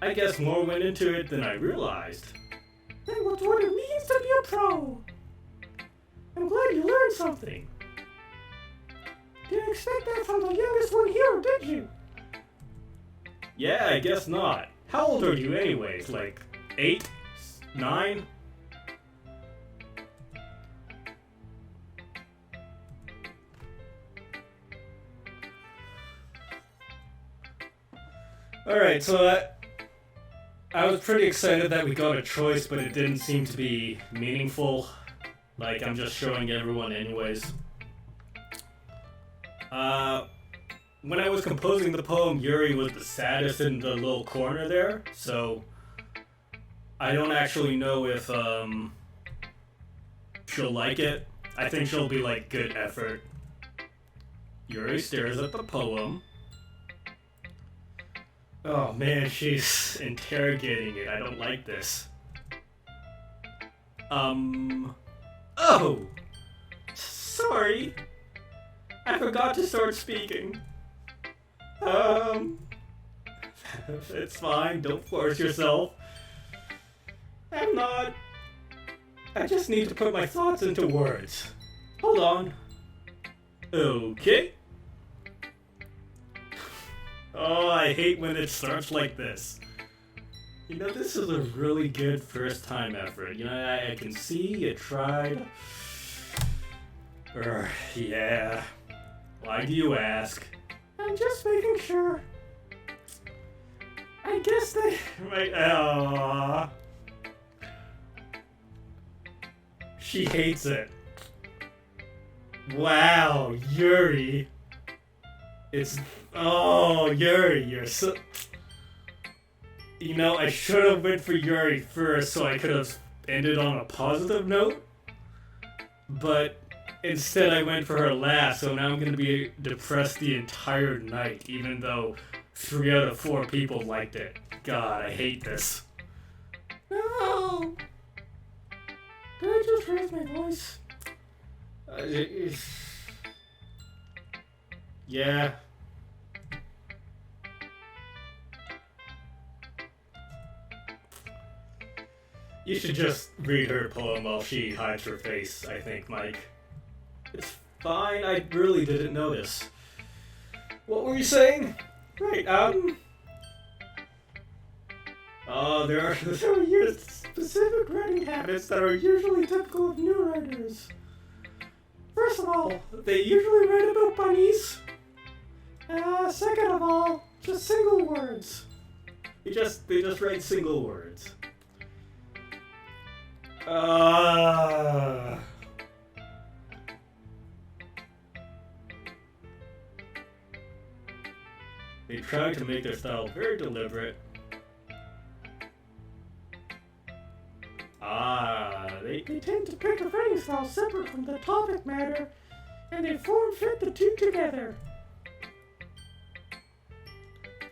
[SPEAKER 3] I guess more went into it than I realized.
[SPEAKER 2] That was what it means to be a pro. I'm glad you learned something. Didn't expect that from the youngest one here, did you?
[SPEAKER 3] Yeah, I guess not. How old are you anyways? Like 8? 9? Alright, so I was pretty excited that we got a choice, but it didn't seem to be meaningful. Like, I'm just showing everyone anyways. When I was composing the poem, Yuri was the saddest in the little corner there, so I don't actually know if she'll like it. I think she'll be like, good effort. Yuri stares at the poem. Oh man, she's interrogating it. I don't like this. Oh! Sorry. I forgot to start speaking. It's fine, don't force yourself. I just need to put my thoughts into words. Hold on. Okay. Oh, I hate when it starts like this. You know, this is a really good first time effort. You know, I can see you tried. Yeah. Why do you ask?
[SPEAKER 2] I'm just making sure. I guess they...
[SPEAKER 3] Right, she hates it. Wow, Yuri. Yuri, you're so... You know, I should have went for Yuri first so I could have ended on a positive note. But instead I went for her last, so now I'm going to be depressed the entire night, even though 3 out of 4 people liked it. God, I hate this.
[SPEAKER 2] No! Did I just raise my voice?
[SPEAKER 3] Yeah. You should just read her poem while she hides her face, I think, Mike. It's fine, I really didn't notice. What were you saying? Right, there are
[SPEAKER 2] specific writing habits that are usually typical of new writers. First of all, they usually write about bunnies. Second of all, just single words.
[SPEAKER 3] They just write single words. They try to make their style very deliberate.
[SPEAKER 2] They tend to pick a writing style separate from the topic matter, and they form-fit the two together.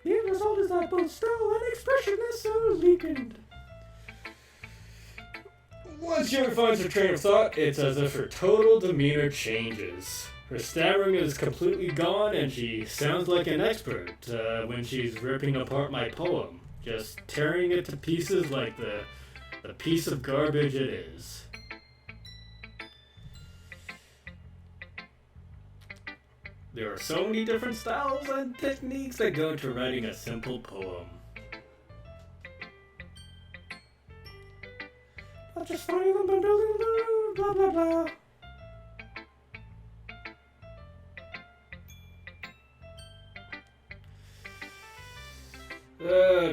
[SPEAKER 2] The end result is that both style and expressiveness are weakened.
[SPEAKER 3] Once Yuri finds her train of thought, it's as if her total demeanor changes. Her stammering is completely gone, and she sounds like an expert when she's ripping apart my poem.
[SPEAKER 1] just tearing it to pieces like the piece of garbage it is. There are so many different styles and techniques that go into writing a simple poem.
[SPEAKER 2] I'll just find them, blah blah blah.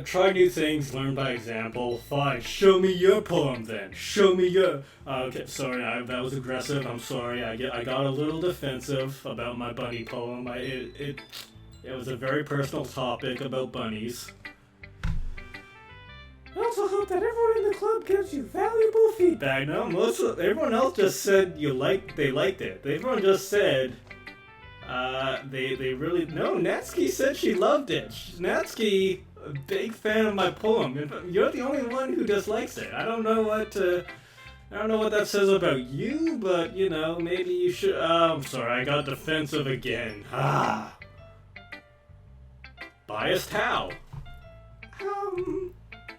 [SPEAKER 1] Try new things, learn by example. Fine, show me your poem then. Show me your... okay, sorry, that was aggressive. I'm sorry. I got a little defensive about my bunny poem. It was a very personal topic about bunnies.
[SPEAKER 2] I also hope that everyone in the club gives you valuable feedback.
[SPEAKER 1] No, everyone else just said they liked it. Everyone just said they really... No, Natsuki said she loved it. Natsuki, a big fan of my poem. You're the only one who dislikes it. I don't know what that says about you, but you know, maybe you should. I'm sorry, I got defensive again. Biased how?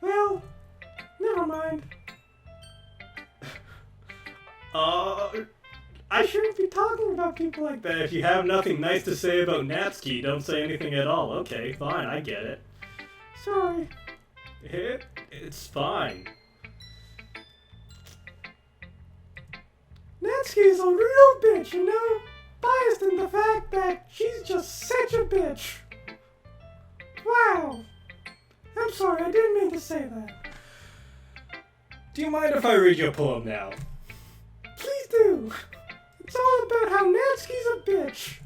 [SPEAKER 2] Well, never mind.
[SPEAKER 1] I shouldn't be talking about people like that. If you have nothing nice to say about Natsuki, don't say anything at all. Okay, fine, I get it.
[SPEAKER 2] Sorry.
[SPEAKER 1] It's fine.
[SPEAKER 2] Natsuki is a real bitch, you know? Biased in the fact that she's just such a bitch. Wow. I'm sorry, I didn't mean to say that.
[SPEAKER 1] Do you mind if I read your poem now?
[SPEAKER 2] Please do. It's all about how Natsuki's a bitch.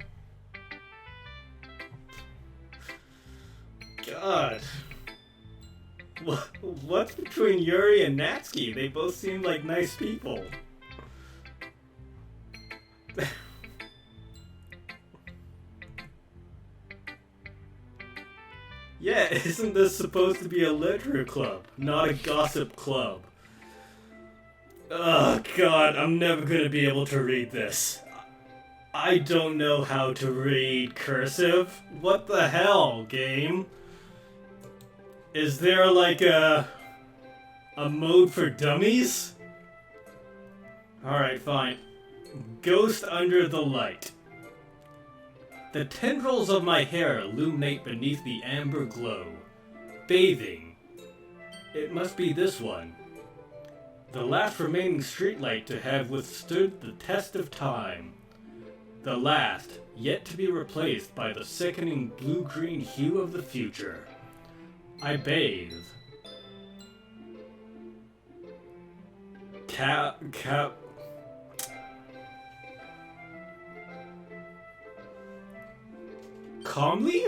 [SPEAKER 1] God. What's between Yuri and Natsuki? They both seem like nice people. Yeah, isn't this supposed to be a literature club, not a gossip club? Oh God, I'm never gonna be able to read this. I don't know how to read cursive. What the hell, game? Is there like a mode for dummies? Alright, fine. Ghost under the light. The tendrils of my hair illuminate beneath the amber glow. Bathing. It must be this one. The last remaining streetlight to have withstood the test of time. The last, yet to be replaced by the sickening blue-green hue of the future. I bathe. Calmly?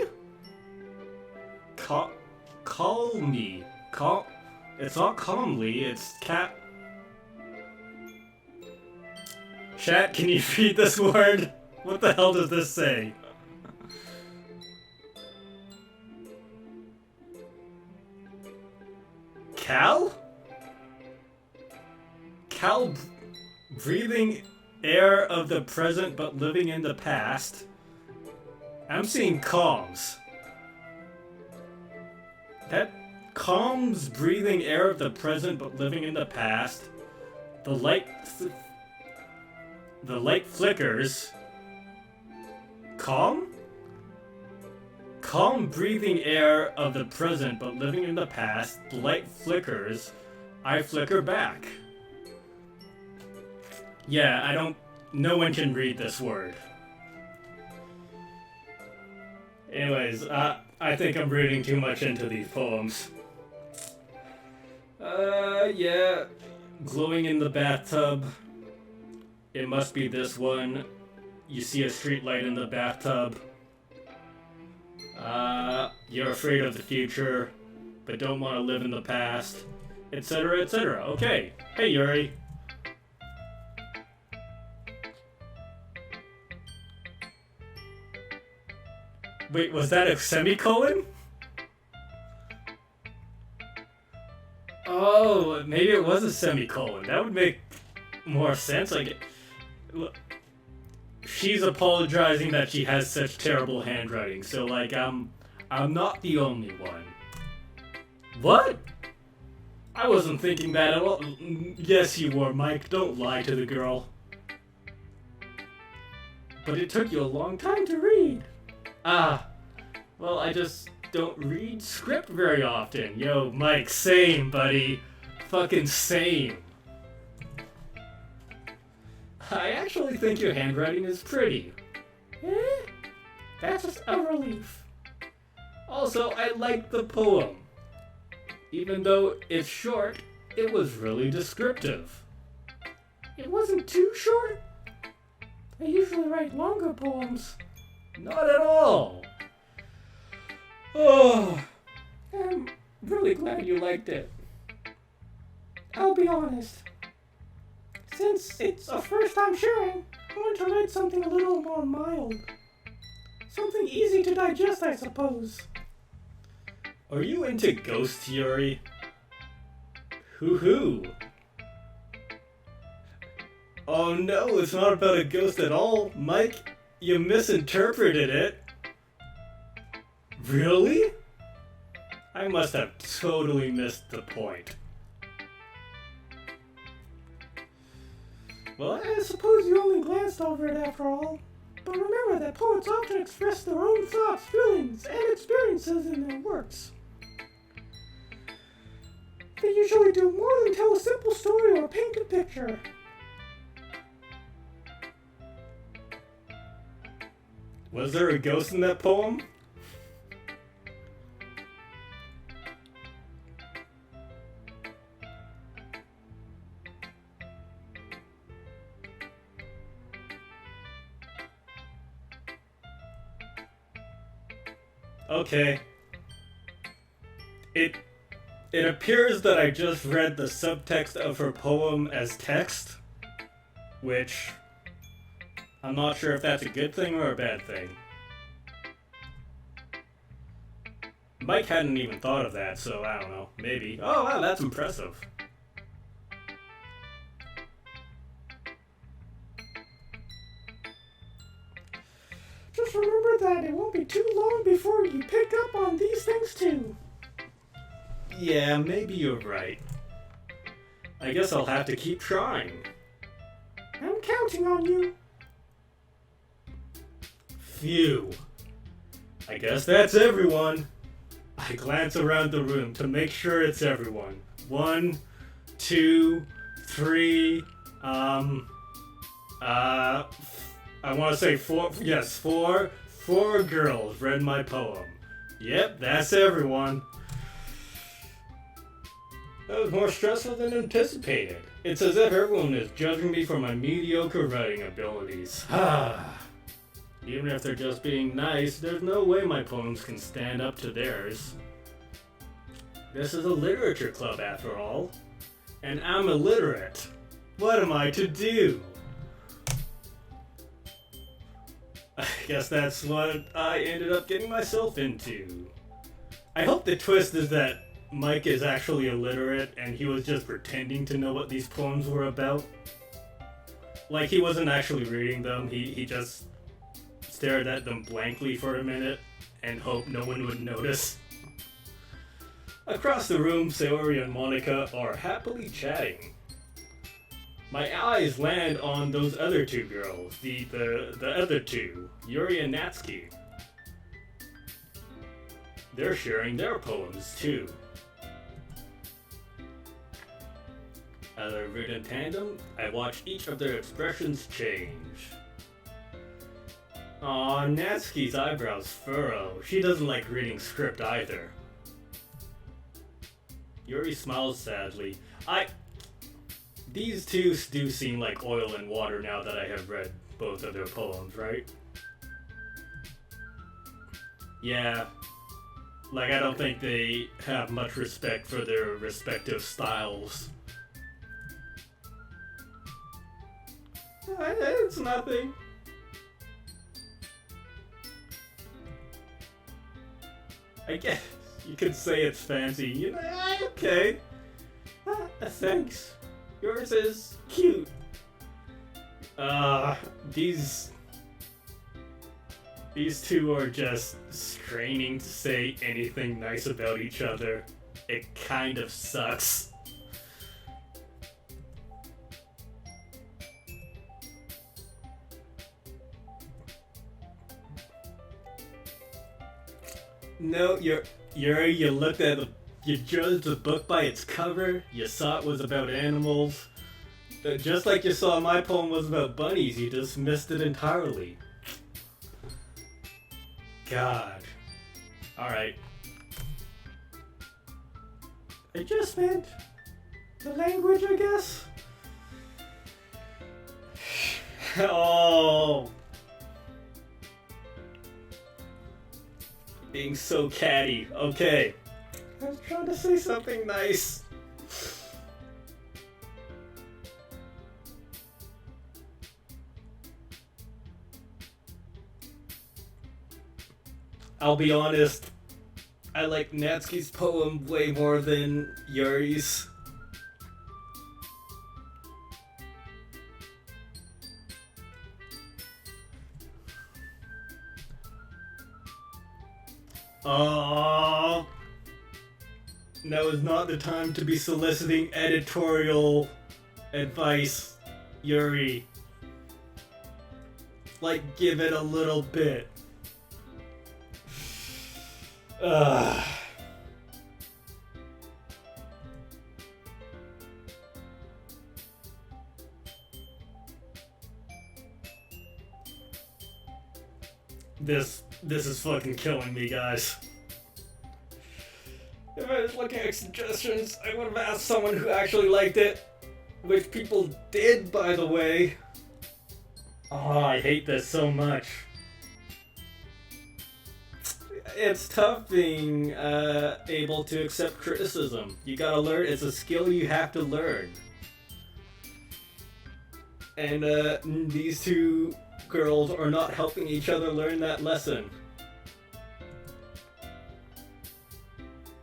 [SPEAKER 1] Call me. It's not calmly, it's Chat, can you read this word? What the hell does this say? Cal? Cal breathing air of the present but living in the past. I'm seeing calms. That calms breathing air of the present but living in the past. The light flickers. Calm? Calm breathing air of the present but living in the past. The light flickers. I flicker back. Yeah, no one can read this word. Anyways, I think I'm reading too much into these poems. Yeah. Glowing in the bathtub. It must be this one. You see a streetlight in the bathtub. You're afraid of the future, but don't want to live in the past, etc., etc. Okay. Hey, Yuri. Wait, was that a semicolon? Oh, maybe it was a semicolon. That would make more sense. Like, she's apologizing that she has such terrible handwriting. So, like, I'm not the only one. What? I wasn't thinking that at all. Yes, you were, Mike. Don't lie to the girl. But it took you a long time to read. Ah, well, I just don't read script very often. Yo, Mike, same, buddy. Fucking same. I actually think your handwriting is pretty. Eh? That's a relief. Also, I like the poem. Even though it's short, it was really descriptive.
[SPEAKER 2] It wasn't too short? I usually write longer poems.
[SPEAKER 1] Not at all. Oh, I'm really glad you liked it.
[SPEAKER 2] I'll be honest. Since it's a first time sharing, I want to write something a little more mild. Something easy to digest, I suppose.
[SPEAKER 1] Are you into ghost theory? Hoo-hoo. Oh no, it's not about a ghost at all, Mike. You misinterpreted it. Really? I must have totally missed the point.
[SPEAKER 2] Well, I suppose you only glanced over it after all. But remember that poets often express their own thoughts, feelings, and experiences in their works. They usually do more than tell a simple story or paint a picture.
[SPEAKER 1] Was there a ghost in that poem? Okay. It appears that I just read the subtext of her poem as text, which I'm not sure if that's a good thing or a bad thing. Mike hadn't even thought of that, so I don't know. Maybe. Oh wow, that's impressive.
[SPEAKER 2] Just remember that it won't be too long before you pick up on these things too.
[SPEAKER 1] Yeah, maybe you're right. I guess I'll have to keep trying.
[SPEAKER 2] I'm counting on you.
[SPEAKER 1] Phew. I guess that's everyone. I glance around the room to make sure it's everyone. 1, 2, 3, I want to say 4, yes, 4 girls read my poem. Yep, that's everyone. That was more stressful than anticipated. It's as if everyone is judging me for my mediocre writing abilities. Even if they're just being nice, there's no way my poems can stand up to theirs. This is a literature club after all, and I'm illiterate. What am I to do? I guess that's what I ended up getting myself into. I hope the twist is that Mike is actually illiterate and he was just pretending to know what these poems were about. Like he wasn't actually reading them, he just stared at them blankly for a minute and hoped no one would notice. Across the room, Sayori and Monica are happily chatting. My eyes land on those other two girls, the other two, Yuri and Natsuki. They're sharing their poems too. As I read in tandem, I watch each of their expressions change. Aw, Natsuki's eyebrows furrow. She doesn't like reading script either. Yuri smiles sadly. These two do seem like oil and water now that I have read both of their poems, right? Yeah. Like, I don't think they have much respect for their respective styles. It's nothing. I guess you could say it's fancy. You know, okay. Thanks. Yours is cute. These two are just straining to say anything nice about each other. it kind of sucks. No, you looked at you judged the book by its cover. You saw it was about animals. Just like you saw my poem was about bunnies, you just missed it entirely. God. Alright.
[SPEAKER 2] I just meant the language, I guess.
[SPEAKER 1] Oh. Being so catty. Okay. I was trying to say something nice. I'll be honest, I like Natsuki's poem way more than Yuri's. Oh, now is not the time to be soliciting editorial advice, Yuri. Like, give it a little bit. Ugh. This is fucking killing me, guys. If I was looking at suggestions, I would have asked someone who actually liked it. Which people did, by the way. Oh, I hate this so much. It's tough being able to accept criticism. You gotta learn, it's a skill you have to learn. And these two girls are not helping each other learn that lesson.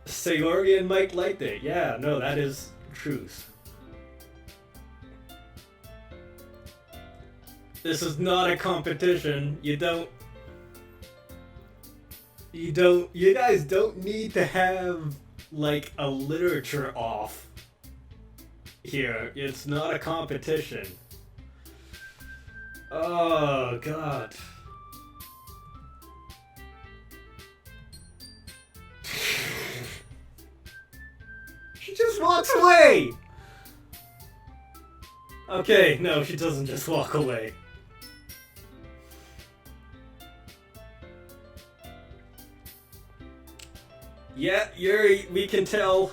[SPEAKER 1] Sayori and Mike liked it. Yeah, no, that is truth. This is not a competition. You guys don't need to have, like, a literature off here. It's not a competition. Oh, God. She just walks away! Okay, no, she doesn't just walk away. Yeah, Yuri, we can tell.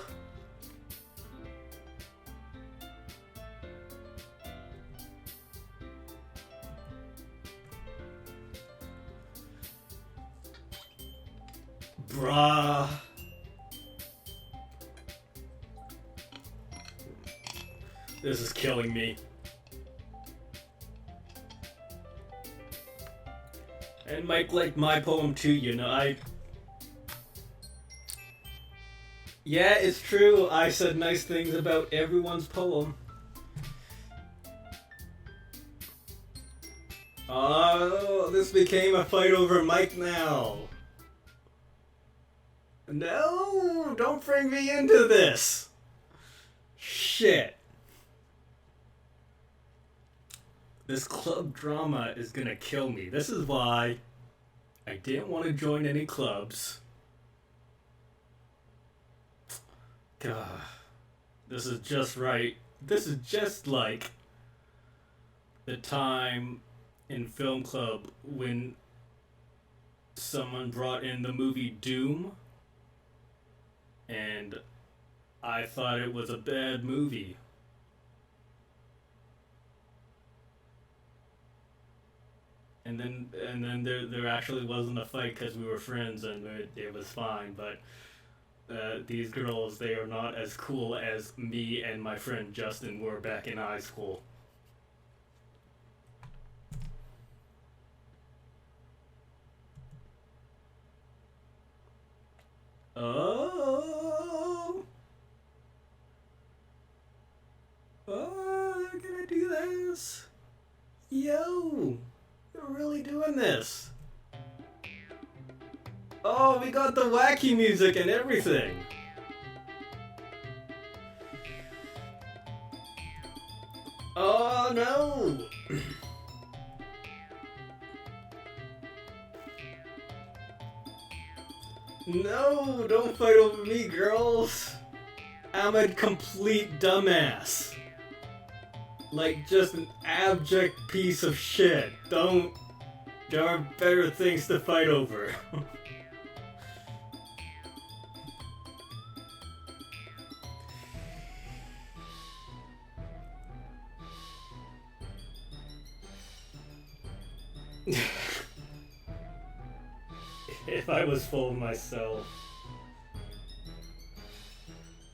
[SPEAKER 1] Bruh. This is killing me. And Mike liked my poem too, you know, Yeah, it's true. I said nice things about everyone's poem. Oh, this became a fight over Mike now. No, don't bring me into this. Shit. This club drama is gonna kill me. This is why I didn't want to join any clubs. God, this is just right. This is just like the time in film club when someone brought in the movie Doom and I thought it was a bad movie. And then there actually wasn't a fight because we were friends and it was fine, but these girls, they are not as cool as me and my friend Justin were back in high school. Oh, they're gonna do this. Yo, they're really doing this. Oh, we got the wacky music and everything. Oh no! No, don't fight over me, girls. I'm a complete dumbass. Like, just an abject piece of shit. There are better things to fight over. If I was full of myself.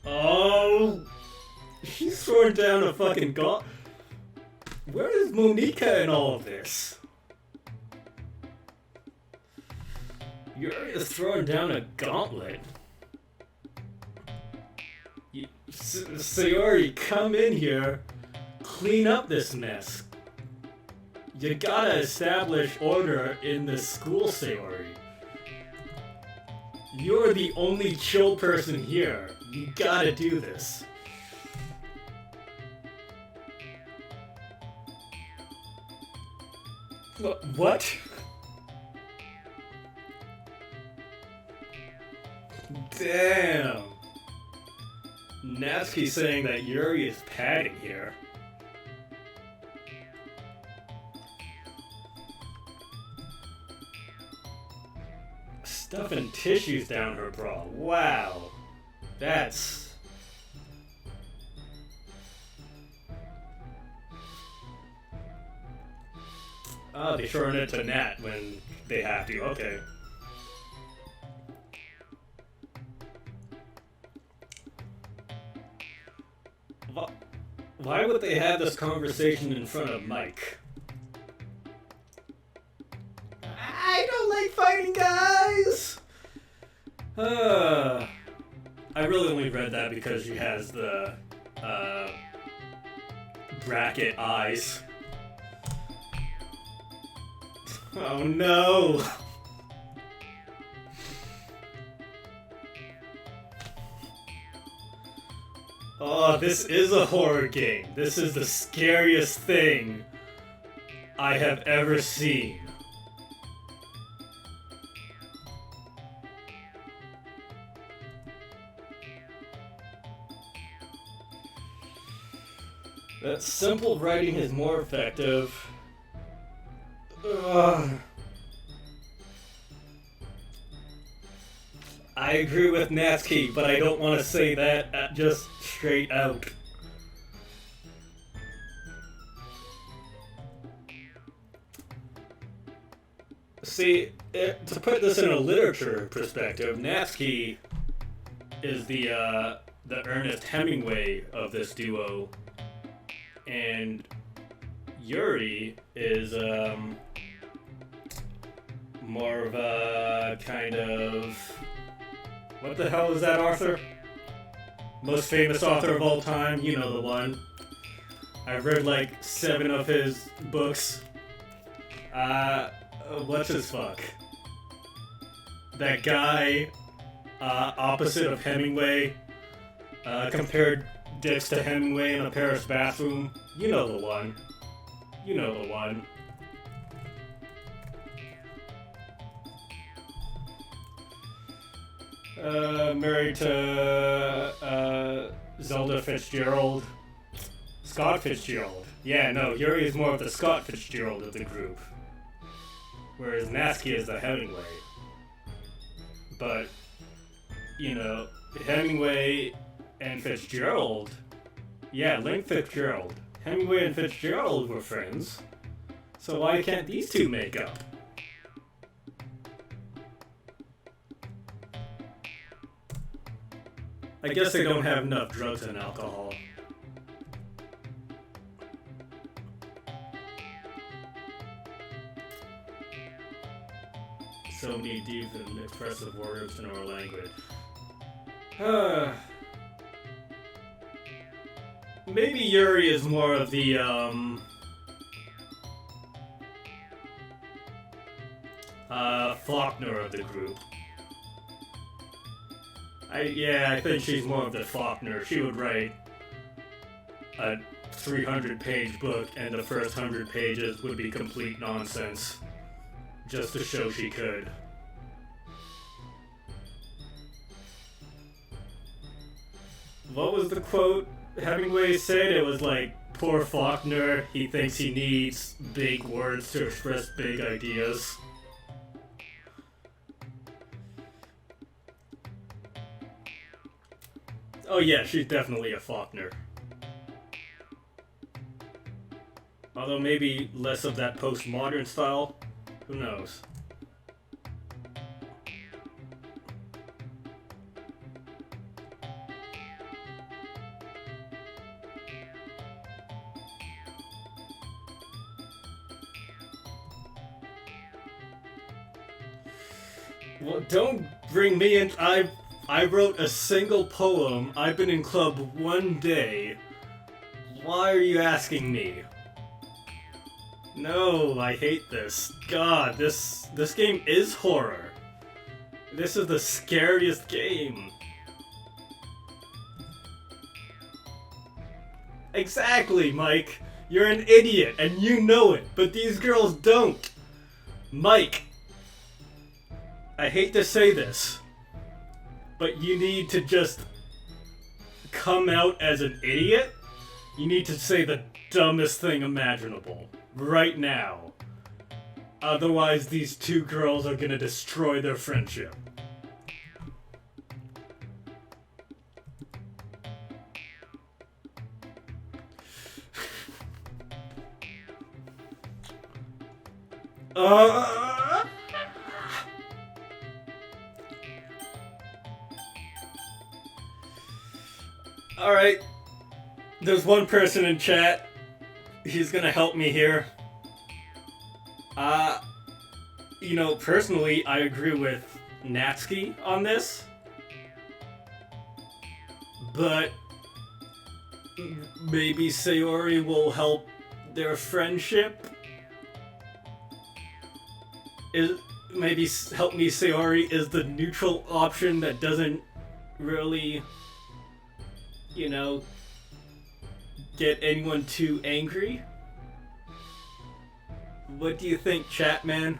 [SPEAKER 1] Oh! She's throwing down a fucking Where is Monica in all of this? Yuri is throwing down a gauntlet. Sayori, come in here. Clean up this mess. You gotta establish order in this school, Sayori. You're the only chill person here. You gotta do this. What? Damn. Natsuki's saying that Yuri is padding here. Stuffing tissues down her bra. Wow. That's... Oh, they shorten it to Nat when they have to. Okay. Why would they have this conversation in front of Mike? I don't like fighting, guys! I really only read that because she has the bracket eyes. Oh no! Oh, this is a horror game. This is the scariest thing I have ever seen. That simple writing is more effective. Ugh. I agree with Natsuki, but I don't want to say that just straight out. See, to put this in a literature perspective, Natsuki is the Ernest Hemingway of this duo, and Yuri is more of a kind of... What the hell is that, Arthur? Most famous author of all time, you know the one. I've read like 7 of his books. What's his fuck? That guy, opposite of Hemingway, compared dicks to Hemingway in a Paris bathroom. You know the one. You know the one. Married to Zelda Fitzgerald. Scott Fitzgerald. Yeah, no, Yuri is more of the Scott Fitzgerald of the group. Whereas Natsuki is the Hemingway. But, you know, Hemingway and Fitzgerald... Yeah, Link Fitzgerald. Hemingway and Fitzgerald were friends. So why can't these two make up? I guess they don't have enough drugs and alcohol. So many deep and expressive words in our language. Maybe Yuri is more of the, Faulkner of the group. I think she's more of the Faulkner. She would write a 300-page book and the first 100 pages would be complete nonsense. Just to show she could. What was the quote Hemingway said? It was like, poor Faulkner, he thinks he needs big words to express big ideas. Oh yeah, she's definitely a Faulkner. Although maybe less of that postmodern style. Who knows? Well, don't bring me in. I wrote a single poem. I've been in club 1 day. Why are you asking me? No, I hate this. God, this game is horror. This is the scariest game. Exactly, Mike. You're an idiot, and you know it, but these girls don't. Mike, I hate to say this, but you need to just come out as an idiot. You need to say the dumbest thing imaginable. Right now. Otherwise, these two girls are gonna destroy their friendship. Alright. There's one person in chat. He's gonna help me here. You know, personally, I agree with Natsuki on this. But maybe Sayori will help their friendship. Maybe help me Sayori is the neutral option that doesn't really, you know, get anyone too angry. What do you think, chat man?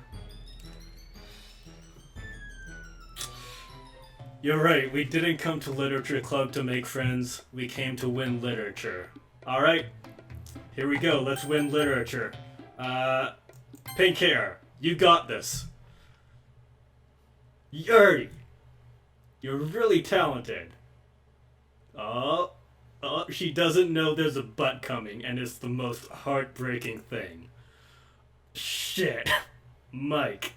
[SPEAKER 1] You're right, we didn't come to Literature Club to make friends. We came to win literature. Alright, here we go, let's win literature. Pink hair, you got this. Yuri, you're really talented. Oh, she doesn't know there's a butt coming, and it's the most heartbreaking thing. Shit. Mike.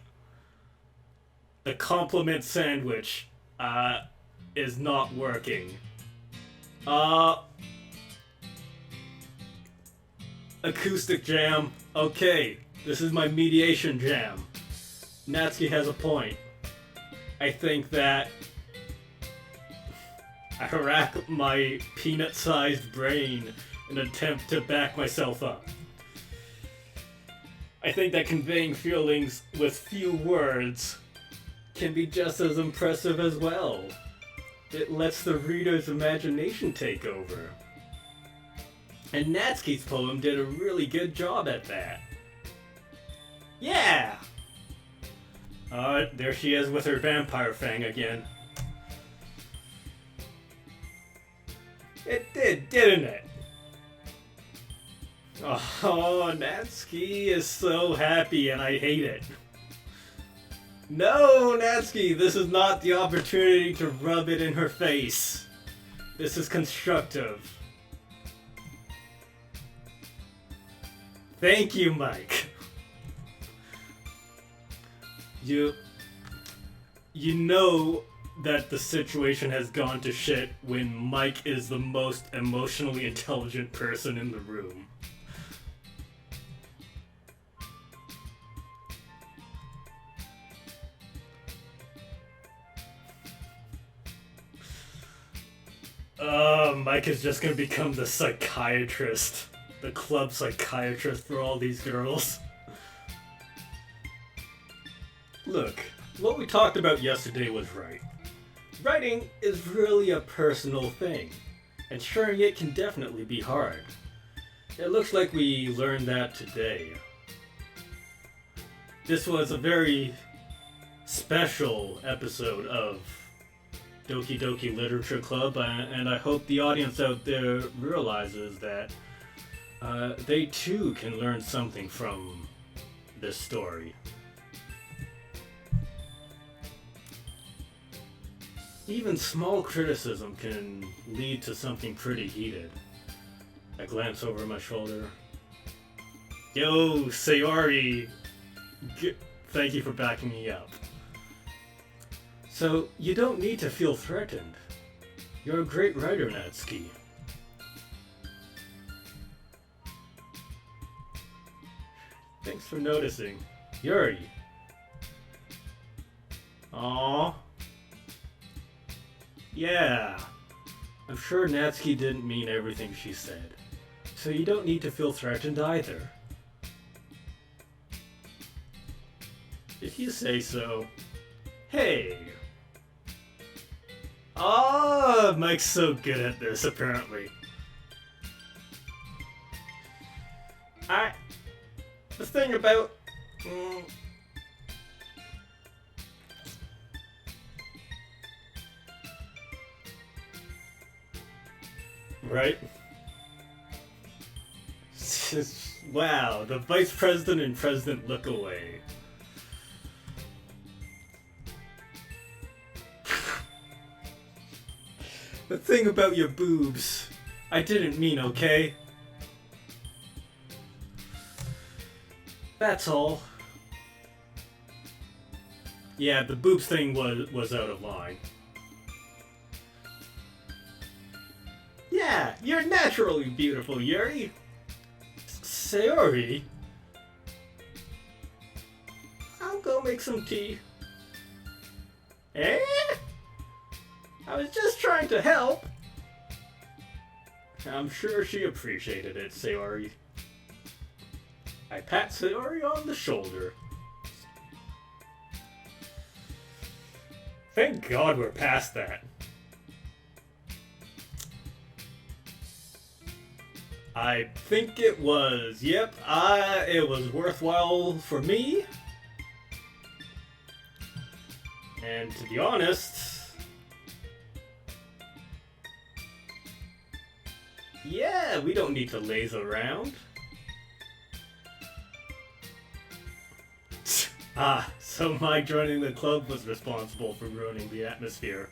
[SPEAKER 1] The compliment sandwich, is not working. Acoustic jam. Okay, this is my mediation jam. Natsuki has a point. I think that I rack my peanut-sized brain in an attempt to back myself up. I think that conveying feelings with few words can be just as impressive as well. It lets the reader's imagination take over. And Natsuki's poem did a really good job at that. Yeah! There she is with her vampire fang again. It did, didn't it? Oh, Natsuki is so happy and I hate it. No, Natsuki, this is not the opportunity to rub it in her face. This is constructive. Thank you, Mike. You know that the situation has gone to shit when Mike is the most emotionally intelligent person in the room. Mike is just gonna become the psychiatrist. The club psychiatrist for all these girls. Look, what we talked about yesterday was right. Writing is really a personal thing, and sharing it can definitely be hard. It looks like we learned that today. This was a very special episode of Doki Doki Literature Club, and I hope the audience out there realizes that they too can learn something from this story. Even small criticism can lead to something pretty heated. I glance over my shoulder. Yo, Sayori! Thank you for backing me up. So, you don't need to feel threatened. You're a great writer, Natsuki. Thanks for noticing. Yuri. Aww. Yeah. I'm sure Natsuki didn't mean everything she said. So you don't need to feel threatened either. If you say so. Hey! Ah, Mike's so good at this, apparently. The thing about... Right? Wow, the vice president and president look away. The thing about your boobs, I didn't mean, okay? That's all. Yeah, the boobs thing was out of line. Yeah, you're naturally beautiful, Yuri. Sayori? I'll go make some tea. Eh? I was just trying to help. I'm sure she appreciated it, Sayori. I pat Sayori on the shoulder. Thank God we're past that. I think it was, yep, it was worthwhile for me. And to be honest, yeah, we don't need to laze around. So Mike joining the club was responsible for ruining the atmosphere.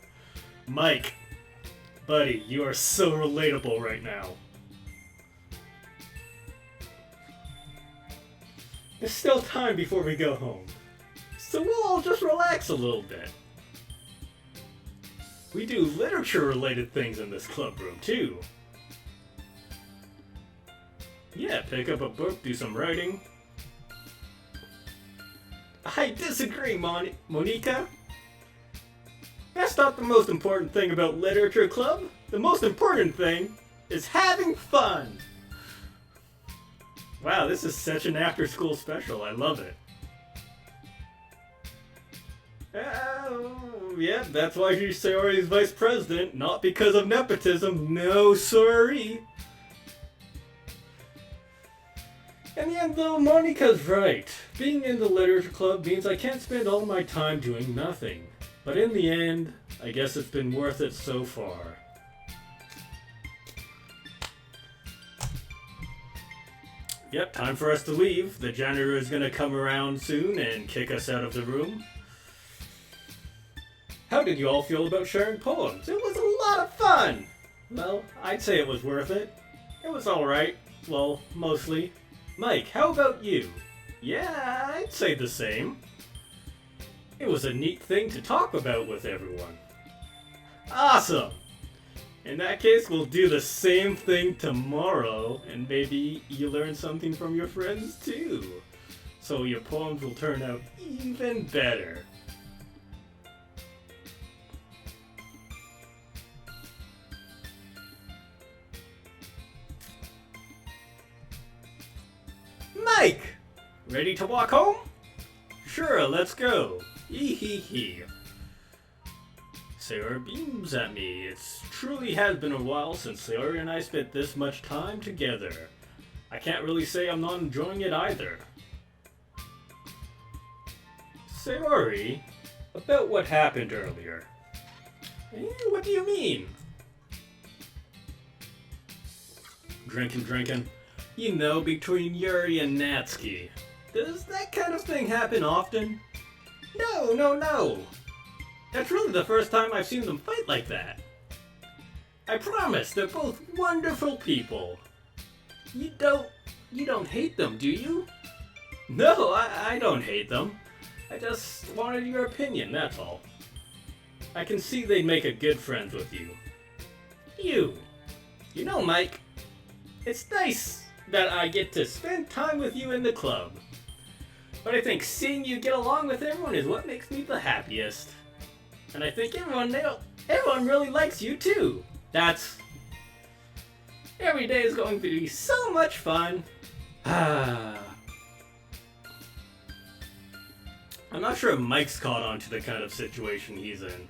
[SPEAKER 1] Mike, buddy, you are so relatable right now. There's still time before we go home, so we'll all just relax a little bit. We do literature-related things in this club room, too. Yeah, pick up a book, do some writing. I disagree, Monica. That's not the most important thing about literature club. The most important thing is having fun. Wow, this is such an after-school special. I love it. Yeah, that's why she's Sayori's vice president, not because of nepotism. No, sorry. In the end, though, Monica's right. Being in the literature club means I can't spend all my time doing nothing. But in the end, I guess it's been worth it so far. Yep, time for us to leave. The janitor is gonna come around soon and kick us out of the room. How did you all feel about sharing poems? It was a lot of fun! Well, I'd say it was worth it. It was alright. Well, mostly. Mike, how about you? Yeah, I'd say the same. It was a neat thing to talk about with everyone. Awesome! In that case, we'll do the same thing tomorrow, and maybe you learn something from your friends too. So your poems will turn out even better. Mike! Ready to walk home? Sure, let's go. Hee. Sayori beams at me. It truly has been a while since Sayori and I spent this much time together. I can't really say I'm not enjoying it either. Sayori, about what happened earlier. What do you mean? Drinking. You know, between Yuri and Natsuki. Does that kind of thing happen often? No. That's really the first time I've seen them fight like that. I promise, they're both wonderful people. You don't hate them, do you? No, I don't hate them. I just wanted your opinion, that's all. I can see they'd make a good friend with you. You know, Mike, it's nice that I get to spend time with you in the club. But I think seeing you get along with everyone is what makes me the happiest. And I think everyone really likes you too. Every day is going to be so much fun. I'm not sure if Mike's caught on to the kind of situation he's in.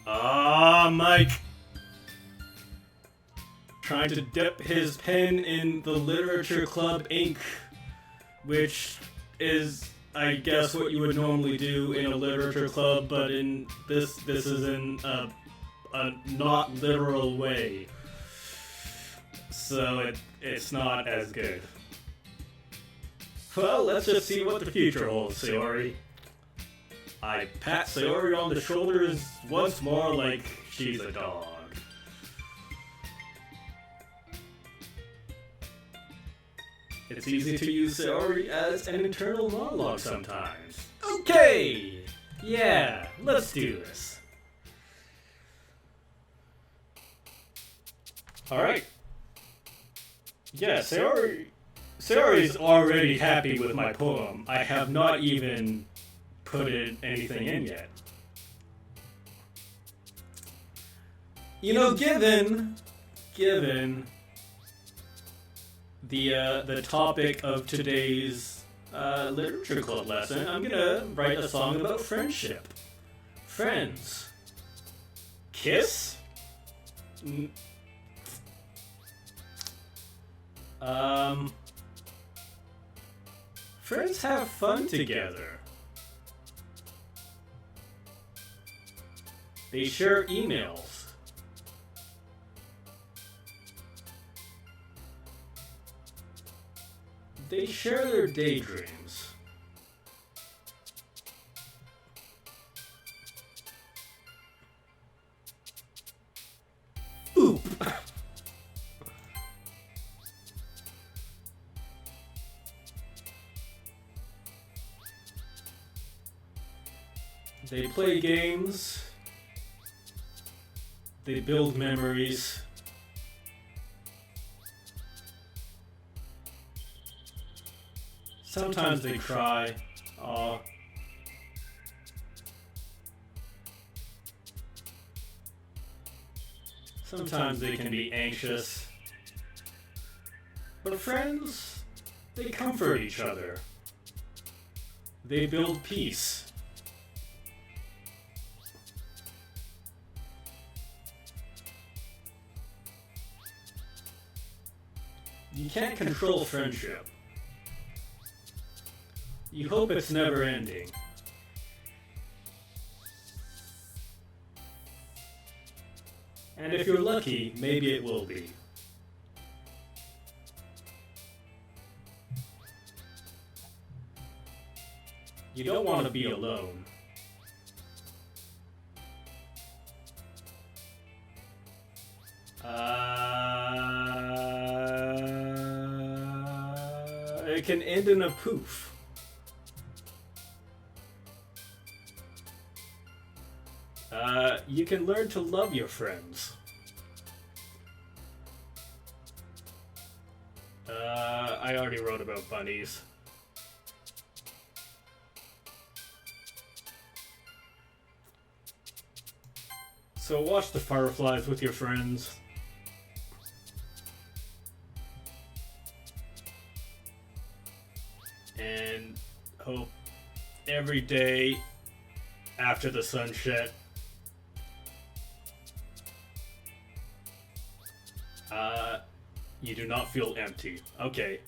[SPEAKER 1] Mike! Trying to dip his pen in the literature club ink, which is, I guess, what you would normally do in a literature club, but in this is in a not literal way. So it's not as good. Well, let's just see what the future holds, Sayori. I pat Sayori on the shoulders once more like she's a dog. It's easy to use Sayori as an internal monologue sometimes. Okay! Yeah, let's do this. Alright. Yeah, Sayori's already happy with my poem. I have not even put anything in yet. You know, given the topic of today's literature club lesson, I'm gonna write a song about friendship. Friends. Kiss? Friends have fun together. They share emails. They share their daydreams. Oop! They play games. They build memories. Sometimes they cry. Aw. Sometimes they can be anxious. But friends, they comfort each other. They build peace. You can't control friendship. You hope it's never ending. And if you're lucky, maybe it will be. You don't want to be alone. It can end in a poof. You can learn to love your friends. I already wrote about bunnies. So watch the fireflies with your friends. And hope every day after the sunset You do not feel empty. Okay.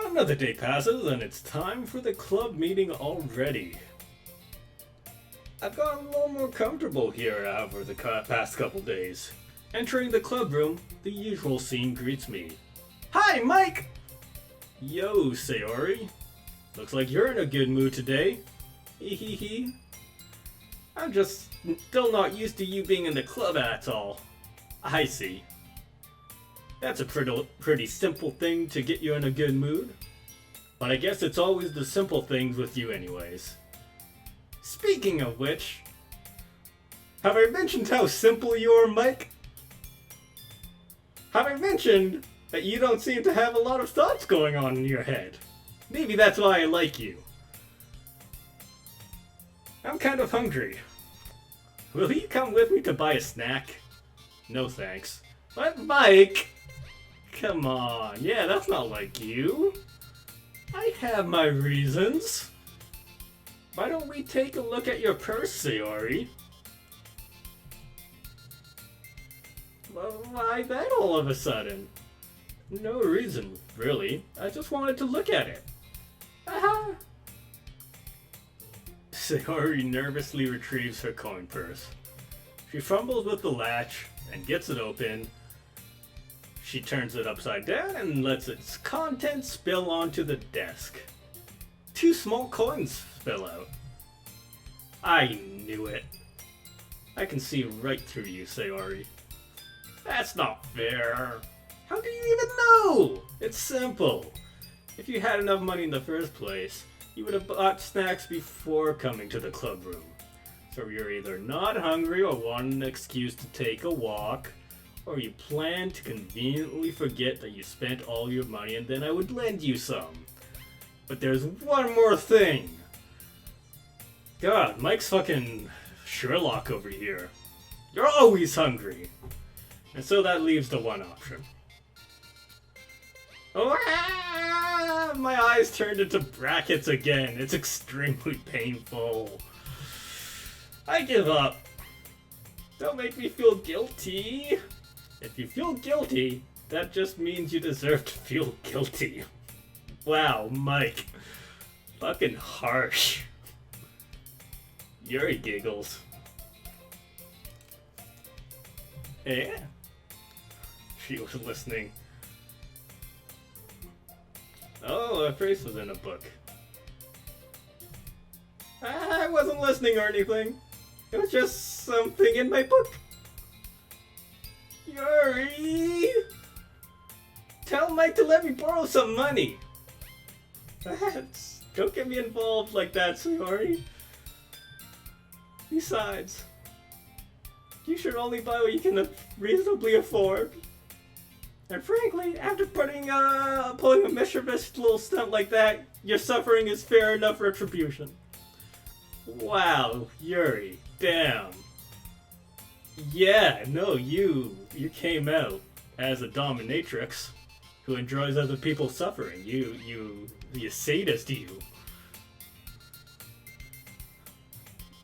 [SPEAKER 1] Another day passes and it's time for the club meeting already. I've gotten a little more comfortable here over the past couple days. Entering the club room, the usual scene greets me. Hi, Mike! Yo, Sayori. Looks like you're in a good mood today. Hehehe. I'm just still not used to you being in the club at all. I see. That's a pretty simple thing to get you in a good mood. But I guess it's always the simple things with you anyways. Speaking of which, have I mentioned how simple you are, Mike? Have I mentioned that you don't seem to have a lot of thoughts going on in your head? Maybe that's why I like you. I'm kind of hungry. Will you come with me to buy a snack? No thanks. But Mike! Come on, yeah, that's not like you. I have my reasons. Why don't we take a look at your purse, Sayori? Well, why that all of a sudden? No reason, really. I just wanted to look at it. Aha! Sayori nervously retrieves her coin purse. She fumbles with the latch and gets it open. She turns it upside down and lets its contents spill onto the desk. 2 small coins spill out. I knew it. I can see right through you, Sayori. That's not fair. How do you even know? It's simple. If you had enough money in the first place, you would have bought snacks before coming to the club room. So you're either not hungry or want an excuse to take a walk, or you plan to conveniently forget that you spent all your money and then I would lend you some. But there's one more thing. God, Mike's fucking Sherlock over here. You're always hungry. And so that leaves the one option. Oh, my eyes turned into brackets again. It's extremely painful. I give up. Don't make me feel guilty. If you feel guilty, that just means you deserve to feel guilty. Wow, Mike. Fucking harsh. Yuri giggles. Eh? She was listening. Oh, a phrase was in a book. I wasn't listening or anything. It was just something in my book. Yuri! Tell Mike to let me borrow some money. Don't get me involved like that, Sayori. Besides, you should only buy what you can reasonably afford. And frankly, after pulling a mischievous little stunt like that, your suffering is fair enough retribution. Wow, Yuri, damn. Yeah, no, you came out as a dominatrix who enjoys other people's suffering. You sadist, you.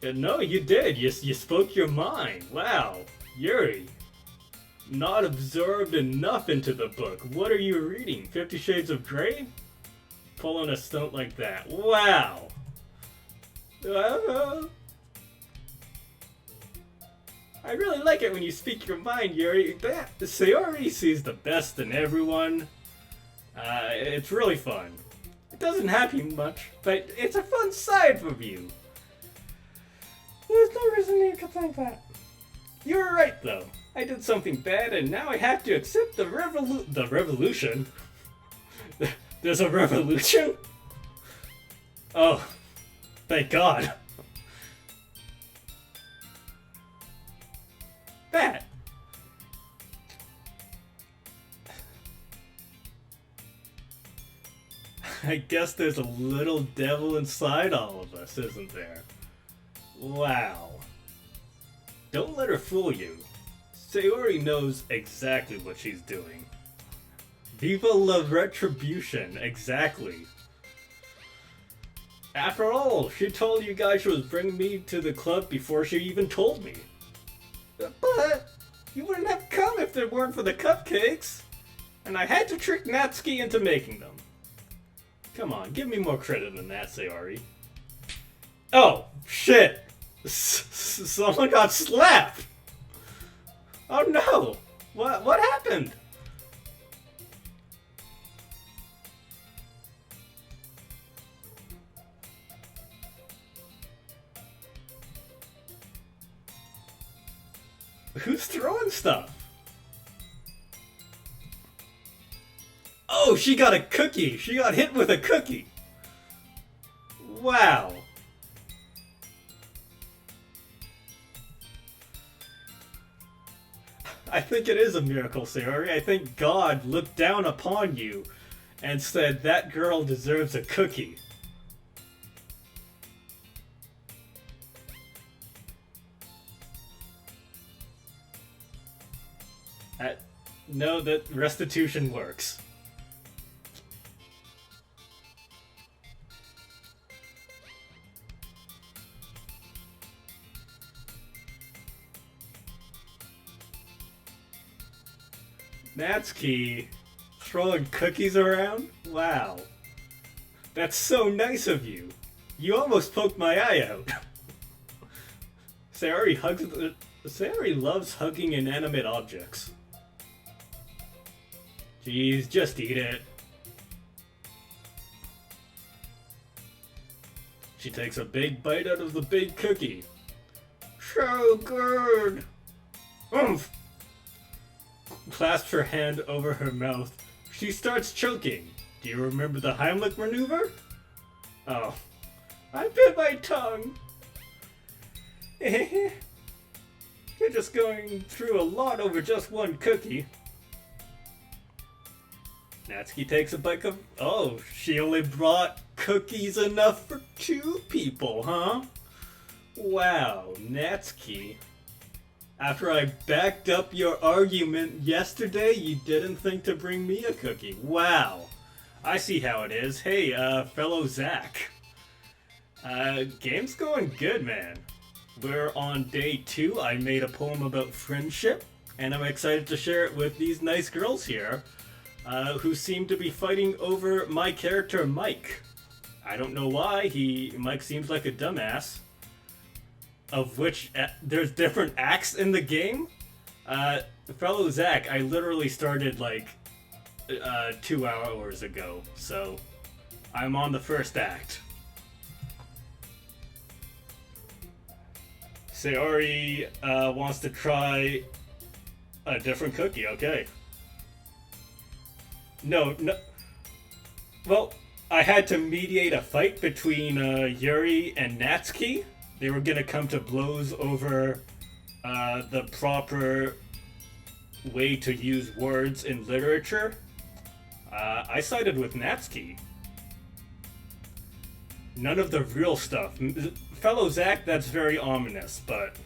[SPEAKER 1] No, you did. You spoke your mind. Wow, Yuri. Not absorbed enough into the book. What are you reading? 50 Shades of Grey? Pulling a stunt like that. Wow. I really like it when you speak your mind, Yuri. Sayori sees the best in everyone. It's really fun. It doesn't happen much, but it's a fun side of you.
[SPEAKER 2] There's no reason you could think that.
[SPEAKER 1] You're right, though. I did something bad, and now I have to accept the revolution. There's a revolution? Oh, thank God. That. I guess there's a little devil inside all of us, isn't there? Wow. Don't let her fool you. Sayori knows exactly what she's doing. Viva la retribution, exactly. After all, she told you guys she was bringing me to the club before she even told me. But you wouldn't have come if it weren't for the cupcakes. And I had to trick Natsuki into making them. Come on, give me more credit than that, Sayori. Oh, shit! Someone got slapped! Oh no! What happened? Who's throwing stuff? Oh, she got a cookie! She got hit with a cookie! Wow. I think it is a miracle, Sayori. I think God looked down upon you and said, that girl deserves a cookie. No, that restitution works. Natsuki throwing cookies around? Wow. That's so nice of you. You almost poked my eye out. Sayori loves hugging inanimate objects. Jeez, just eat it. She takes a big bite out of the big cookie. So good! Oomph! Clasps her hand over her mouth. She starts choking. Do you remember the Heimlich maneuver? Oh. I bit my tongue. You're just going through a lot over just one cookie. Natsuki takes a bite of... Oh, she only brought cookies enough for 2 people, huh? Wow, Natsuki. After I backed up your argument yesterday, you didn't think to bring me a cookie. Wow. I see how it is. Hey, fellow Zach. Game's going good, man. We're on day 2. I made a poem about friendship, and I'm excited to share it with these nice girls here, who seem to be fighting over my character, Mike. I don't know why. Mike seems like a dumbass. Of which there's different acts in the game. Fellow Zach, I literally started like 2 hours ago, so I'm on the first act. Sayori wants to try a different cookie. Okay. No. Well, I had to mediate a fight between Yuri and Natsuki. They were gonna come to blows over the proper way to use words in literature. I sided with Natsuki. None of the real stuff. Fellow Zach, that's very ominous, but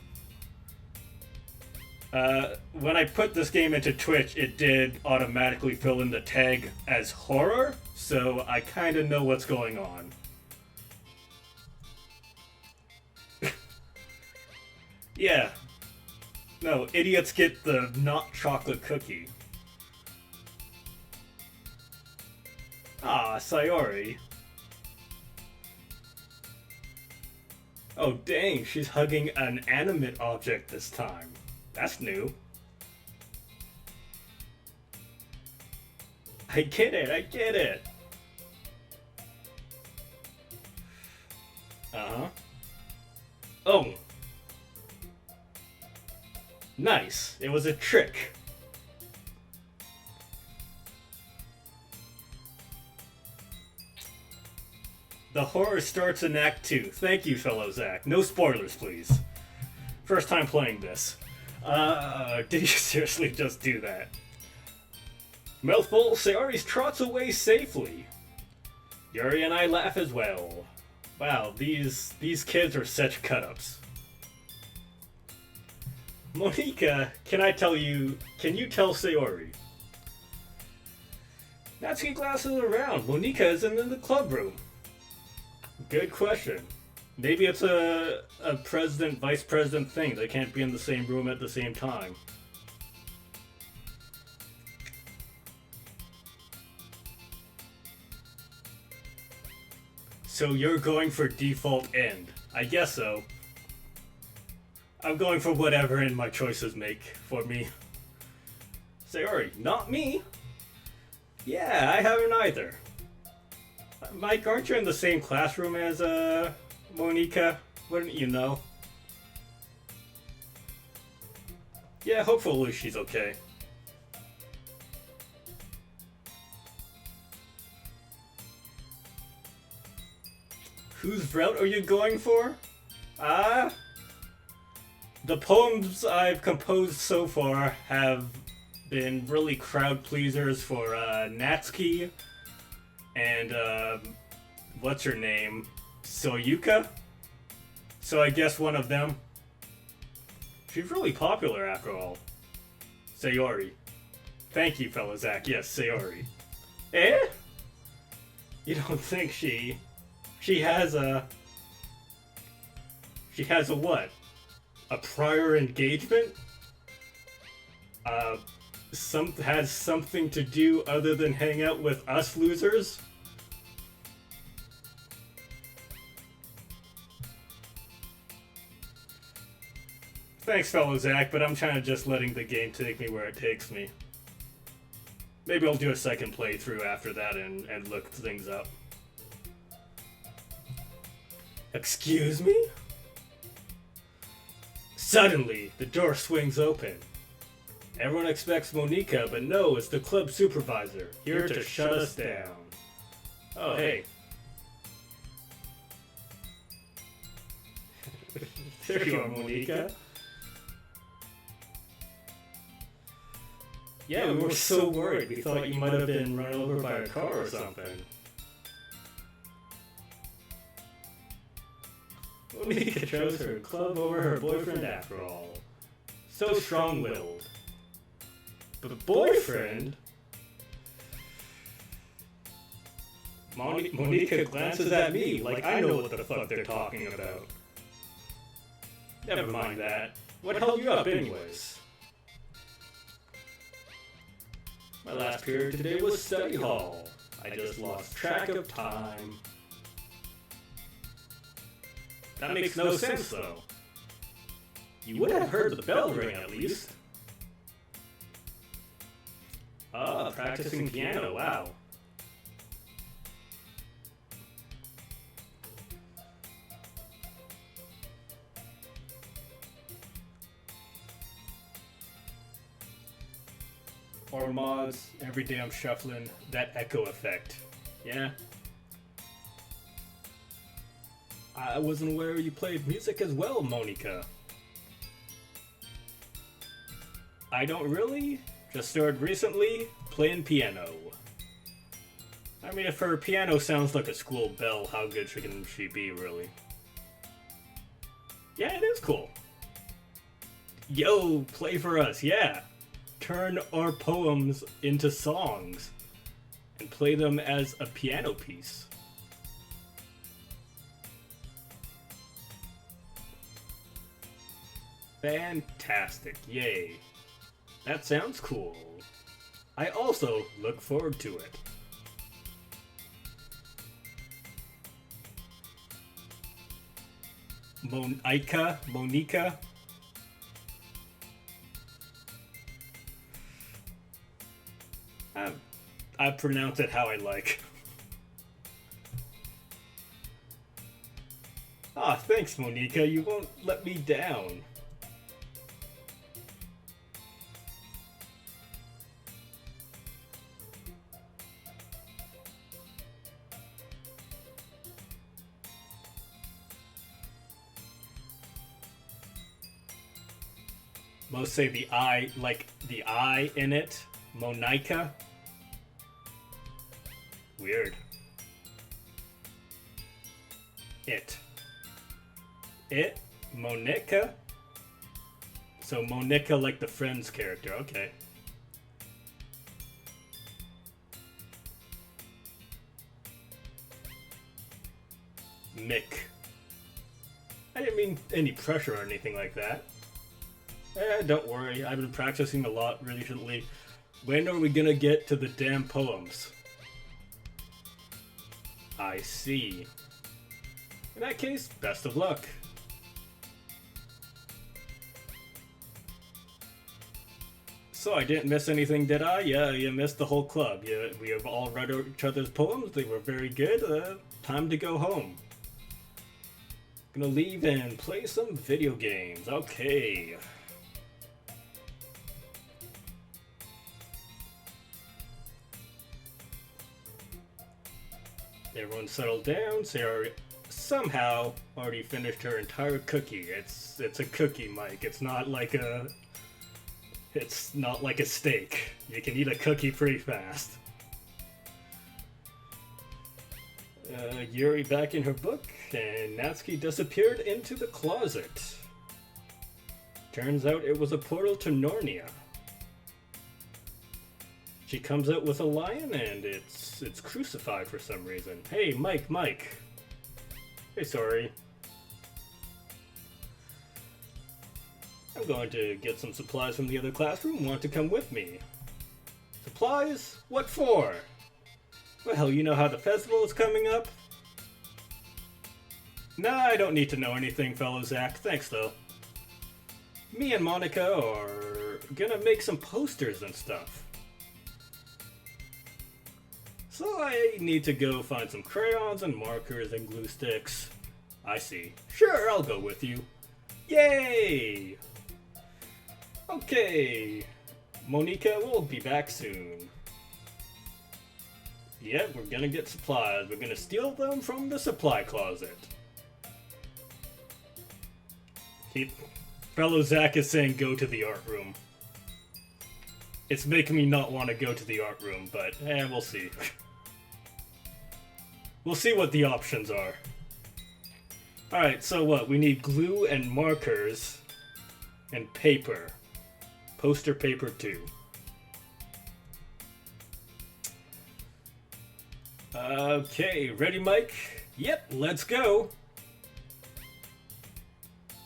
[SPEAKER 1] when I put this game into Twitch, it did automatically fill in the tag as horror, so I kind of know what's going on. Yeah. No, idiots get the not chocolate cookie. Ah, Sayori. Oh dang, she's hugging an animate object this time. That's new. I get it. Uh-huh. Oh. Nice. It was a trick. The horror starts in Act 2. Thank you, fellow Zach. No spoilers, please. First time playing this. Did you seriously just do that? Mouthful, Sayori trots away safely. Yuri and I laugh as well. Wow, these kids are such cut-ups. Monika, can you tell Sayori? Natsuki glasses around. Monika isn't in the club room. Good question. Maybe it's a president, vice president thing. They can't be in the same room at the same time. So you're going for default end. I guess so. I'm going for whatever end my choices make for me. Sayori, not me. Yeah, I haven't either. Mike, aren't you in the same classroom as, Monica? Wouldn't you know? Yeah, hopefully she's okay. Whose route are you going for? The poems I've composed so far have been really crowd pleasers for, Natsuki and, what's her name? Soyuka? So I guess one of them. She's really popular after all. Sayori. Thank you, fellow Zach. Yes, Sayori. Eh? You don't think she has a what? A prior engagement? Has something to do other than hang out with us losers? Thanks, fellow Zach, but I'm kind of just letting the game take me where it takes me. Maybe I'll do a second playthrough after that and look things up. Excuse me? Suddenly, the door swings open. Everyone expects Monica, but no, it's the club supervisor, here to shut us down. Oh, hey. There you are, Monica. Yeah, we were so worried. We thought you might have been run over by a car or something. Monica chose her club over her boyfriend after all. So strong-willed. But boyfriend? Monica glances at me like I know what the fuck they're talking about. Never mind that. What held you up anyways? My last period today was study hall. I just lost track of time. That makes no sense, though. You would have heard the bell ring, at least. Ah, practicing piano, wow. Or mods, every day I'm shuffling, that echo effect. Yeah. I wasn't aware you played music as well, Monica. I don't really. Just started recently playing piano. I mean, if her piano sounds like a school bell, how good can she be, really? Yeah, it is cool. Yo, play for us, yeah. Turn our poems into songs and play them as a piano piece. Fantastic, yay. That sounds cool. I also look forward to it. Monica? I pronounce it how I like. Ah, thanks, Monica. You won't let me down. Most say the I, like the I in it. Monica. Weird. It. Monica? So Monica like the Friends character, okay. Mick. I didn't mean any pressure or anything like that. Don't worry, I've been practicing a lot recently. When are we gonna get to the damn poems? I see. In that case, best of luck. So I didn't miss anything, did I? Yeah, you missed the whole club. Yeah, we have all read each other's poems. They were very good. Time to go home. Gonna leave and play some video games. Okay. Everyone settled down. Sarah somehow already finished her entire cookie. It's a cookie, Mike. It's not like a steak. You can eat a cookie pretty fast. Yuri back in her book, and Natsuki disappeared into the closet. Turns out it was a portal to Narnia. She comes out with a lion, and it's crucified for some reason. Hey, Mike. Hey, sorry. I'm going to get some supplies from the other classroom. Want to come with me? Supplies? What for? Well, you know how the festival is coming up? Nah, I don't need to know anything, fellow Zach. Thanks, though. Me and Monica are gonna make some posters and stuff. So I need to go find some crayons and markers and glue sticks. I see. Sure, I'll go with you. Yay! Okay. Monica will be back soon. Yeah, we're gonna get supplies. We're gonna steal them from the supply closet. Fellow Zach is saying go to the art room. It's making me not want to go to the art room, but we'll see. We'll see what the options are. Alright, so what? We need glue and markers and paper. Poster paper too. Okay, ready, Mike? Yep, let's go.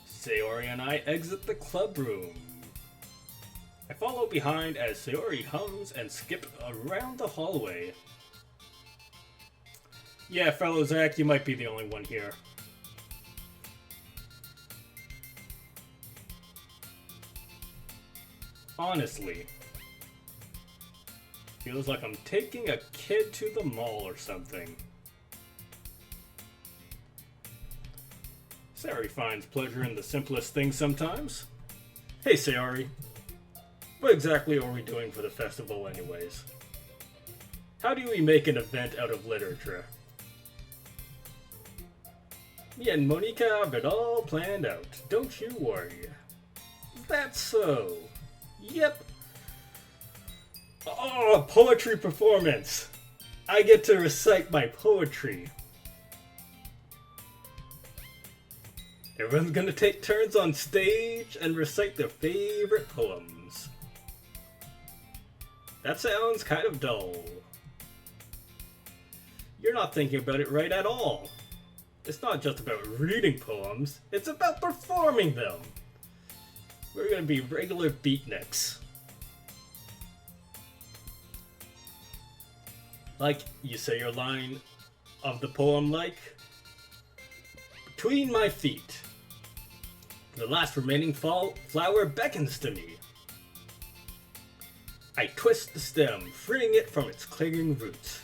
[SPEAKER 1] Sayori and I exit the club room. I follow behind as Sayori hums and skips around the hallway. Yeah, fellow Zach, you might be the only one here. Honestly, feels like I'm taking a kid to the mall or something. Sayori finds pleasure in the simplest things sometimes. Hey Sayori, what exactly are we doing for the festival anyways? How do we make an event out of literature? Me and Monica have it all planned out, don't you worry. That's so. Yep. Oh, poetry performance! I get to recite my poetry. Everyone's gonna take turns on stage and recite their favorite poems. That sounds kind of dull. You're not thinking about it right at all. It's not just about reading poems, it's about performing them. We're gonna be regular beatniks. Like, you say your line of the poem like, between my feet, the last remaining flower beckons to me. I twist the stem, freeing it from its clinging roots,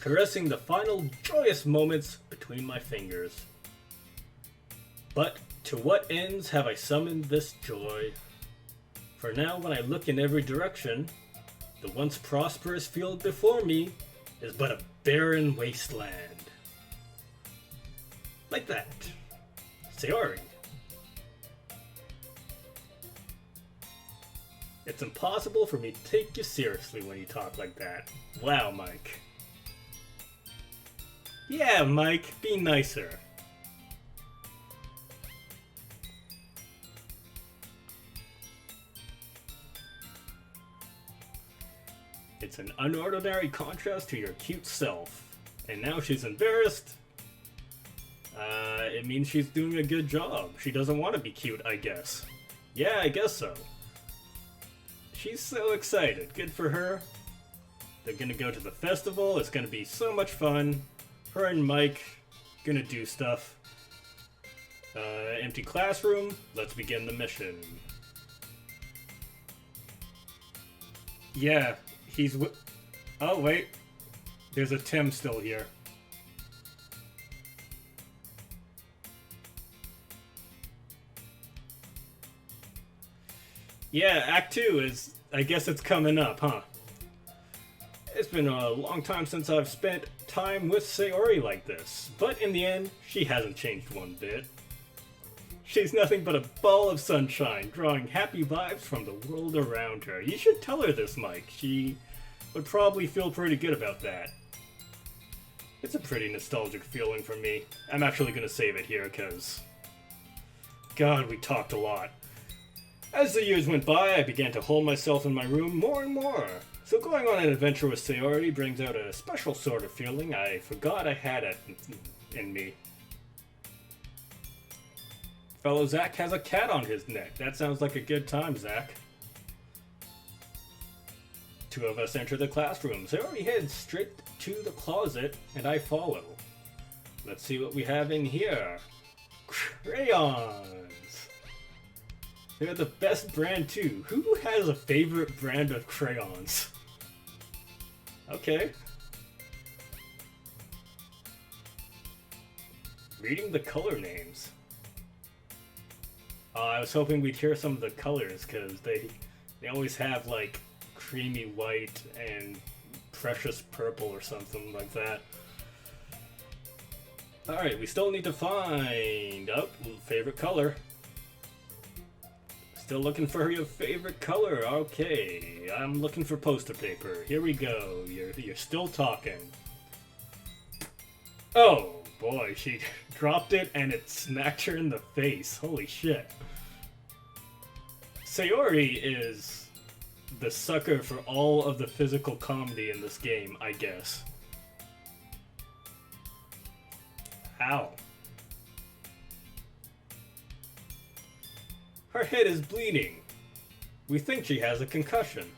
[SPEAKER 1] caressing the final joyous moments between my fingers. But to what ends have I summoned this joy? For now, when I look in every direction, the once prosperous field before me is but a barren wasteland. Like that. Sayori. It's impossible for me to take you seriously when you talk like that. Wow, Mike. Yeah, Mike, be nicer. It's an unordinary contrast to your cute self. And now she's embarrassed. It means she's doing a good job. She doesn't want to be cute, I guess. Yeah, I guess so. She's so excited. Good for her. They're gonna go to the festival. It's gonna be so much fun. Her and Mike gonna do stuff. Empty classroom. Let's begin the mission. Yeah, he's oh, wait. There's a Tim still here. Yeah, Act 2 is... I guess it's coming up, huh? It's been a long time since I've spent time with Sayori like this. But in the end, she hasn't changed one bit. She's nothing but a ball of sunshine, drawing happy vibes from the world around her. You should tell her this, Mike. She would probably feel pretty good about that. It's a pretty nostalgic feeling for me. I'm actually gonna save it here, because... God, we talked a lot. As the years went by, I began to hold myself in my room more and more. So going on an adventure with Sayori brings out a special sort of feeling I forgot I had it in me. Fellow Zach has a cat on his neck. That sounds like a good time, Zach. Two of us enter the classroom. Sayori heads straight to the closet, and I follow. Let's see what we have in here. Crayons! They're the best brand too. Who has a favorite brand of crayons? Okay. Reading the color names. I was hoping we'd hear some of the colors, because they always have like creamy white and precious purple or something like that. Alright, we still need to find favorite color. Still looking for your favorite color. Okay, I'm looking for poster paper. Here we go. You're still talking. Oh boy, she dropped it and it smacked her in the face. Holy shit. Sayori is the sucker for all of the physical comedy in this game, I guess. Ow. Her head is bleeding. We think she has a concussion.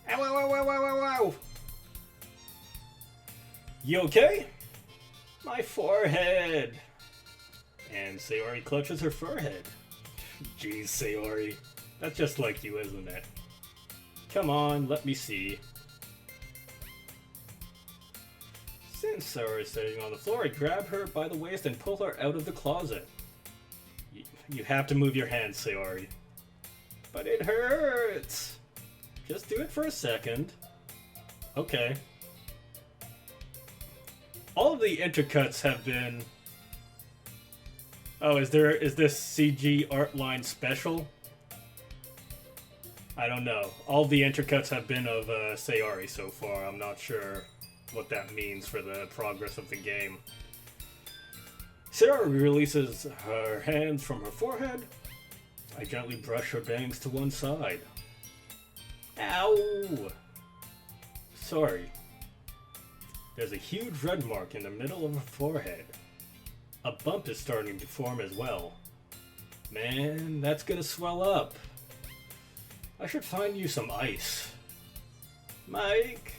[SPEAKER 1] Ow, ow, ow, ow, ow, ow, ow. You okay? My forehead. And Sayori clutches her forehead. Jeez, Sayori. That's just like you, isn't it? Come on, let me see. Since Sayori is sitting on the floor, I grab her by the waist and pull her out of the closet. You have to move your hands, Sayori. But it hurts! Just do it for a second. Okay. All of the intercuts have been... Oh, is this CG art line special? I don't know. All the intercuts have been of Sayori so far. I'm not sure what that means for the progress of the game. Sayori releases her hands from her forehead. I gently brush her bangs to one side. Ow! Sorry. There's a huge red mark in the middle of her forehead. A bump is starting to form as well. Man, that's gonna swell up. I should find you some ice. Mike!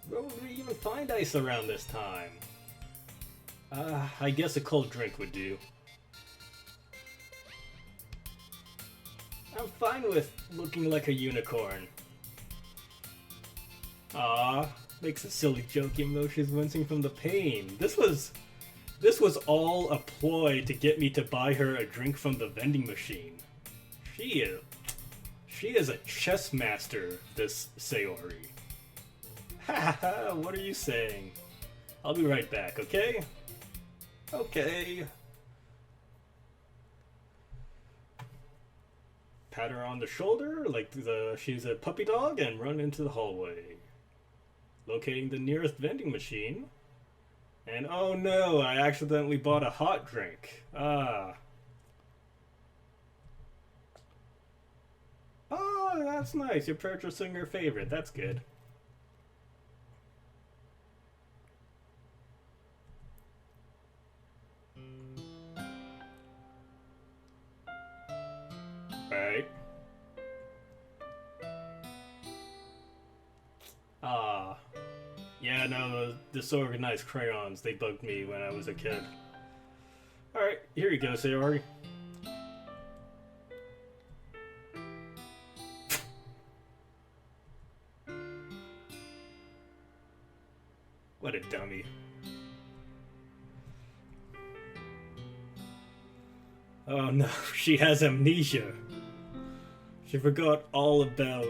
[SPEAKER 1] Where would we even find ice around this time? I guess a cold drink would do. I'm fine with looking like a unicorn. Makes a silly joke even though she's wincing from the pain. This was all a ploy to get me to buy her a drink from the vending machine. She is a chess master, this Sayori. Ha ha ha, what are you saying? I'll be right back, okay? Okay. Pat her on the shoulder like she's a puppy dog and run into the hallway. Locating the nearest vending machine. And oh no, I accidentally bought a hot drink. Ah. Oh, that's nice. You're purchasing your favorite. That's good. Yeah, no, the disorganized crayons, they bugged me when I was a kid. Alright, here you go, Sayori. What a dummy. Oh no, she has amnesia. She forgot all about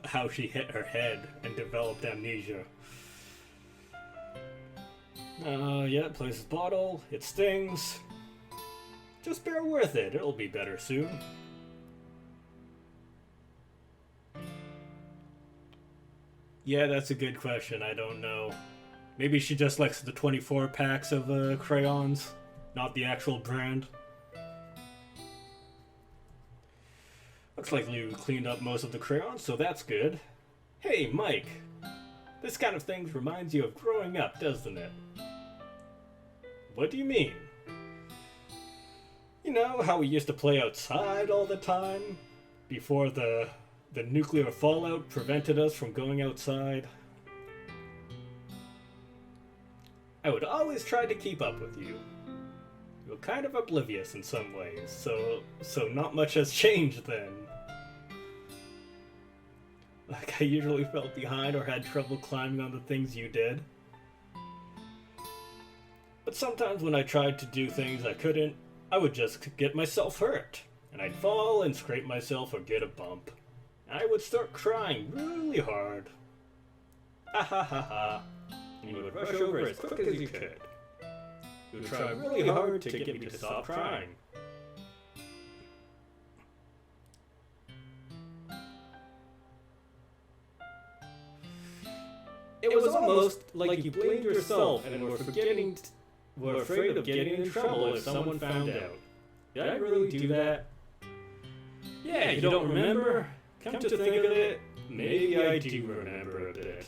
[SPEAKER 1] how she hit her head and developed amnesia. Yeah, places bottle, it stings. Just bear with it, it'll be better soon. Yeah, that's a good question, I don't know. Maybe she just likes the 24 packs of crayons, not the actual brand. Looks like you cleaned up most of the crayons, so that's good. Hey, Mike! This kind of thing reminds you of growing up, doesn't it? What do you mean? You know how we used to play outside all the time? Before the nuclear fallout prevented us from going outside? I would always try to keep up with you. You were kind of oblivious in some ways, so not much has changed then. Like I usually felt behind or had trouble climbing on the things you did. But sometimes when I tried to do things I couldn't, I would just get myself hurt. And I'd fall and scrape myself or get a bump. And I would start crying really hard. Ha ha ha ha. And you would rush over as quick as you could. You would try really hard to get me to stop crying. It was almost like you blamed yourself and were afraid of getting in trouble if someone found out. Did I really do that? Yeah, you don't remember? Come to think of it, maybe I do remember a bit.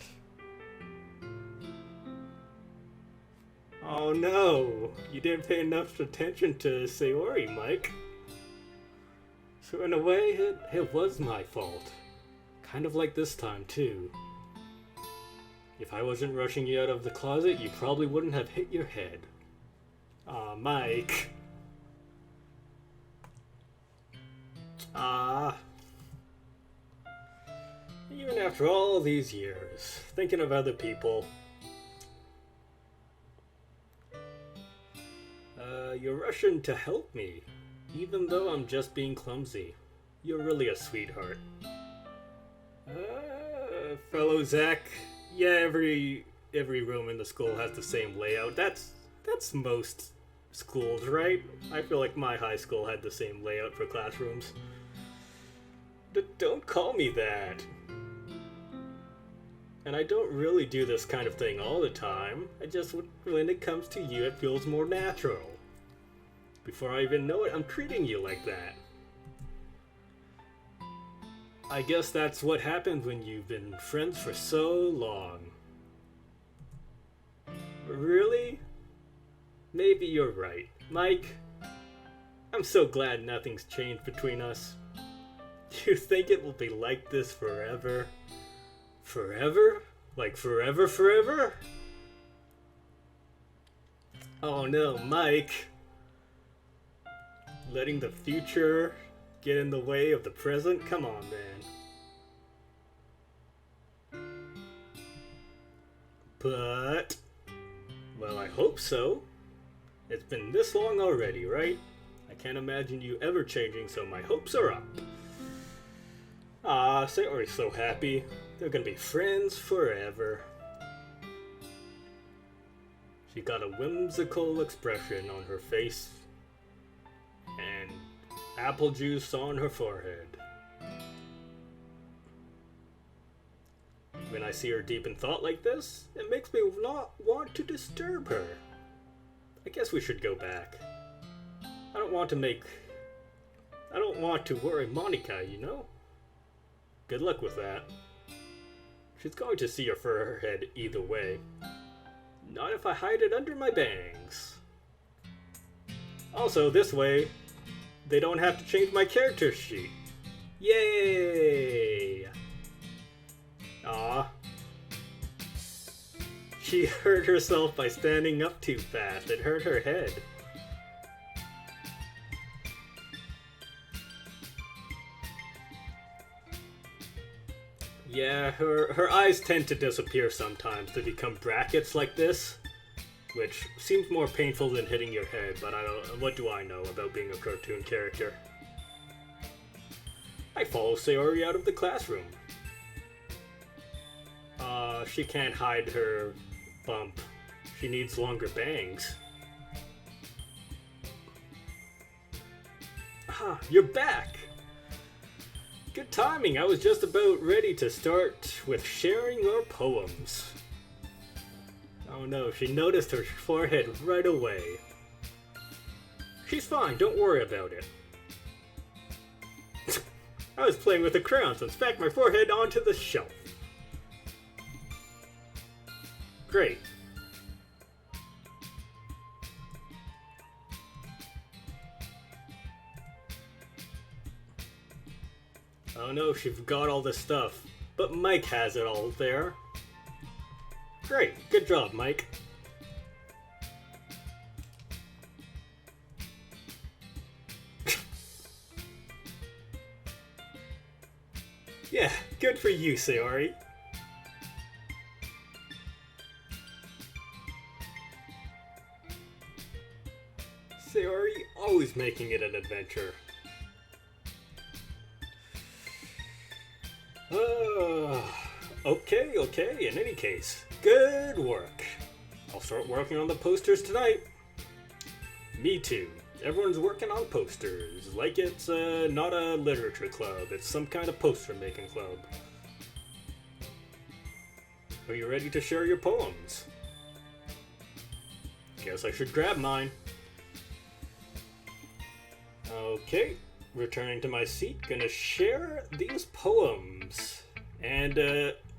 [SPEAKER 1] Oh no, you didn't pay enough attention to Sayori, Mike. So in a way, it was my fault. Kind of like this time, too. If I wasn't rushing you out of the closet, you probably wouldn't have hit your head. Aw, Mike. Even after all these years, thinking of other people. You're rushing to help me, even though I'm just being clumsy. You're really a sweetheart. Fellow Zach, yeah, every room in the school has the same layout. That's most schools, right? I feel like my high school had the same layout for classrooms. Don't call me that. And I don't really do this kind of thing all the time. I just, when it comes to you, it feels more natural. Before I even know it, I'm treating you like that. I guess that's what happens when you've been friends for so long. Really? Maybe you're right. Mike, I'm so glad nothing's changed between us. Do you think it will be like this forever? Forever? Like forever, forever? Oh no, Mike. Letting the future get in the way of the present? Come on, man. But, well, I hope so. It's been this long already, right? I can't imagine you ever changing, so my hopes are up. Sayori's so happy. They're gonna be friends forever. She got a whimsical expression on her face and apple juice on her forehead. When I see her deep in thought like this, it makes me not want to disturb her. I guess we should go back. I don't want to worry Monica, you know? Good luck with that. She's going to see her forehead either way. Not if I hide it under my bangs. Also, this way, they don't have to change my character sheet. Yay! Aw. She hurt herself by standing up too fast. It hurt her head. Yeah, her eyes tend to disappear sometimes to become brackets like this, which seems more painful than hitting your head, but I don't. What do I know about being a cartoon character? I follow Sayori out of the classroom. She can't hide her bump. She needs longer bangs. Ah, you're back! Good timing, I was just about ready to start with sharing our poems. Oh no, she noticed her forehead right away. She's fine, don't worry about it. I was playing with the crayons and smacked my forehead onto the shelf. Great. Oh no, she forgot all this stuff. But Mike has it all there. Great, good job, Mike. Yeah, good for you, Sayori. Sayori, always making it an adventure. Okay, in any case, good work. I'll start working on the posters tonight. Me too. Everyone's working on posters, like it's not a literature club, it's some kind of poster making club. Are you ready to share your poems? Guess I should grab mine. Okay, returning to my seat, gonna share these poems. And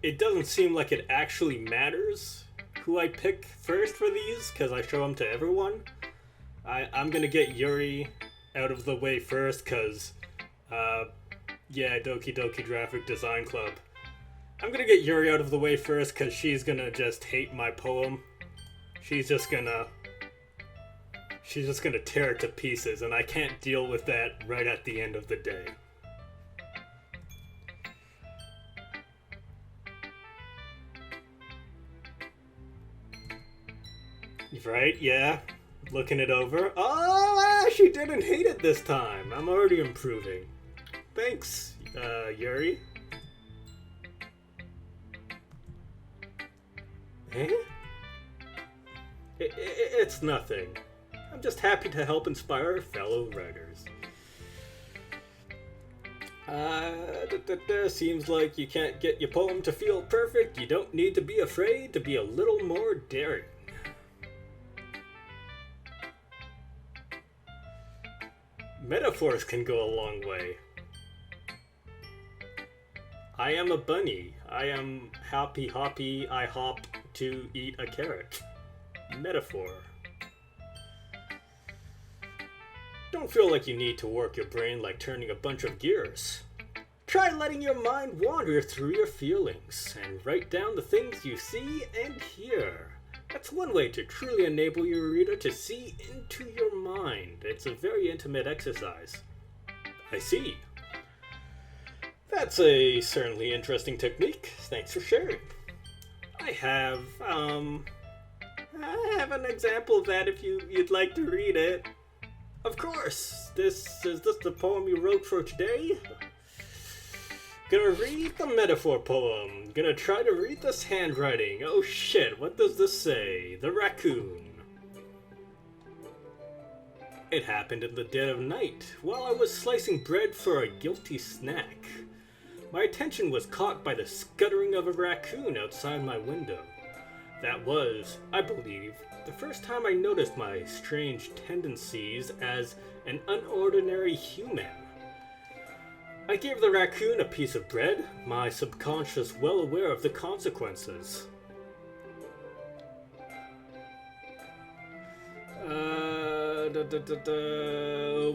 [SPEAKER 1] it doesn't seem like it actually matters who I pick first for these, because I show them to everyone. I'm gonna get Yuri out of the way first, because, yeah, Doki Doki Graphic Design Club. I'm gonna get Yuri out of the way first, because she's gonna just hate my poem. She's just gonna tear it to pieces, and I can't deal with that right at the end of the day. Right, yeah. Looking it over. Oh, she didn't hate it this time. I'm already improving. Thanks, Yuri. Eh? It's nothing. I'm just happy to help inspire fellow writers. Seems like you can't get your poem to feel perfect. You don't need to be afraid to be a little more daring. Metaphors can go a long way. I am a bunny. I am happy hoppy. I hop to eat a carrot. Metaphor. Don't feel like you need to work your brain like turning a bunch of gears. Try letting your mind wander through your feelings and write down the things you see and hear. That's one way to truly enable your reader to see into your mind. It's a very intimate exercise. I see. That's a certainly interesting technique. Thanks for sharing. I have an example of that if you'd like to read it. Of course. Is this the poem you wrote for today? Gonna read the metaphor poem. Gonna try to read this handwriting. Oh shit, what does this say? The raccoon. It happened in the dead of night, while I was slicing bread for a guilty snack. My attention was caught by the scuttering of a raccoon outside my window. That was, I believe, the first time I noticed my strange tendencies as an unordinary human. I gave the raccoon a piece of bread, my subconscious well aware of the consequences.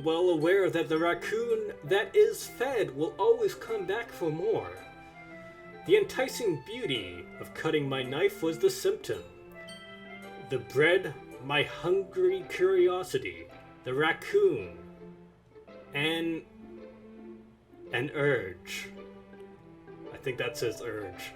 [SPEAKER 1] Well aware that the raccoon that is fed will always come back for more. The enticing beauty of cutting my knife was the symptom. The bread, my hungry curiosity. The raccoon. And an urge. I think that says urge.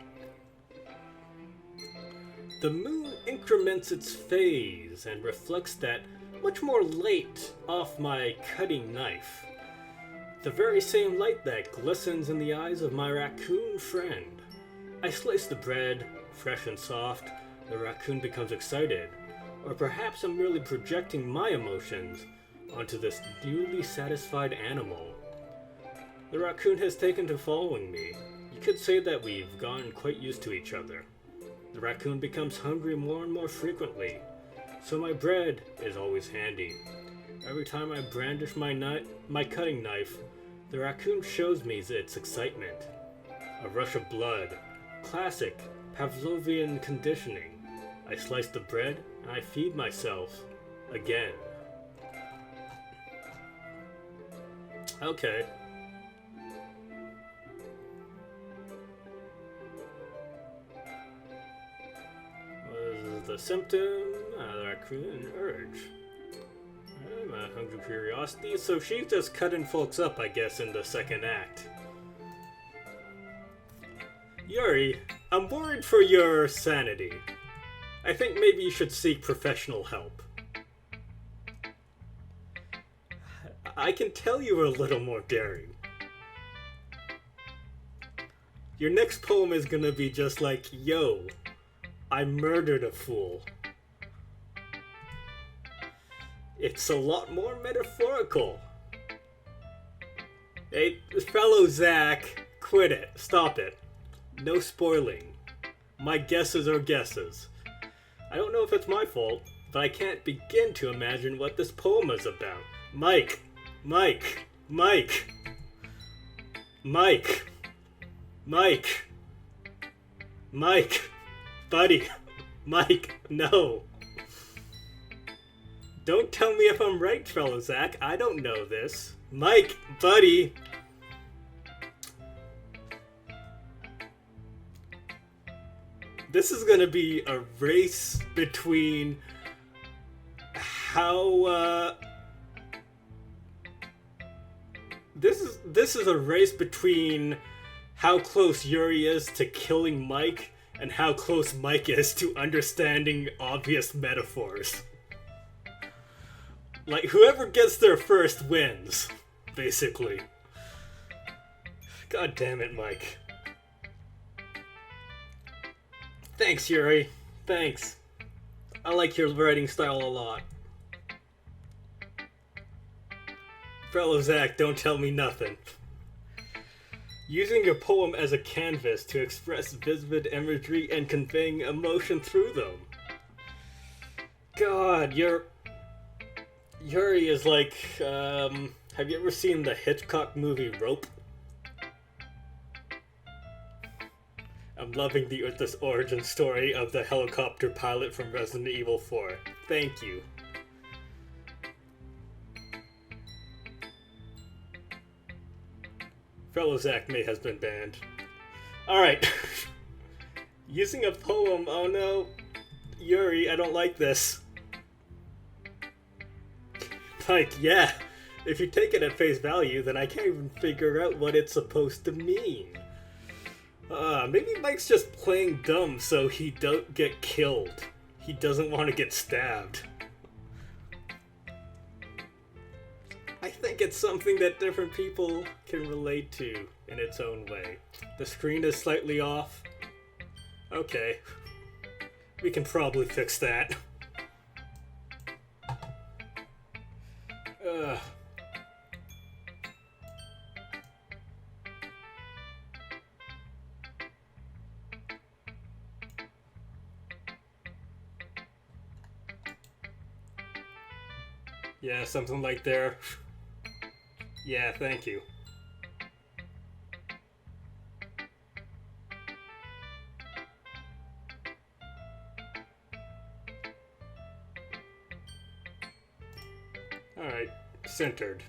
[SPEAKER 1] The moon increments its phase and reflects that much more light off my cutting knife. The very same light that glistens in the eyes of my raccoon friend. I slice the bread, fresh and soft. The raccoon becomes excited. Or perhaps I'm merely projecting my emotions onto this newly satisfied animal. The raccoon has taken to following me. You could say that we've gotten quite used to each other. The raccoon becomes hungry more and more frequently, so my bread is always handy. Every time I brandish my cutting knife, the raccoon shows me its excitement. A rush of blood. Classic Pavlovian conditioning. I slice the bread and I feed myself again. Okay. What is the symptom? The raccoon urge. I'm a hungry curiosity, so she's just cutting folks up, I guess, in the second act. Yuri, I'm worried for your sanity. I think maybe you should seek professional help. I can tell you were a little more daring. Your next poem is gonna be just like, yo, I murdered a fool. It's a lot more metaphorical. Hey, fellow Zach, quit it. Stop it. No spoiling. My guesses are guesses. I don't know if it's my fault, but I can't begin to imagine what this poem is about. Mike, Mike, Mike, Mike, Mike, Mike, buddy, Mike, no. Don't tell me if I'm right, fellow Zach. I don't know this. Mike, buddy. This is gonna be a race between how this is a race between how close Yuri is to killing Mike and how close Mike is to understanding obvious metaphors. Like, whoever gets there first wins, basically. God damn it, Mike. Thanks, Yuri. Thanks. I like your writing style a lot. Fellow Zach, don't tell me nothing. Using your poem as a canvas to express vivid imagery and conveying emotion through them. God, Yuri is like, have you ever seen the Hitchcock movie Rope? I'm loving this origin story of the helicopter pilot from Resident Evil 4. Thank you. Fellow Zach May has been banned. Alright. Using a poem, oh no. Yuri, I don't like this. Like, yeah. If you take it at face value, then I can't even figure out what it's supposed to mean. Maybe Mike's just playing dumb so he don't get killed. He doesn't want to get stabbed. I think it's something that different people can relate to in its own way. The screen is slightly off. Okay. We can probably fix that. Yeah, something like there. Yeah, thank you. Alright, centered.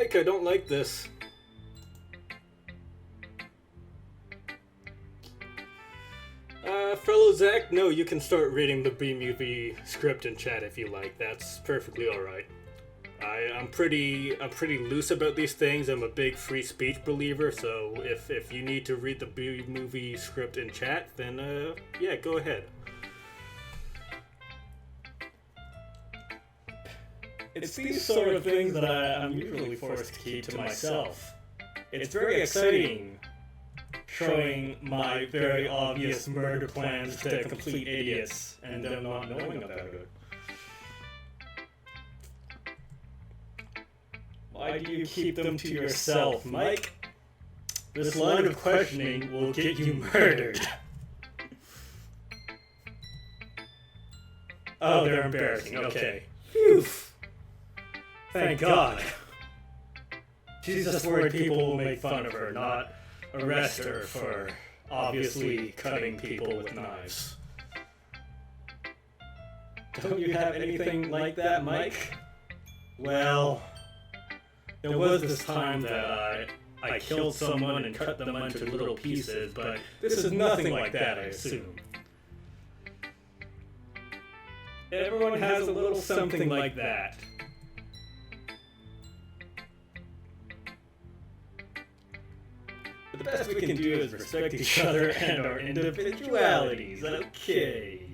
[SPEAKER 1] Mike, I don't like this. Fellow Zach, no, you can start reading the B-movie script in chat if you like. That's perfectly alright. I'm pretty loose about these things. I'm a big free speech believer, so if you need to read the B-movie script in chat, then yeah, go ahead. It's these sort of things that I'm usually forced to keep to myself. It's very exciting showing my very obvious murder plans to complete idiots and them not knowing about it. Why do you keep them to yourself, Mike? This line of questioning will get you murdered. Oh, they're embarrassing. Okay. Phew. Thank God. She's just worried people will make fun of her, not arrest her for obviously cutting people with knives. Don't you have anything like that, Mike? Well, there was this time that I killed someone and cut them into little pieces, but this is nothing like that, I assume. Everyone has a little something like that. The best we can do is respect each other and our individualities, okay?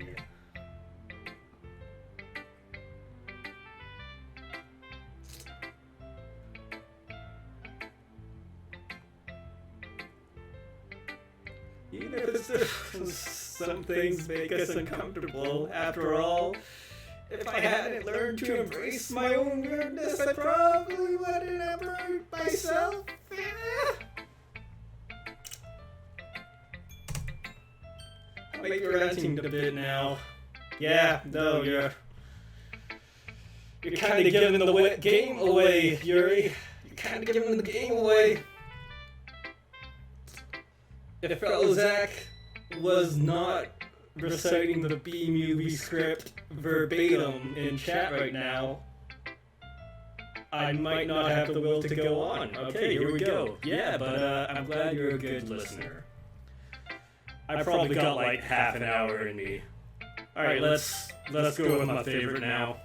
[SPEAKER 1] Even if some things make us uncomfortable, after all, if I hadn't learned to embrace my own weirdness, I probably wouldn't have hurt myself. I might be ranting a bit now. Yeah, no, you're kind of giving the game away, Yuri. You're kind of giving the game away. If fellow Zach was not reciting the B-movie script verbatim in chat right now, I might not have the will to go on. Okay, here we go. Yeah, but I'm glad you're a good listener. I probably got like half an hour in me. Alright, let's go with my favorite now.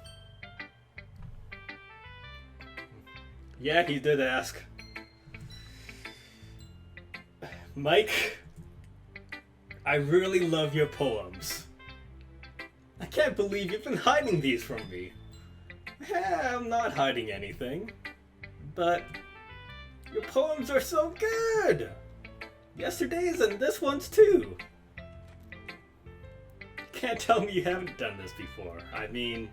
[SPEAKER 1] Yeah, he did ask. Mike, I really love your poems. I can't believe you've been hiding these from me. I'm not hiding anything. But your poems are so good! Yesterday's and this one's too. Can't tell me you haven't done this before. I mean,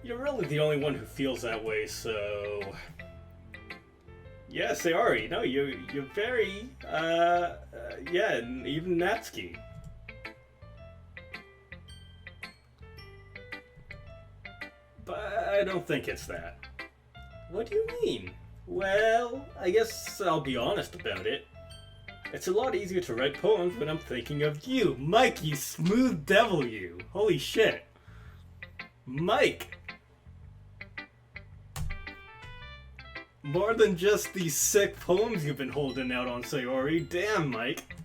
[SPEAKER 1] you're really the only one who feels that way, so... Yeah, Sayori, no, you're very, yeah, and even Natsuki. But I don't think it's that. What do you mean? Well, I guess I'll be honest about it. It's a lot easier to write poems when I'm thinking of you. Mike, you smooth devil, you. Holy shit. Mike! More than just these sick poems you've been holding out on Sayori. Damn, Mike.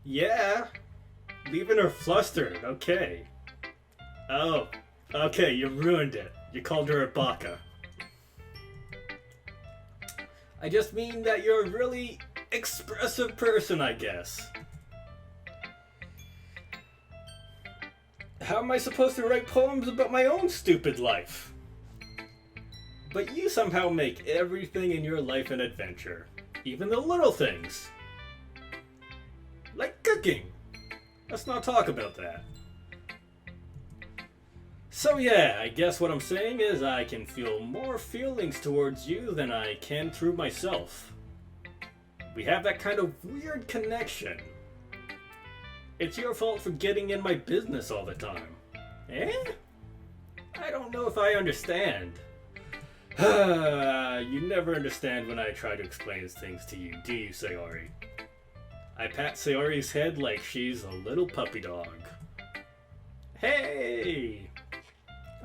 [SPEAKER 1] Yeah. Leaving her flustered. Okay. Oh. Okay, you ruined it. You called her a baka. I just mean that you're a really expressive person, I guess. How am I supposed to write poems about my own stupid life? But you somehow make everything in your life an adventure. Even the little things. Like cooking. Let's not talk about that. So yeah, I guess what I'm saying is I can feel more feelings towards you than I can through myself. We have that kind of weird connection. It's your fault for getting in my business all the time. Eh? I don't know if I understand. You never understand when I try to explain things to you, do you, Sayori? I pat Sayori's head like she's a little puppy dog. Hey!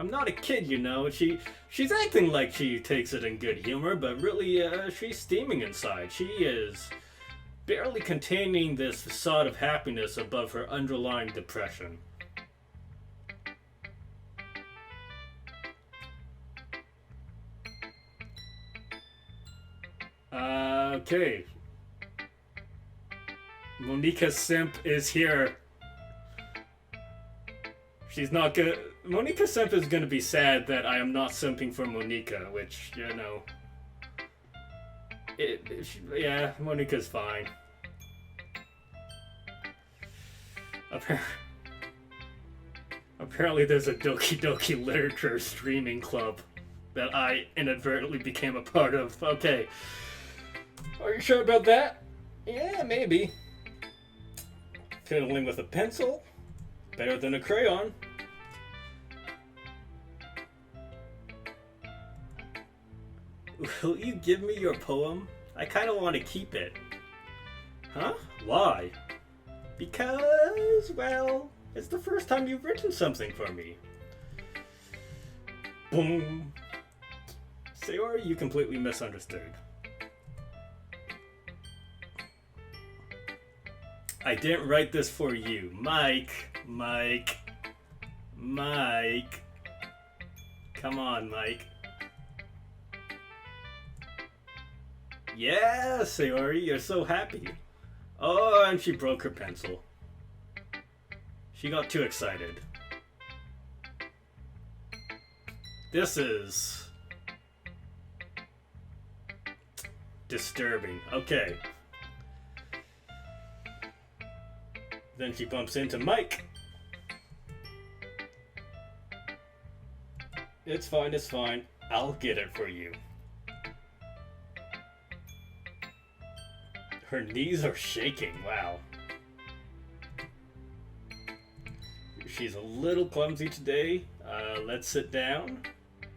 [SPEAKER 1] I'm not a kid, you know. She's acting like she takes it in good humor, but really, she's steaming inside. She is barely containing this facade of happiness above her underlying depression. Okay. Monica Simp is here. She's not gonna... Monica Simp is gonna be sad that I am not simping for Monica, which, you know... Yeah, Monica's fine. Apparently there's a Doki Doki literature streaming club that I inadvertently became a part of. Okay. Are you sure about that? Yeah, maybe. Fiddling with a pencil? Better than a crayon. Will you give me your poem? I kind of want to keep it. Huh? Why? Because, well, it's the first time you've written something for me. Boom. Sayori, you completely misunderstood. I didn't write this for you. Mike. Come on, Mike. Yeah, Sayori, you're so happy. Oh, and she broke her pencil. She got too excited. This is... disturbing. Okay. Then she bumps into Mike. It's fine, it's fine. I'll get it for you. Her knees are shaking, wow. She's a little clumsy today. Let's sit down.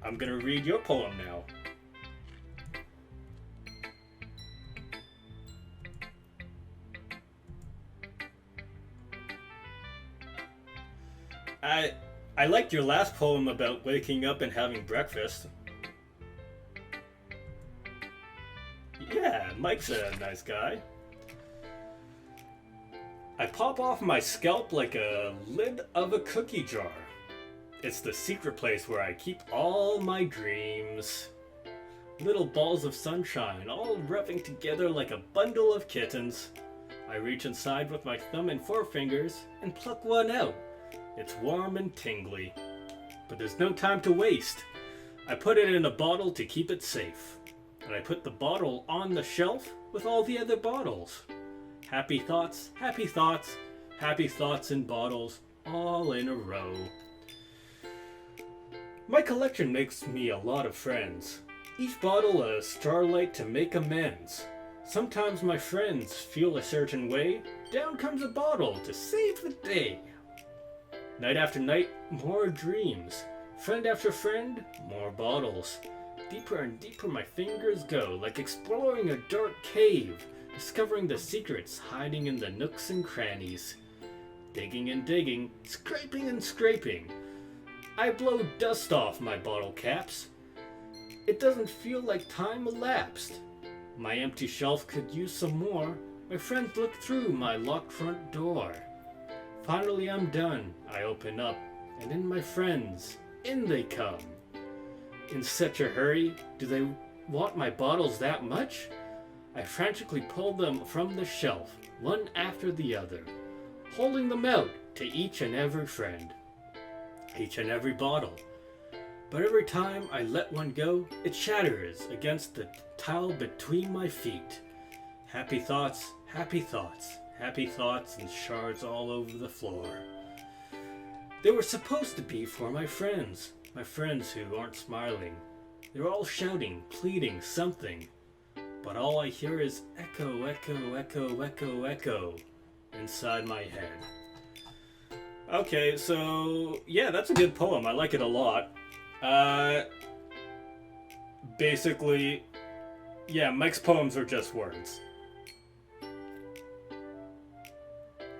[SPEAKER 1] I'm gonna read your poem now. I liked your last poem about waking up and having breakfast. Yeah, Mike's a nice guy. I pop off my scalp like a lid of a cookie jar. It's the secret place where I keep all my dreams. Little balls of sunshine, all rubbing together like a bundle of kittens. I reach inside with my thumb and forefingers and pluck one out. It's warm and tingly. But there's no time to waste. I put it in a bottle to keep it safe. And I put the bottle on the shelf with all the other bottles. Happy thoughts, happy thoughts, happy thoughts in bottles, all in a row. My collection makes me a lot of friends. Each bottle a starlight to make amends. Sometimes my friends feel a certain way. Down comes a bottle to save the day. Night after night, more dreams. Friend after friend, more bottles. Deeper and deeper my fingers go, like exploring a dark cave, discovering the secrets hiding in the nooks and crannies. Digging and digging, scraping and scraping. I blow dust off my bottle caps. It doesn't feel like time elapsed. My empty shelf could use some more. My friends look through my locked front door. Finally I'm done. I open up, and in my friends, in they come. In such a hurry, do they want my bottles that much? I frantically pull them from the shelf, one after the other, holding them out to each and every friend, each and every bottle. But every time I let one go, it shatters against the tile between my feet. Happy thoughts, happy thoughts, happy thoughts, and shards all over the floor. They were supposed to be for my friends who aren't smiling. They're all shouting, pleading something. But all I hear is echo, echo, echo, echo, echo inside my head. Okay, so yeah, that's a good poem. I like it a lot. Basically, yeah, Mike's poems are just words.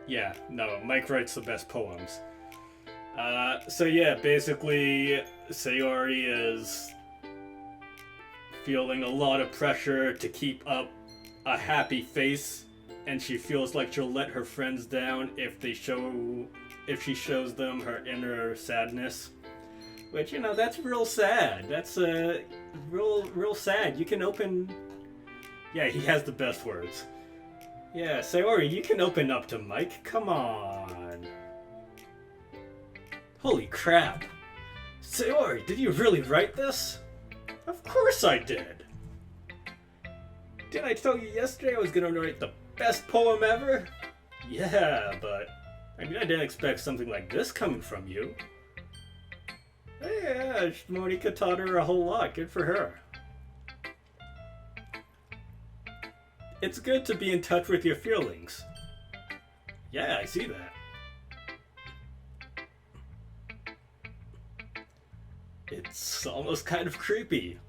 [SPEAKER 1] Yeah, no, Mike writes the best poems. So yeah, basically, Sayori is feeling a lot of pressure to keep up a happy face, and she feels like she'll let her friends down if she shows them her inner sadness. Which, you know, that's real sad. That's real sad. You can open. Yeah, he has the best words. Yeah, Sayori, you can open up to Mike. Come on. Holy crap. Sayori, did you really write this? Of course I did. Didn't I tell you yesterday I was gonna write the best poem ever? Yeah, but I didn't expect something like this coming from you. Yeah, Monica taught her a whole lot. Good for her. It's good to be in touch with your feelings. Yeah, I see that. It's almost kind of creepy.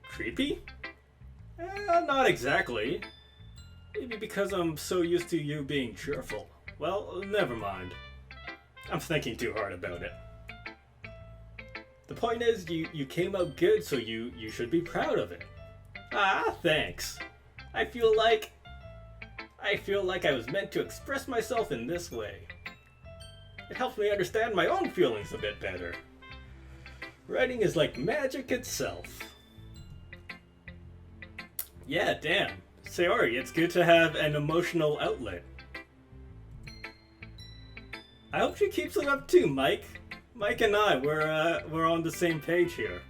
[SPEAKER 1] Creepy? Not exactly. Maybe because I'm so used to you being cheerful. Well, never mind. I'm thinking too hard about it. The point is, you came out good, so you should be proud of it. Ah, thanks. I feel like I was meant to express myself in this way. It helps me understand my own feelings a bit better. Writing is like magic itself. Yeah, damn. Sayori, it's good to have an emotional outlet. I hope she keeps it up too, Mike. Mike and I, we're on the same page here.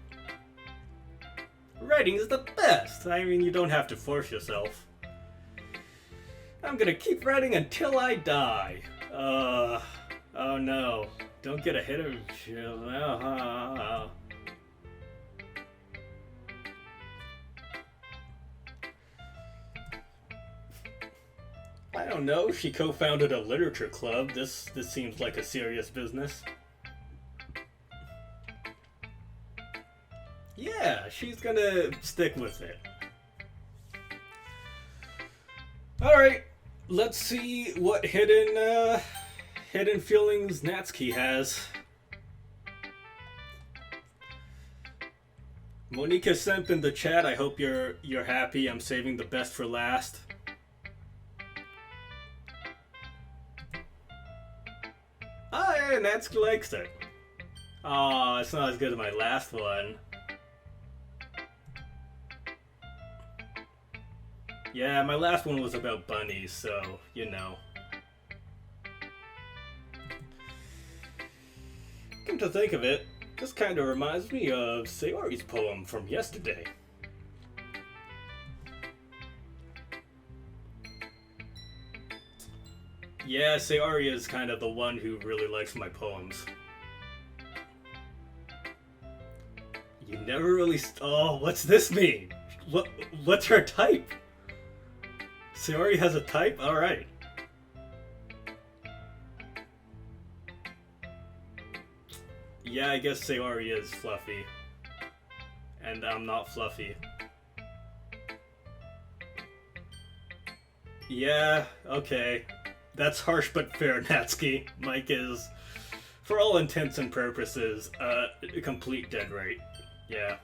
[SPEAKER 1] Writing is the best. I mean, you don't have to force yourself. I'm gonna keep writing until I die. Oh no. Don't get ahead of you. I don't know. She co-founded a literature club. This seems like a serious business. Yeah, she's gonna stick with it. Alright, let's see what hidden feelings Natsuki has. Monica Simp in the chat, I hope you're happy. I'm saving the best for last. Oh yeah, Natsuki likes it. Aw, it's not as good as my last one. Yeah, my last one was about bunnies, so, you know. Come to think of it, this kind of reminds me of Sayori's poem from yesterday. Yeah, Sayori is kind of the one who really likes my poems. You never really oh, what's this mean? What's her type? Sayori has a type? Alright. Yeah, I guess Sayori is fluffy. And I'm not fluffy. Yeah, okay. That's harsh but fair, Natsuki. Mike is, for all intents and purposes, a complete dead right. Yeah.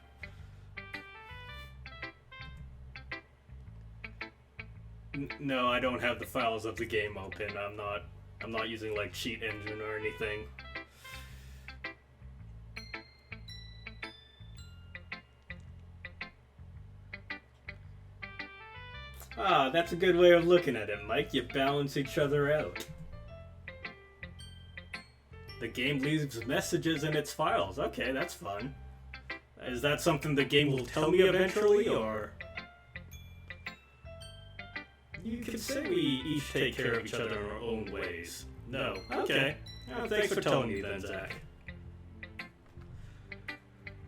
[SPEAKER 1] No, I don't have the files of the game open. I'm not using like cheat engine or anything. Ah, that's a good way of looking at it, Mike. You balance each other out. The game leaves messages in its files. Okay, that's fun. Is that something the game will tell me eventually, or...? You could say we each take care of each other in our own ways. No. Okay. Thanks for telling me then, Zach.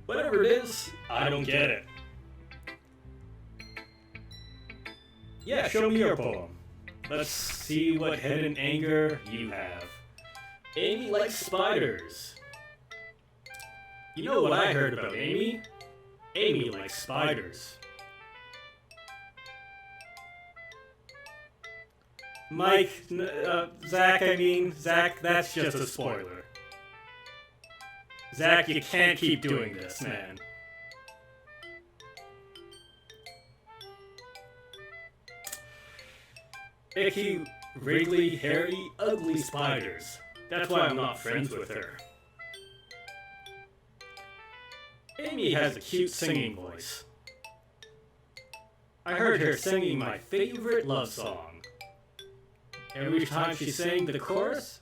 [SPEAKER 1] Whatever it is, I don't get it. Yeah, show me your poem. Let's see what hidden anger you have. Amy likes spiders. You know what I heard about Amy? Amy likes spiders. Mike, Zach, Zach, that's just a spoiler. Zach, you can't keep doing this, man. Icky, wriggly, hairy, ugly spiders. That's why I'm not friends with her. Amy has a cute singing voice. I heard her singing my favorite love song. Every time she sang the chorus.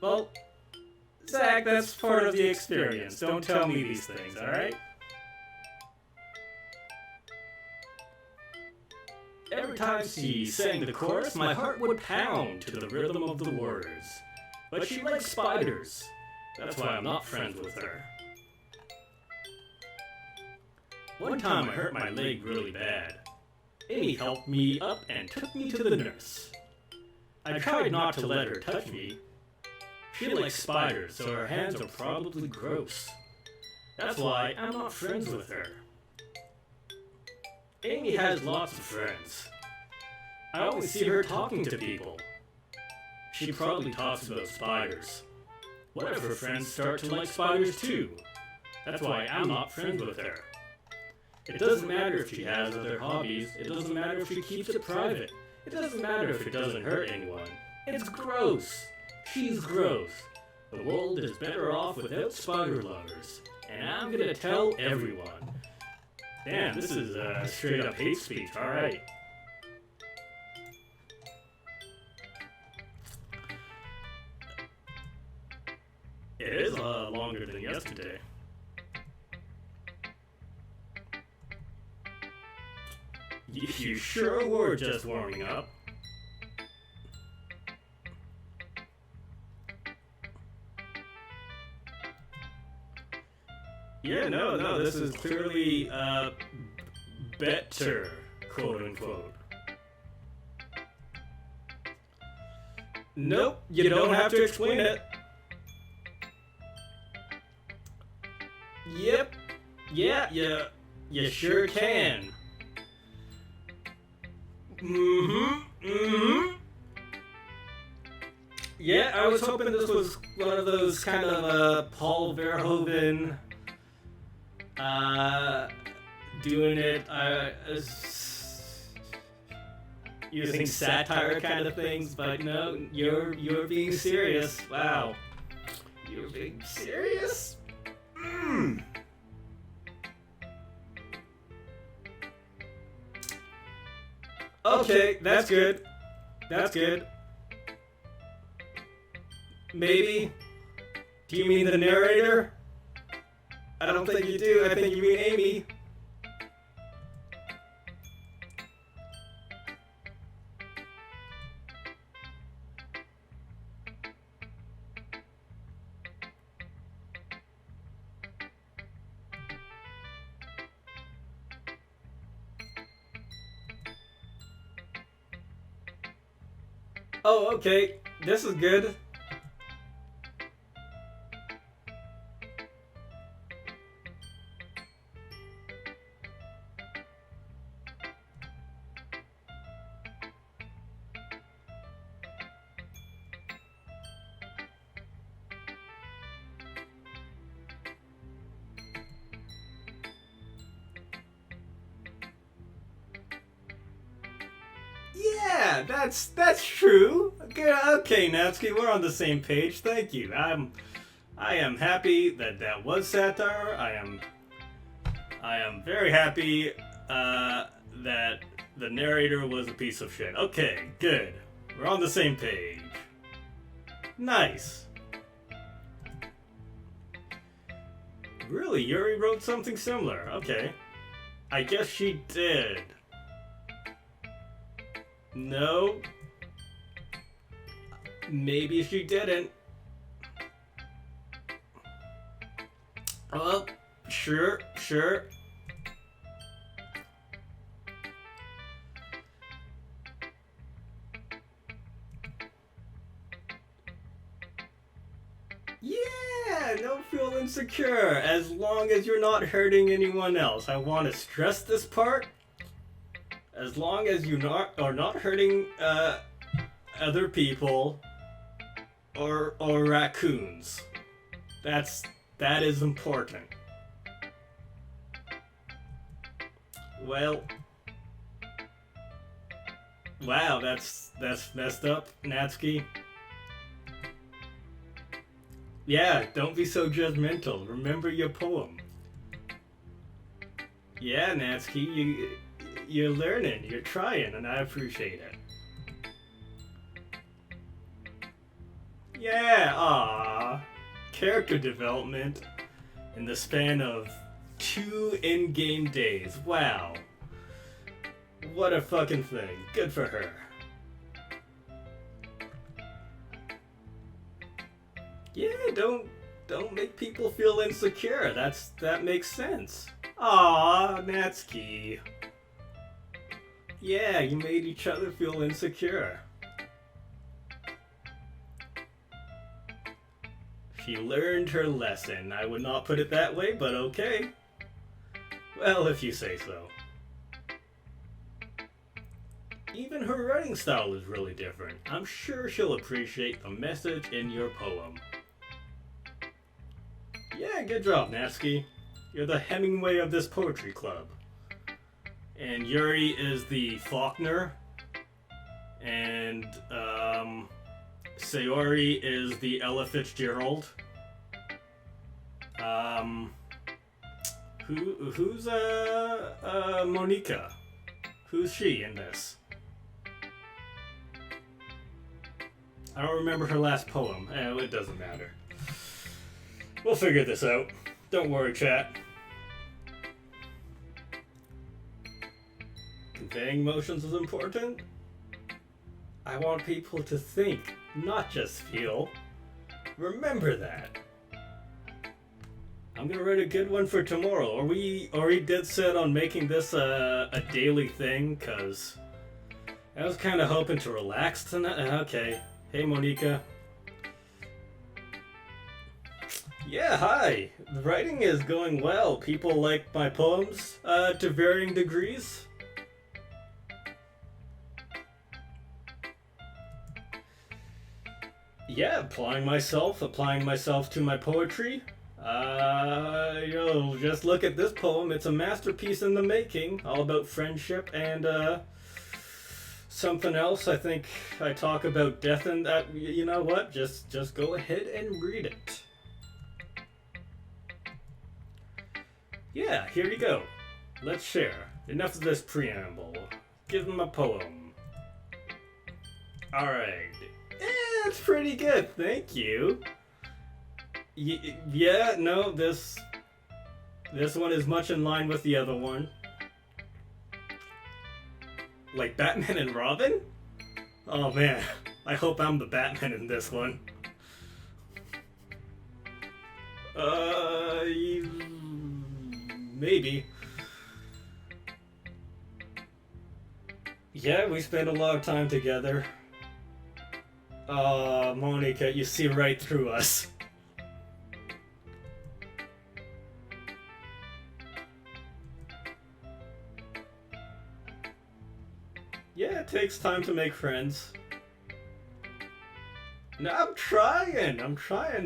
[SPEAKER 1] Well, Zach, that's part of the experience. Don't tell me these things, alright? Every time she sang the chorus, my heart would pound to the rhythm of the words. But she likes spiders. That's why I'm not friends with her. One time I hurt my leg really bad. Amy helped me up and took me to the nurse. I tried not to let her touch me. She likes spiders, so her hands are probably gross. That's why I'm not friends with her. Amy has lots of friends. I always see her talking to people. She probably talks about spiders. One of her friends start to like spiders too. That's why I'm not friends with her. It doesn't matter if she has other hobbies. It doesn't matter if she keeps it private. It doesn't matter if it doesn't hurt anyone. It's gross. She's gross. The world is better off without spider lovers. And I'm gonna tell everyone. Damn, this is straight up hate speech, alright. It is longer than yesterday. You sure were just warming up. Yeah, no, this is clearly, better, quote unquote. Nope, you don't have to explain it. Yep, yeah, you sure can. Yeah, I was hoping this was one of those kind of, Paul Verhoeven, doing it, using satire kind of things, but no, you're being serious. Wow. You're being serious? Okay, that's good. That's good. Maybe. Do you mean the narrator? I don't think you do. I think you mean Amy. Oh, okay. This is good. Yeah, that's true. Okay, Natsuki, we're on the same page. Thank you. I am happy that was satire. I am very happy that the narrator was a piece of shit. Okay, good. We're on the same page. Nice. Really, Yuri wrote something similar. Okay. I guess she did. No. Maybe she didn't. Well, sure. Yeah, don't feel insecure as long as you're not hurting anyone else. I want to stress this part. As long as you are not hurting other people or raccoons. That is important. Well, wow, that's messed up, Natsuki. Yeah, don't be so judgmental. Remember your poem. Yeah, Natsuki, you're learning, you're trying, and I appreciate it. Yeah, character development in the span of 2 in-game days. Wow. What a fucking thing. Good for her. Yeah, don't make people feel insecure. That makes sense. Aw, Natsuki. Yeah, you made each other feel insecure. She learned her lesson. I would not put it that way, but okay. Well, if you say so. Even her writing style is really different. I'm sure she'll appreciate the message in your poem. Yeah, good job, Natsuki. You're the Hemingway of this poetry club. And Yuri is the Faulkner. And, Sayori is the Ella Fitzgerald. Who's Monica? Who's she in this? I don't remember her last poem. It doesn't matter. We'll figure this out. Don't worry, chat. Conveying emotions is important. I want people to think, not just feel. Remember that. I'm gonna write a good one for tomorrow. Are we dead set on making this a daily thing? Cause I was kind of hoping to relax tonight. Okay. Hey, Monica. Yeah, hi. The writing is going well. People like my poems to varying degrees. Yeah, applying myself to my poetry. Just look at this poem. It's a masterpiece in the making, all about friendship and something else. I think I talk about death and that. You know what? Just go ahead and read it. Yeah, here you go. Let's share. Enough of this preamble. Give him a poem. Alright. It's pretty good, thank you. Yeah, no, this one is much in line with the other one. Like Batman and Robin? Oh man, I hope I'm the Batman in this one. Maybe. Yeah, we spend a lot of time together. Monica, you see right through us. Yeah, it takes time to make friends. No, I'm trying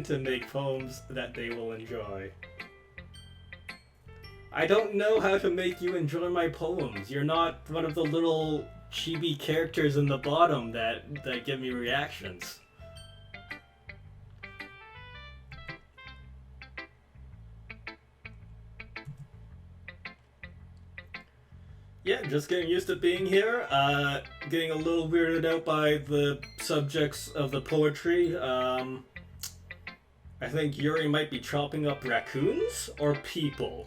[SPEAKER 1] to make poems that they will enjoy. I don't know how to make you enjoy my poems. You're not one of the little chibi characters in the bottom that give me reactions. Yeah, just getting used to being here. Getting a little weirded out by the subjects of the poetry. I think Yuri might be chopping up raccoons or people.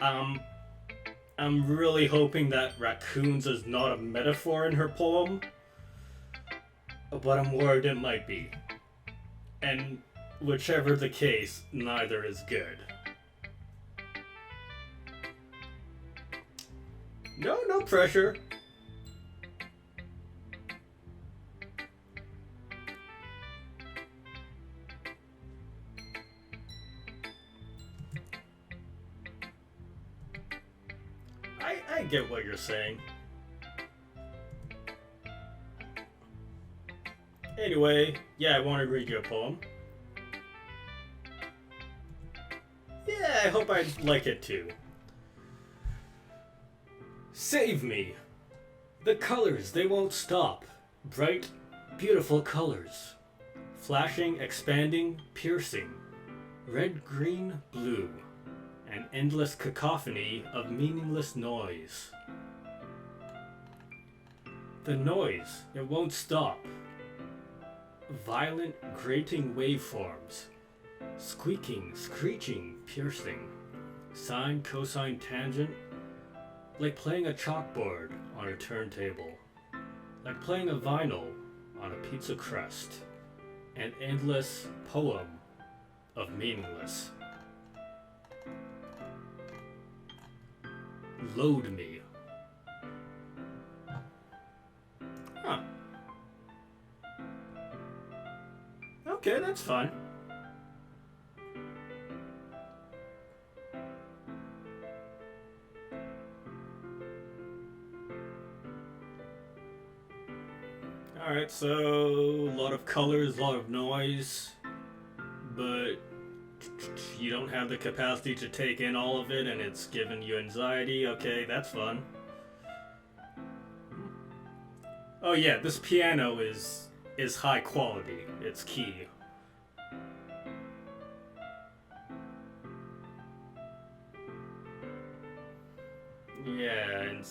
[SPEAKER 1] I'm really hoping that raccoons is not a metaphor in her poem, but I'm worried it might be. And whichever the case, neither is good. No pressure. I get what you're saying. Anyway, yeah, I want to read you a poem. Yeah, I hope I like it too. Save me. The colors, they won't stop. Bright, beautiful colors. Flashing, expanding, piercing. Red, green, blue. An endless cacophony of meaningless noise. The noise, it won't stop. Violent, grating waveforms. Squeaking, screeching, piercing. Sine, cosine, tangent. Like playing a chalkboard on a turntable. Like playing a vinyl on a pizza crust. An endless poem of meaningless. Load me. Huh. Okay, that's fine. Alright, so a lot of colors, a lot of noise, but you don't have the capacity to take in all of it and it's giving you anxiety. Okay, that's fun. Oh yeah, this piano is high quality. It's key. Yeah, and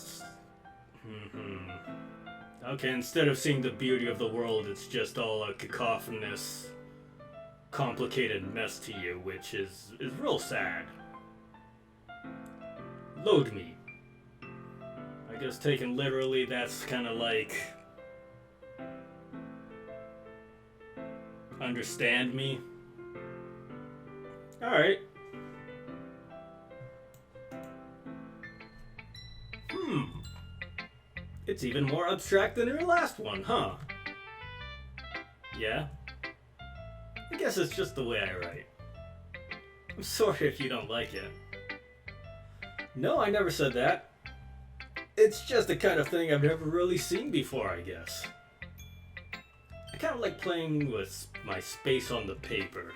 [SPEAKER 1] okay, instead of seeing the beauty of the world, it's just all a cacophonous, complicated mess to you, which is real sad. Load me. I guess taken literally, that's kind of like understand me. Alright. It's even more abstract than your last one, huh? Yeah? I guess it's just the way I write. I'm sorry if you don't like it. No, I never said that. It's just the kind of thing I've never really seen before, I guess. I kind of like playing with my space on the paper.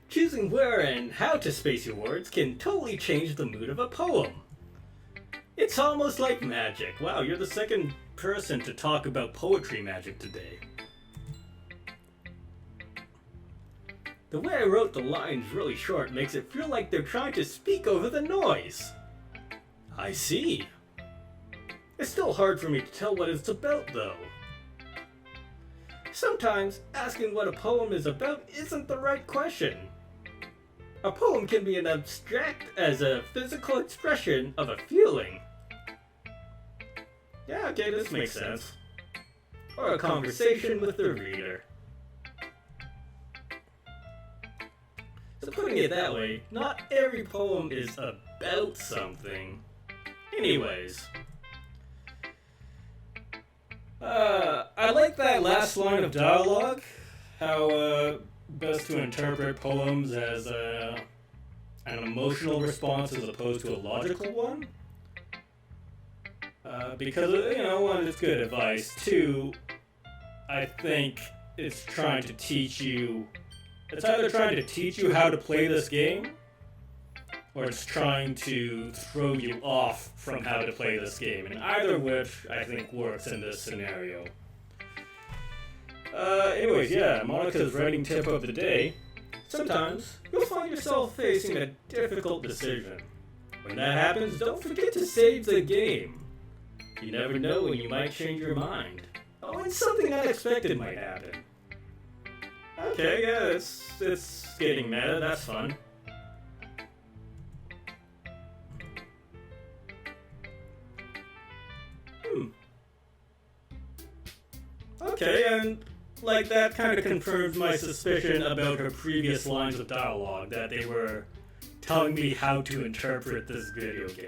[SPEAKER 1] Choosing where and how to space your words can totally change the mood of a poem. It's almost like magic. Wow, you're the second person to talk about poetry magic today. The way I wrote the lines really short makes it feel like they're trying to speak over the noise. I see. It's still hard for me to tell what it's about, though. Sometimes asking what a poem is about isn't the right question. A poem can be as abstract as a physical expression of a feeling. Yeah, okay, this makes sense. Or a conversation with the reader. So putting it that way, not every poem is about something. Anyways. I like that last line of dialogue. How, best to interpret poems as an emotional response as opposed to a logical one. Because, one, it's good advice. Two, I think it's trying to teach you... It's either trying to teach you how to play this game, or it's trying to throw you off from how to play this game. And either which, I think, works in this scenario. Anyways, yeah, Monica's writing tip of the day. Sometimes, you'll find yourself facing a difficult decision. When that happens, don't forget to save the game. You never know when you might change your mind. Oh, and something unexpected might happen. Okay, yeah, it's getting meta, that's fun. Okay, and like that kind of confirms my suspicion about her previous lines of dialogue, that they were telling me how to interpret this video game.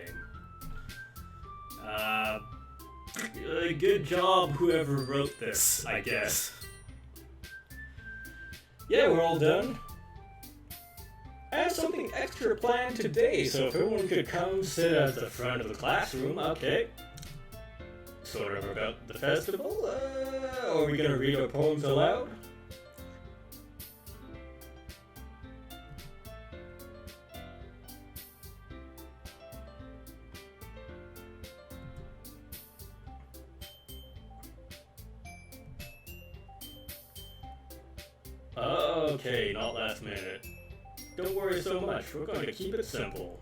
[SPEAKER 1] Good job whoever wrote this, I guess. Yeah, we're all done. I have something extra planned today, so if everyone could come sit at the front of the classroom, okay. Sort of about the festival? Are we gonna read our poems aloud? Okay, not last minute. Don't worry so much, we're going to keep it simple.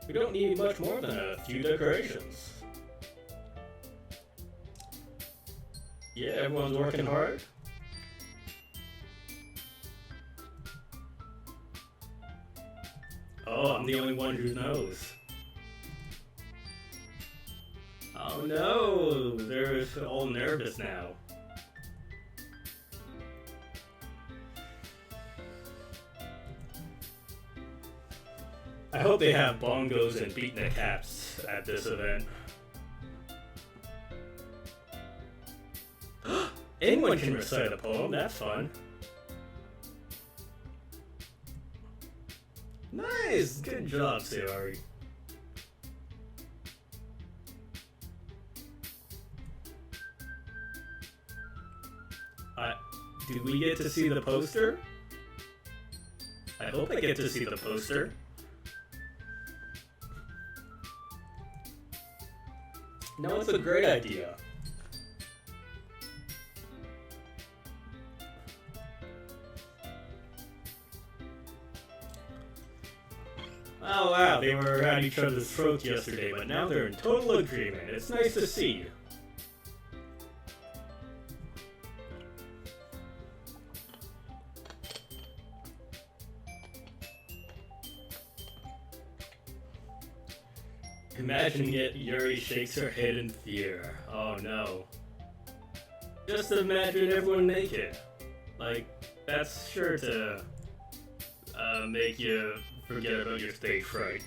[SPEAKER 1] We don't need much more than a few decorations. Yeah, everyone's working hard? Oh, I'm the only one who knows. Oh no, they're all nervous now. I hope they have bongos and beatnik caps at this event. Anyone can recite a poem, that's fun. Nice! Good job, Sayori. Did we get to see the poster? I hope I get to see the poster. No, it's a great idea. Oh wow, they were at each other's throats yesterday, but now they're in total agreement. It's nice to see. Imagining it, Yuri shakes her head in fear. Oh no. Just imagine everyone naked. Like, that's sure to make you forget about your stage fright.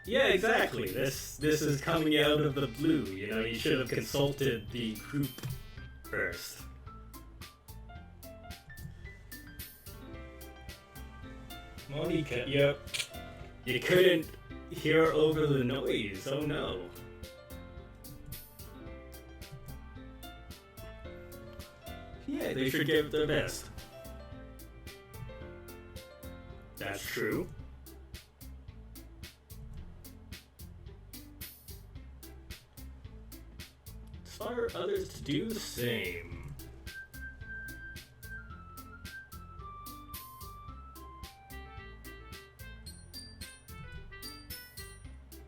[SPEAKER 1] Yeah, exactly. This is coming out of the blue. You know, you should have consulted the group first. Monica, yep. You couldn't hear over the noise. Oh no. Yeah, they should give it their best. That's true. Inspire others to do the same.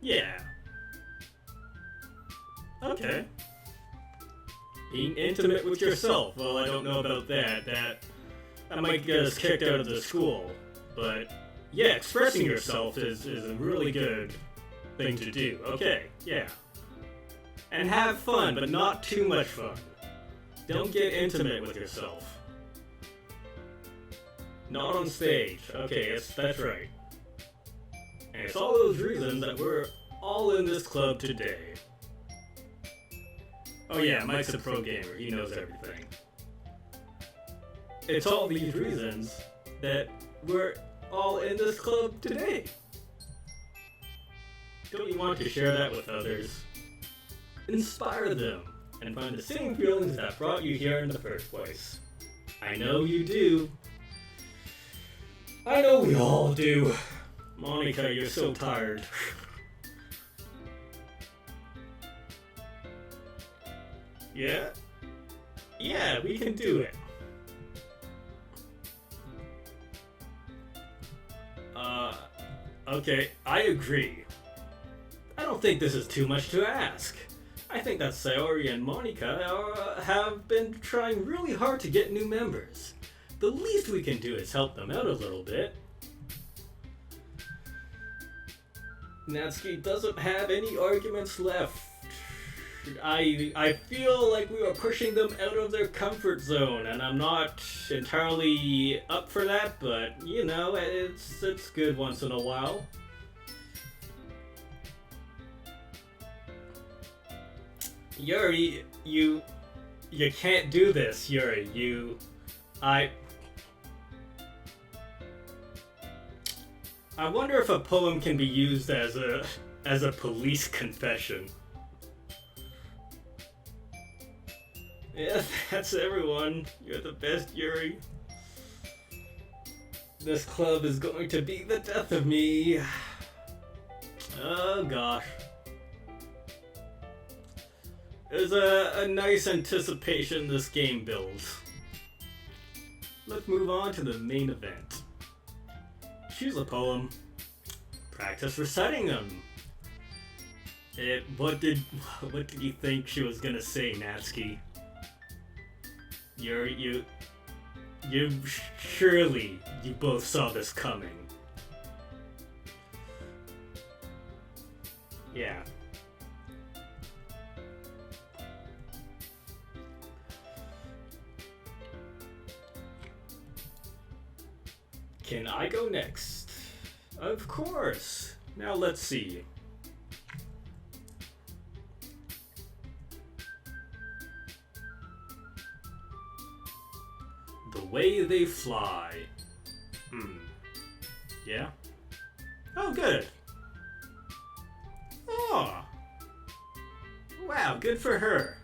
[SPEAKER 1] Yeah. Okay. Being intimate with yourself. Well, I don't know about that. That might get us kicked out of the school. But yeah, expressing yourself is a really good thing to do. Okay, yeah. And have fun, but not too much fun. Don't get intimate with yourself. Not on stage. Okay, that's right. And it's all those reasons that we're all in this club today. Oh yeah, Mike's a pro gamer, he knows everything. It's all these reasons that we're all in this club today. Don't you want to share that with others? Inspire them, and find the same feelings that brought you here in the first place. I know you do. I know we all do. Monica, you're so tired. Yeah? Yeah, we can do it. Okay, I agree. I don't think this is too much to ask. I think that Sayori and Monica have been trying really hard to get new members. The least we can do is help them out a little bit. Natsuki doesn't have any arguments left. I feel like we are pushing them out of their comfort zone, and I'm not entirely up for that, but you know, it's good once in a while. Yuri, You can't do this, Yuri. I wonder if a poem can be used as a police confession. Yeah, that's everyone. You're the best, Yuri. This club is going to be the death of me. Oh gosh. There's a nice anticipation this game builds. Let's move on to the main event. Choose a poem. Practice reciting them. What did you think she was gonna say, Natsuki? Surely you both saw this coming. Yeah. Can I go next? Of course. Now let's see. The way they fly. Yeah? Oh, good. Oh. Wow, good for her.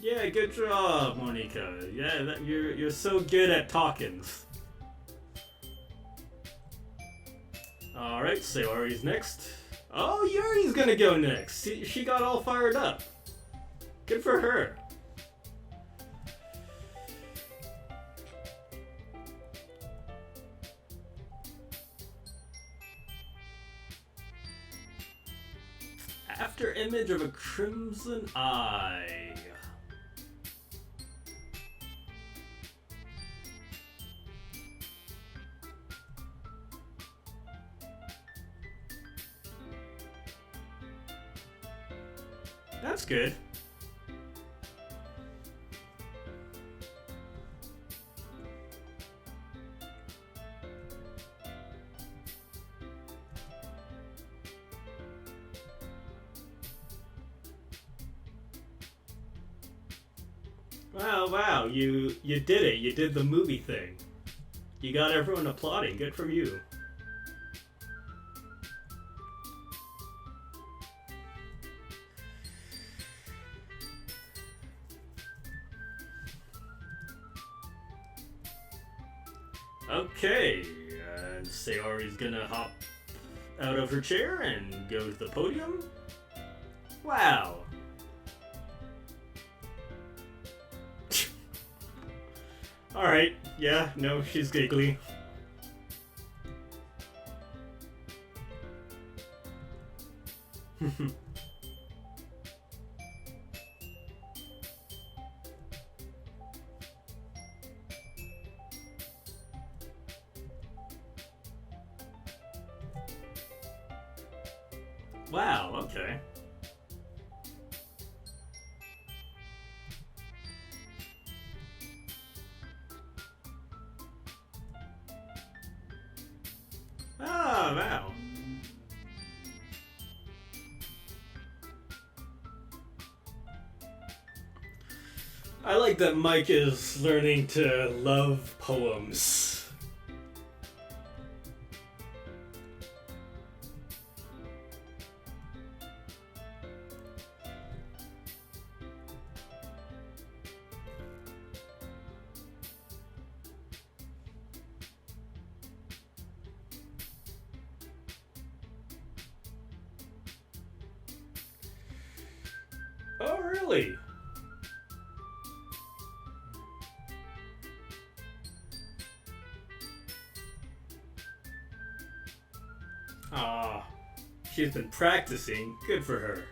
[SPEAKER 1] Yeah, good job, Monika. Yeah, you're so good at talkings. Alright, Sayori's next. Oh, Yuri's gonna go next. She got all fired up. Good for her. After image of a crimson eye. That's good. Wow, you did it. You did the movie thing. You got everyone applauding. Good for you. Okay, and Sayori's gonna hop out of her chair and go to the podium. Wow. Alright, yeah, no, she's giggly. Wow, okay. Ah, wow. I like that Mike is learning to love poems. Oh, really? Ah, she's been practicing. Good for her.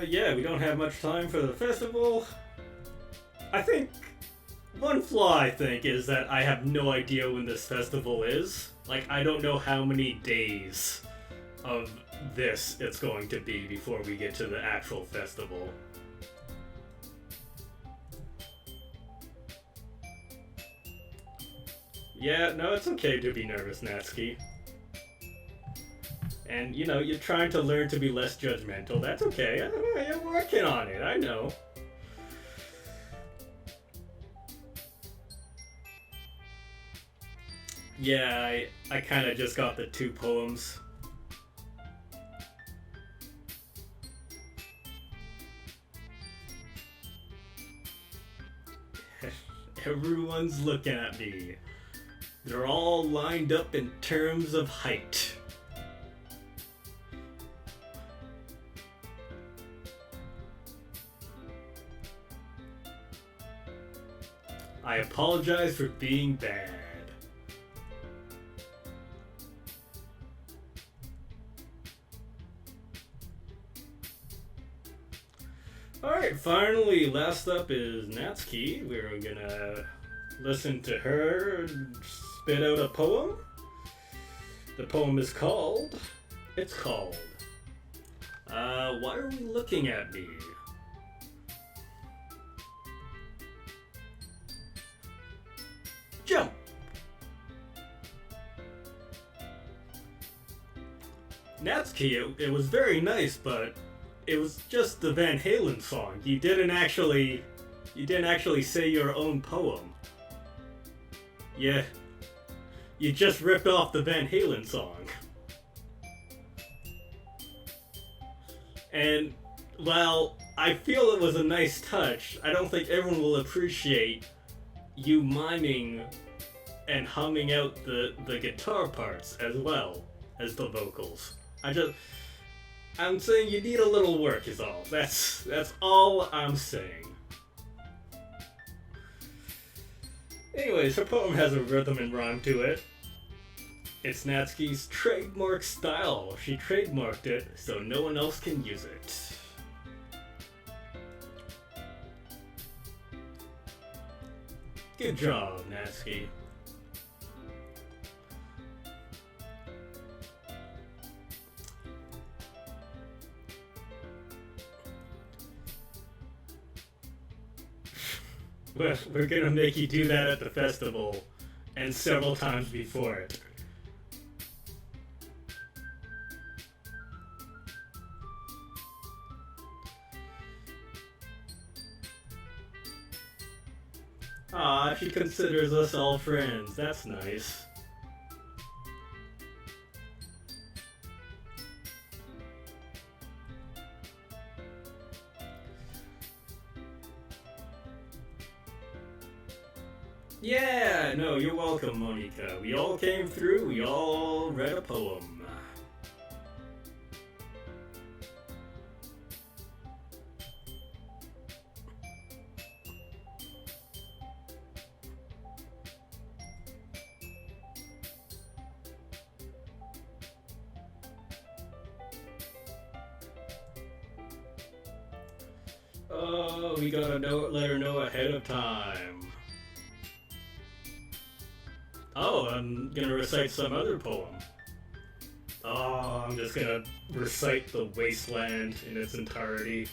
[SPEAKER 1] Yeah, we don't have much time for the festival. I think one flaw, I think, is that I have no idea when this festival is. Like, I don't know how many days of this it's going to be before we get to the actual festival. Yeah, no, it's okay to be nervous, Natsuki. And, you know, you're trying to learn to be less judgmental. That's okay. You're working on it, I know. Yeah, I kind of just got the 2 poems. Everyone's looking at me. They're all lined up in terms of height. I apologize for being bad. Alright, finally, last up is Natsuki. We're gonna listen to her spit out a poem. The poem is called... Why Are We Looking at Me? Jump! Natsuki, it was very nice, but it was just the Van Halen song. You didn't actually say your own poem. Yeah, you just ripped off the Van Halen song. And while I feel it was a nice touch, I don't think everyone will appreciate you miming and humming out the guitar parts as well as the vocals. I'm saying you need a little work is all. That's all I'm saying. Anyways, her poem has a rhythm and rhyme to it. It's Natsuki's trademark style. She trademarked it so no one else can use it. Good job, Natsuki. We're gonna make you do that at the festival, and several times before it. Aw, she considers us all friends. That's nice. Yeah, no, you're welcome, Monica. We all came through, we all read a poem. Oh, we gotta let her know ahead of time. Oh, I'm gonna recite some other poem. Oh, I'm just gonna recite The Wasteland in its entirety.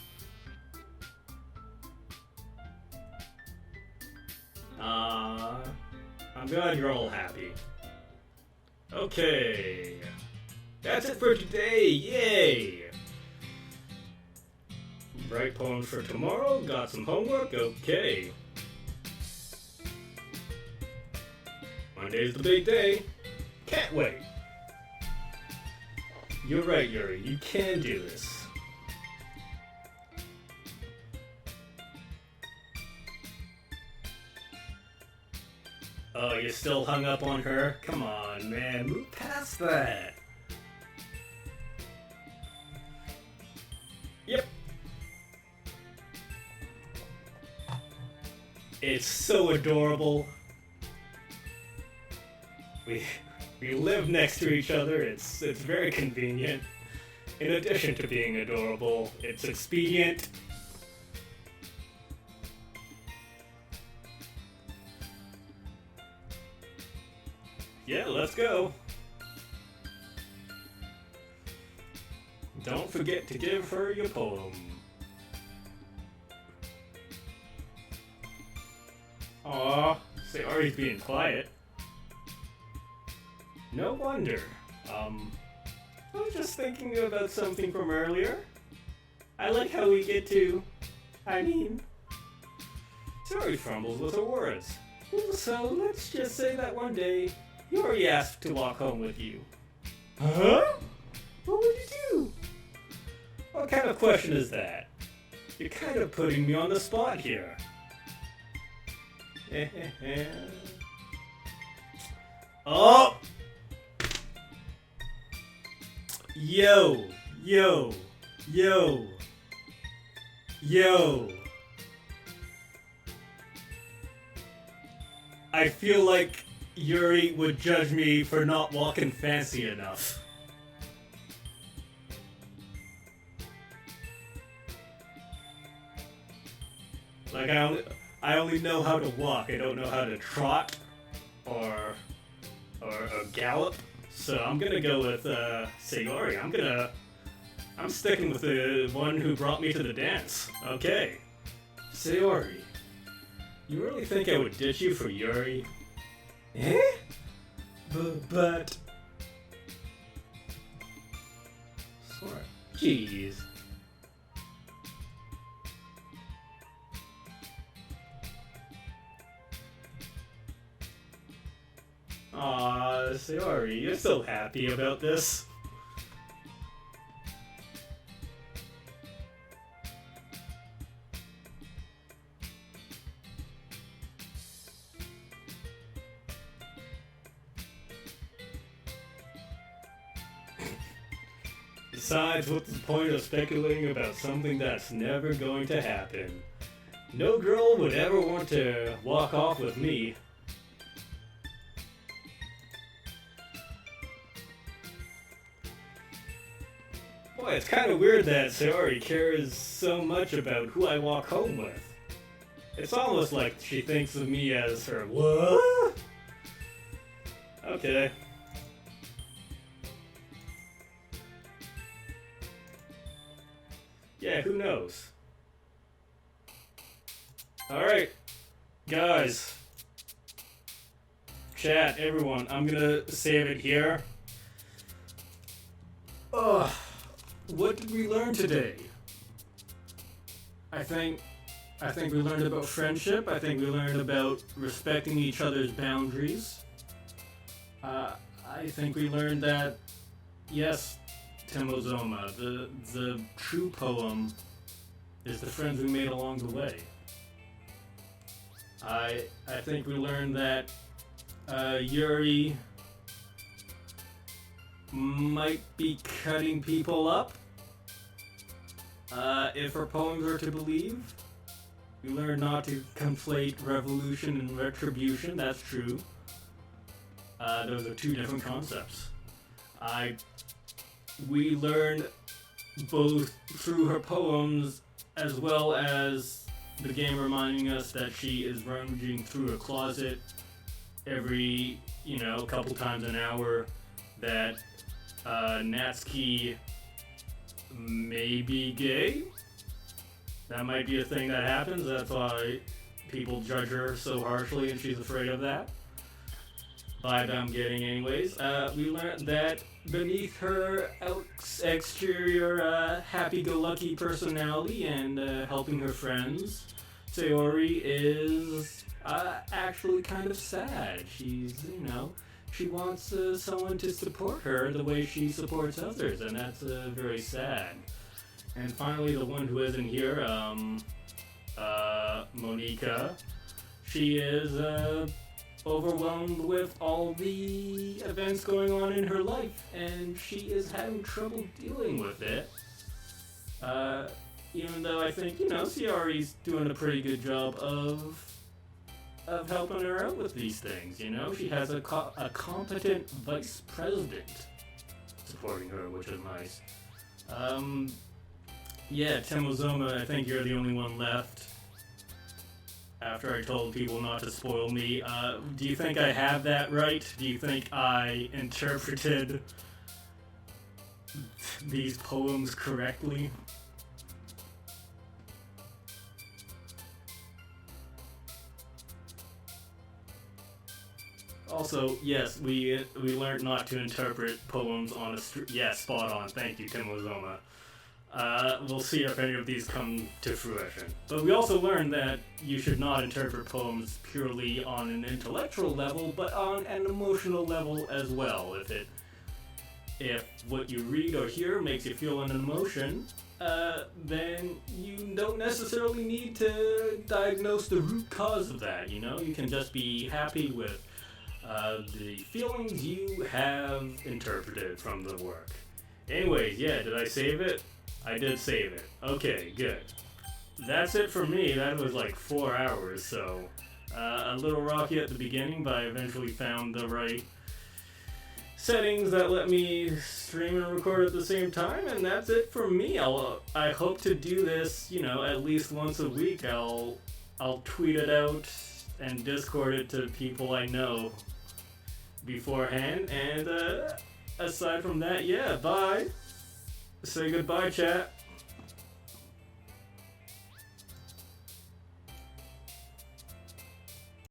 [SPEAKER 1] I'm glad you're all happy. Okay. That's it for today, yay! Write poems for tomorrow, got some homework, okay. Monday's the big day. Can't wait. You're right, Yuri. You can do this. Oh, you're still hung up on her? Come on, man. Move past that. Yep. It's so adorable. We live next to each other. It's very convenient. In addition to being adorable, it's expedient. Yeah, let's go. Don't forget to give her your poem. Aw, say Ari's being quiet. No wonder. I was just thinking about something from earlier. I like how we get to... Sorry fumbles with her words. So let's just say that one day, Yuri asked to walk home with you. Huh? What would you do? What kind of question is that? You're kind of putting me on the spot here. Oh! Yo! I feel like Yuri would judge me for not walking fancy enough. Like I only know how to walk. I don't know how to trot or gallop. So I'm gonna go with Sayori. I'm sticking with the one who brought me to the dance. Okay, Sayori. You really think I would ditch you for Yuri? Eh? But... Sorry. Jeez. Aw, Sayori, you're so happy about this. Besides, what's the point of speculating about something that's never going to happen? No girl would ever want to walk off with me. Boy, it's kind of weird that Sayori cares so much about who I walk home with. It's almost like she thinks of me as her what? Okay. Yeah, who knows? Alright, guys. Chat, everyone, I'm gonna save it here. Ugh. What did we learn today? I think we learned about friendship. I think we learned about respecting each other's boundaries. I think we learned that, yes, Timozoma, the true poem is the friends we made along the way. I think we learned that Yuri might be cutting people up. If her poems are to believe. We learned not to conflate revolution and retribution, that's true. Those are two different concepts. We learned both through her poems as well as the game reminding us that she is rummaging through a closet every, couple times an hour, that Natsuki may be gay. That might be a thing that happens. That's why people judge her so harshly and she's afraid of that. Vibe I'm getting anyways. We learned that beneath her exterior happy-go-lucky personality and helping her friends, Sayori is actually kind of sad. She's, she wants someone to support her the way she supports others, and that's very sad. And finally, the one who isn't here, Monika, she is overwhelmed with all the events going on in her life, and she is having trouble dealing with it. Even though I think, Sayori's doing a pretty good job of helping her out with these things, She has a competent vice president supporting her, which is nice. Yeah, Timozoma, I think you're the only one left. After I told people not to spoil me, do you think I have that right? Do you think I interpreted these poems correctly? Also, yes, we learned not to interpret poems on a street. Yes, spot on. Thank you, Tim Lozoma. We'll see if any of these come to fruition. But we also learned that you should not interpret poems purely on an intellectual level, but on an emotional level as well. If what you read or hear makes you feel an emotion, then you don't necessarily need to diagnose the root cause of that, you know? You can just be happy with the feelings you have interpreted from the work. Anyways, yeah, did I save it? I did save it. Okay, good. That's it for me. That was like 4 hours, so a little rocky at the beginning, but I eventually found the right settings that let me stream and record at the same time, and that's it for me. I hope to do this, you know, at least once a week. I'll tweet it out and Discord it to people I know beforehand, and aside from that, yeah, bye. Say goodbye, chat.